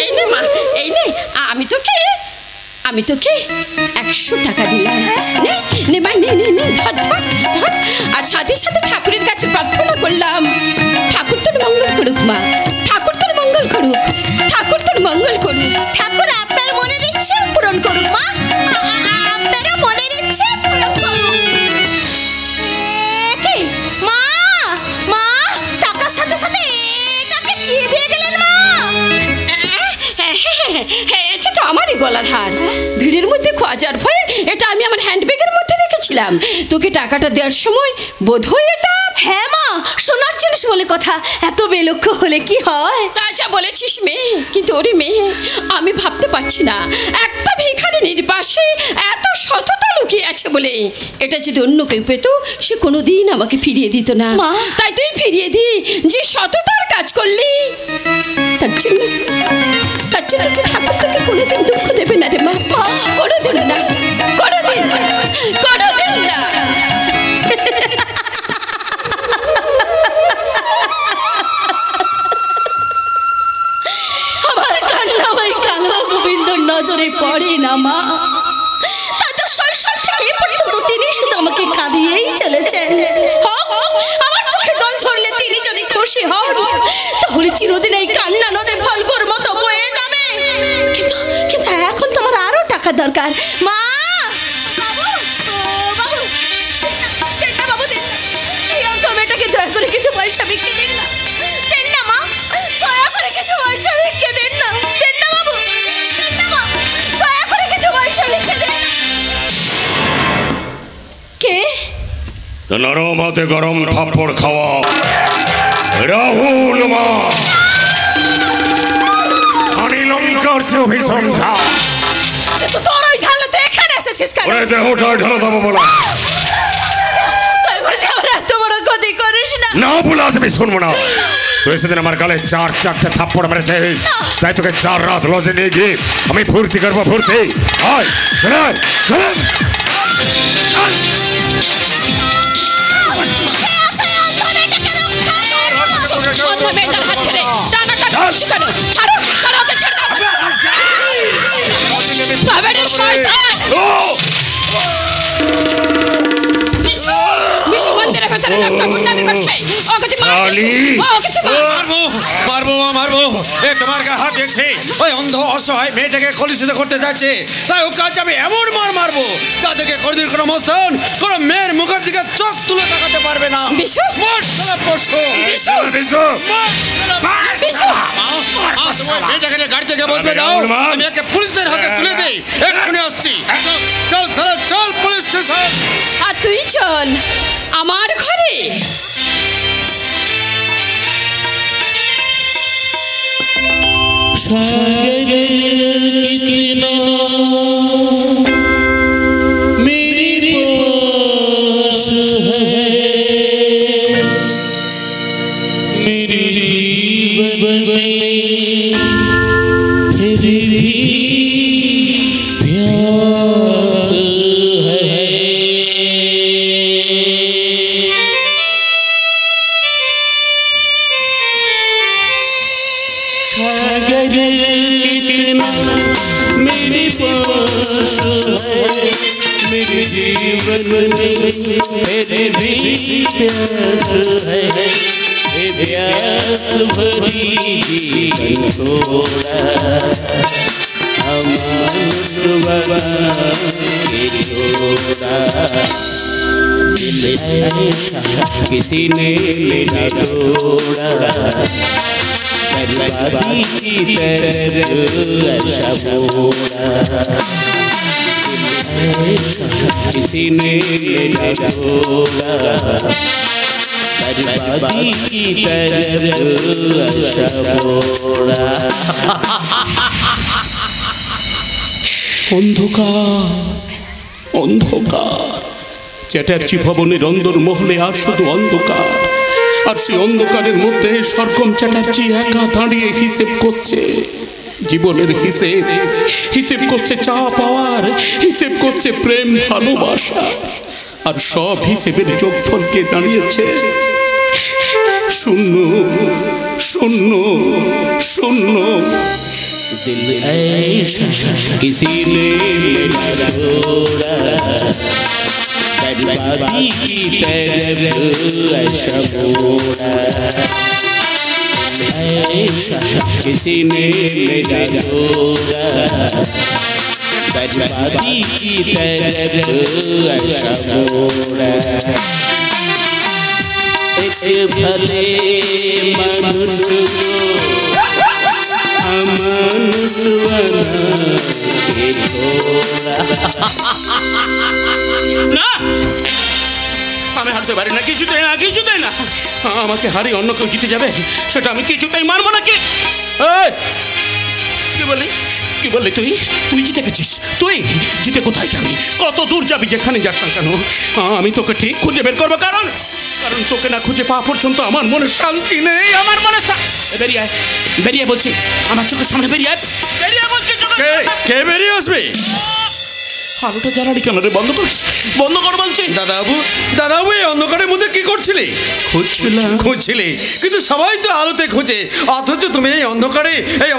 এই নে মা, এই নে, আমি তোকে 100 টাকা দিলাম। নে নে মা, নে নে নে, ধর ধর ধর। আর সাথে সাথে ঠাকুরের কাছে প্রার্থনা করলাম, ঠাকুর তোর মঙ্গল করুক মা, ঠাকুর তোর মঙ্গল করুক, ঠাকুর তোর মঙ্গল করুক। ঠাকুর আপনার মনের ইচ্ছে পূরণ করুক মা, আপনার মনের ইচ্ছে পূরণ করুক। কি মা, মা টাকার সাথে সাথে এটাকে কি দিয়ে গেলেন মা? এটা তো আমারই গলার হার, ভিড়ের মধ্যে খোঁজার ভয়ে এটা আমি আমার হ্যান্ডব্যাগের মধ্যে রেখেছিলাম। তোকে টাকাটা দেওয়ার সময় বোধহয় এটা। হ্যাঁ মা, সোনার জিনিস বলে কথা, এত বেলক্ষ্য হলে কি হয়? তা যা বলেছিস মেয়ে, কিন্তু ওরে মেয়ে, আমি ভাবতে পারছি না একটা ভিখারিনীর পাশে এত সততা লুকিয়ে আছে বলে। এটা যদি অন্য কেউ পেত সে কোনোদিন আমাকে ফিরিয়ে দিত না। তাই তুই ফিরিয়ে দি, যে সততার কাজ করলি তার জন্য ঠাকুর তোকে কোনোদিন দুঃখ দেবে না রে মা, কোনোদিন না, কোনোদিন না, কোনোদিন না। আমার কান্না ওই কালো গোবিন্দর নজরে পড়ে না মা, তাদের শৈশব থেকে এ পর্যন্ত তিনি শুধু আমাকে কাঁদিয়েই চলেছেন। আমার চোখে জল ঝরলে তিনি যদি খুশি হন তাহলে চিরদিন এই কান্না নদী ফলগুর মতো বয়ে যাবে। কিন্তু কিন্তু এখন তো আমার আরো টাকা দরকার মা। বাবু, বাবু, বাবু দিন, এই অঙ্ক মেয়েটাকে দয়া করে কিছু পয়সা বিক্রি দিন না, দেন না মা, দয়া করে কিছু পয়সা বিক্রি দিন না, দেন না বাবু, দেন না মা, দয়া করে কিছু পয়সা বিক্রি দিন। কে? নরম হাতে গরম থাপ্পড় খাওয়া রাহুল মা। আমি লঙ্কার চেয়ে ভীষণ ঝাল। তোর ওই ঝাল তো এখানে এসেছিস কেন? ওরে দেহটা ঢালা দেবো বলো। এত বড় ক্ষতি করিস না। না বলে আজ আমি শুনবো না। তুই সেদিন আমার গালে 4-4টে থাপ্পড় মেরেছিস, তাই তোকে 4 রাত লজে নিয়ে গিয়ে আমি ফুর্তি করবো, ফুর্তি। আয় চলেন চলেন। অন্ধ মেয়েটার হাত ধরে টানাটানি করছি কেন? ছাড়ো, ছাড়ো, ওকে ছেড়ে দাও। মারবো এ তোমার গায়ে হাত দেখছি ওই অন্ধ অসহায় মেয়েটাকে কলুষিত করতে যাচ্ছে, তাই ও কাজ আমি এমন মারবো তাদেরকে কোনদিন কোনো মস্তান কোনো মেয়ের মুখের দিকে চোখ তুলে তাকাতে পারবে না। মেয়েটাকে গাড়ি থেকে বসবে দাও, আমি একে পুলিশের হাতে তুলে দিই, এক্ষুনি আসছি। চল চল পুলিশ স্টেশন। আর তুই চল আমার ঘরে। सागर कितना मेरी पास है, मेरे जीवन में फिर भी प्यास है। सागर कितना मेरे पास है, मेरे जीवन में फिर भी प्यास है। ये प्यास भरी जीवन थोड़ा अमृत के थोड़ा, दिल ऐसा किसी ने मेरा तोड़ा, बर्बादी की तरफ ऐसा बोला, किसी ने मेरा तोड़ा, बर्बादी की तरफ ऐसा बोला। অন্ধকার অন্ধকার, চ্যাটার্জি ভবনের অন্দর মহলে আর শুধু অন্ধকার, আর সেই অন্ধকারের মধ্যে সরগম চ্যাটার্জি একা দাঁড়িয়ে হিসেব করছে জীবনের হিসেব করছে চা পাওয়ার, হিসেব করছে প্রেম ভালোবাসা, আর সব হিসেবের যোগফলকে দাঁড়িয়েছে শূন্য শূন্য শূন্য। दिल ऐसा किसी ने मेरा तोड़ा, बर्बादी की तरफ ऐसा बोला, ऐसा किसी ने मेरा तोड़ा, बर्बादी की तरफ ऐसा बोला। एक भले मनुष्य को मनुष्य के छोड़ा। না আমি হারতে পারি না, কিছুতেই না, আমাকে হারি অন্য কেউ জিতে যাবে সেটা আমি কিছুতেই মানবো না। কি বললি তুই জিতে গেছিস? তুই জিতে কোথায় যাবি? কত দূর যাবি? যেখানে যাস না কেন আমি তোকে ঠিক খুঁজে বের করবো, কারণ তোকে না খুঁজে পাওয়া পর্যন্ত আমার মনে শান্তি নেই। আমার মনে বেরিয়ে বলছি, আমার চোখের সামনে বেরিয়ে বলছি। কে বেরিয়ে আসবে? আলোটা জ্বালানি কেন রে? বন্ধ কর বলছি। দাদাবু এই অন্ধকারের মধ্যে কি করছিলে? খুঁজছিলে, কিন্তু সবাই তো আলোতে খোঁজে, অথচ তুমি এই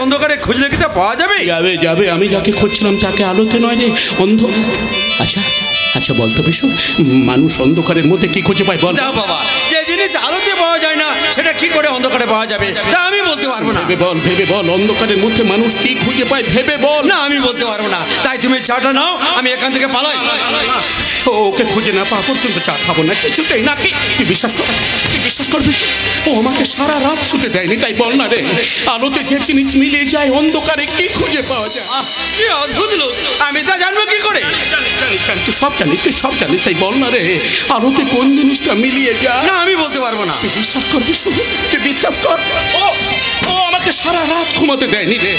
অন্ধকারে খুঁজলে কি তা পাওয়া যাবে? যাবে আমি যাকে খুঁজছিলাম তাকে আলোতে নয় রে, অন্ধ। আচ্ছা বলতো বিশু, মানুষ অন্ধকারের মধ্যে কি খুঁজে পায় বল? যা বাবা, যে জিনিস আলোতে পাওয়া যায় না সেটা কি করে অন্ধকারে পাওয়া যাবে তা আমি বলতে পারবো না। ভেবে বল অন্ধকারের মধ্যে মানুষ কি খুঁজে পায়, ভেবে বল। না আমি বলতে পারবো না, তাই তুমি চাটা নাও, আমি এখান থেকে পালাই। ওকে খুঁজে না পাওয়া পর্যন্ত চা খাবো না, কিছুতেই না। তুই বিশ্বাস কর বিশু, ও আমাকে সারা রাত শুতে দেয়নি, তাই বল না রে, আলোতে যে জিনিস মিলিয়ে যায় অন্ধকারে কি খুঁজে পাওয়া যায়? কি অদ্ভুত লোক, আমি তা জানবো কি করে? তুই সব জানিস, তাই বল না রে, আলোতে কোন জিনিসটা মিলিয়ে যায়? না আমি বলতে পারবো না। তুই বিশ্বাস কর বিশু, তুই বিশ্বাস কর। ও আমাকে সারা রাত ঘুমাতে দেয়নি রে,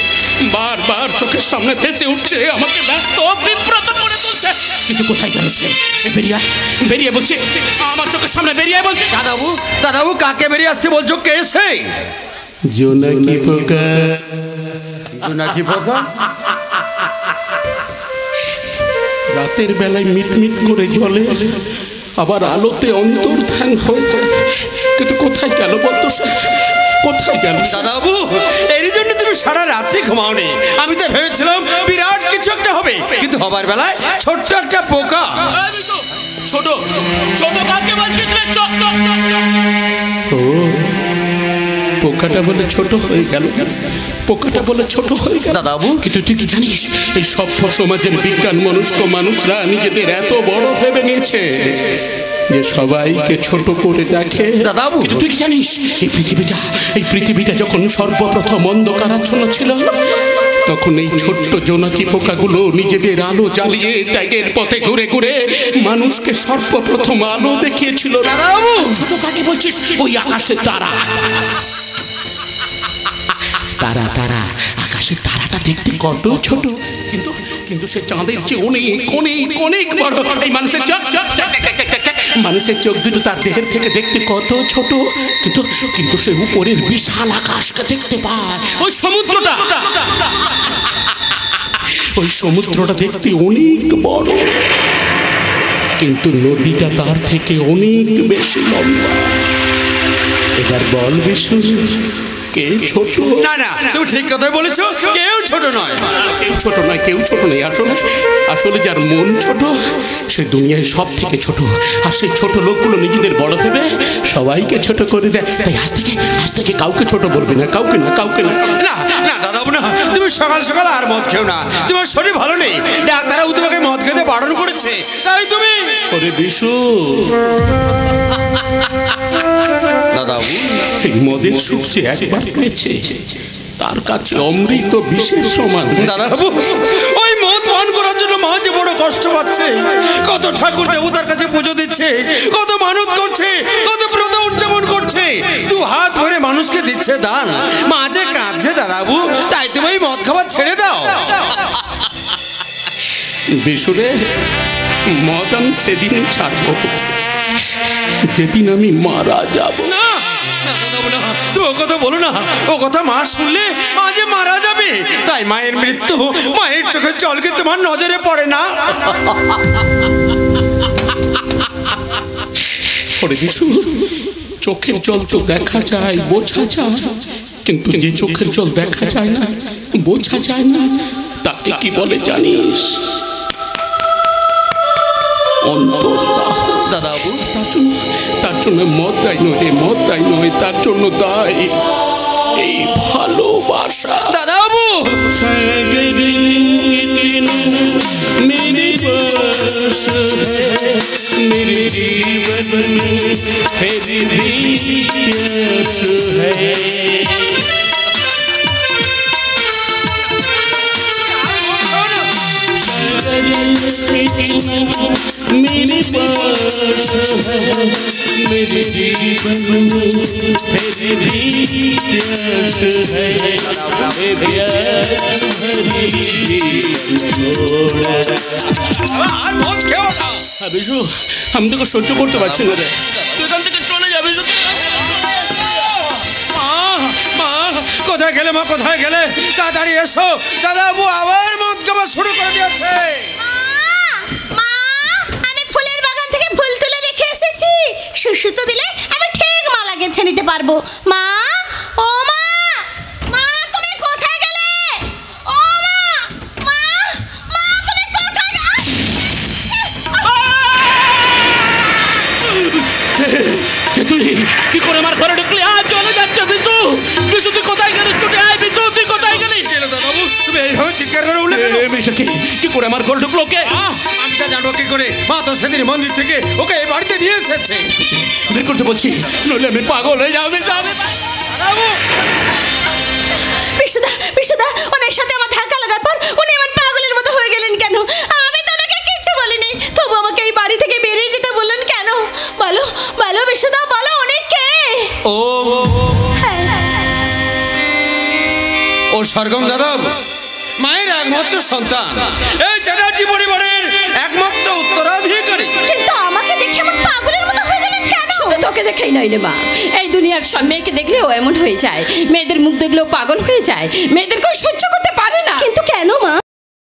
বারবার চোখের সামনে ভেসে উঠছে, আমাকে ব্যস্ত বিব্রত করে তুলছে, কিন্তু কোথায় জানিস রে? বেরিয়ে বলছে, আমার চোখের সামনে বেরিয়ে বলছে। দাদাবু কাকে বেরিয়ে আসতে বলছো? কে এসে? জোনাকি পোকা। রাতের বেলায় মিটমিট করে জ্বলে, আবার আলোতে অন্তর্ধান হয়ে যায়, কিন্তু কোথায় গেল বলতো? কোথায় গেল দাদাবু? এর জন্য তুমি সারা রাত্রি ঘুমাওনি। আমি তো ভেবেছিলাম বিরাট কিছু একটা হবে, কিন্তু হবার বেলায় ছোট্ট একটা পোকা। ছোট ছোট কাকে বলছিস রে? ও পোকাটা বলে ছোট হয়ে গেল, পোকাটা বলে ছোট হয়ে গেল দাদাবু। কিন্তু তুই কি জানিস এই সভ্য সমাজের বিজ্ঞান মনস্ক মানুষরা নিজেদের এত বড় ভেবে নিয়েছে যে সবাইকে ছোট করে দেখে। দাদাবু। কিন্তু তুই কি জানিস এই পৃথিবীটা যখন সর্বপ্রথম অন্ধকারাচ্ছন্ন ছিল, তখন এই ছোট্ট জোনাকি পোকাগুলো নিজেদের আলো জ্বালিয়ে ত্যাগের পথে ঘুরে ঘুরে মানুষকে সর্বপ্রথম আলো দেখিয়েছিল। দাদাবু। ছোট কাকে বলছিস? ওই আকাশের তারা। তারা তারা আকাশের তারাটা দেখতে কত ছোট, কিন্তু কিন্তু সে চাঁদের চেয়ে অনেক অনেক অনেক বড়। এই মানুষের চোখ মানুষের চোখ দুটো তার দেহের থেকে দেখতে কত ছোট, কিন্তু কিন্তু সে উপরের বিশাল আকাশকে দেখতে পায়। ওই সমুদ্রটা দেখতে অনেক বড়, কিন্তু নদীটা তার থেকে অনেক বেশি লম্বা। এবার বল বিশু, কে ছোট? না না, তুমি ঠিক কথাই বলেছো, কেউ ছোট নয়। কেউ ছোট নয়, কেউ ছোট নয়। আসলে যার মন ছোট সে দুনিয়ায় সব থেকে ছোট, আর সেই ছোট লোকগুলো নিজেদের বড় ভেবে সবাইকে ছোট করে দেয়। তাই আজ থেকে কাউকে ছোট বলবে না, কাউকে না। না না দাদাবু না, তুমি সকাল সকাল আর মদ খেও না, তোমার শরীর ভালো নেই, ডাক্তারবাবু তোমাকে মদ খেতে বারণ করেছে, তাই তুমি। ওরে বিশু, দাদাবু এই মদের সুখ যে একবার পেয়েছে তার কাছে অমৃত বিষের সমান। দাদাবু, ওই মদ পান করার জন্য মা যে বড় কষ্ট পাচ্ছে, কত ঠাকুর দেবতার কাছে পুজো দিচ্ছে, কত মানত করছে, কত ব্রত উদযাপন করছে, দু হাত ভরে মানুষকে দিচ্ছে দান, মা যে কাঁদছে দাদাবু, তাই তুমি ওই মদ খাবার ছেড়ে দাও। বিশুরে, মদ আমি সেদিনই ছাড়বো যেদিন আমি মারা যাব। না দাদাবু না, তুমি ও কথা বলো না, ও কথা মা শুনলে মা যে মারা যাবে, তাই মায়ের মৃত্যু, মায়ের চোখের জল কি তোমার নজরে পড়ে না? ওরে বিশু, চোখের জল তো দেখা যায়, বোঝা যায়, কিন্তু যে চোখের জল দেখা যায় না, বোঝা যায় না, তাকে কি বলে জানিস? অন্তর্দাহ। দাদাবু, তার জন্য মদ দায় নয় রে, মদ দায় নয়, তার জন্য দায় এই ভালোবাসা। দাদাবু, मेरे पास है मेरे जीवन में फिर भी प्यास है। मेरे पास है मेरे जीवन में फिर भी प्यास है। प्यास भरी আর মদ খেও না। বিশু, আমি তোকে সহ্য করতে পারছি না রে, তুই এখান থেকে চলে যাবি। মা, কোথায় গেলে মা, কোথায় গেলে? তাড়াতাড়ি এসো, দাদাবু আবার মদ খাওয়া শুরু করে দিয়েছে। আমি ফুলের বাগান থেকে ফুল তুলে রেখে এসেছি, সুসুতো দিলে আমি ঠিক মালা গেঁথে নিতে পারবো। মা, ও মা, মা তুমি কোথায় গেলে? ও মা, মা, মা তুমি কোথায় গেলে? তুই কি করে আমার ঘরে ঢুকলি? আজ চলে যাচ্ছে বিশু। বিশু তুই কোথায় গেলি? ছুটে আয় বিশু, তুই কোথায় গেলি? দাদাবু, তুমি এইভাবে চিৎকার করে উঠলে কেন? কি করে আমার ঘরে ঢুকলো কে? আমি তা জানবো কি করে? মা তো সেদিন মন্দির থেকে ওকে এই বাড়িতে নিয়ে এসেছে। বের করতে বলছি, নইলে আমি পাগল হয়ে যাবো। দাদাবু, বিশুদা, ওনার সাথে আমার ধাক্কা লাগার পর উনি আমার পাগলের মতো হয়ে গেলেন কেন? আমি তো ওনাকে কিচ্ছু বলিনি, তবু আমাকে এই বাড়ি থেকে বেরিয়ে যেতে বললেন কেন? বলো বলো বিশুদা, বলো উনি কে? ও সরগম দাদাবু, মায়ের একমাত্র সন্তান, এই চ্যাটার্জি পরিবারের একমাত্র উত্তরাধিকারী। কিন্তু আমাকে দেখে এমন পাগলের মতো হয়ে গেলেন কেন? শুধু তোকে দেখেই নয় রে মা, এই দুনিয়ার সব মেয়েকে দেখলেও এমন হয়ে যায়, মেয়েদের মুখ দেখলেও পাগল হয়ে যায়, মেয়েদেরকেও সহ্য করতে পারে না। কিন্তু কেন?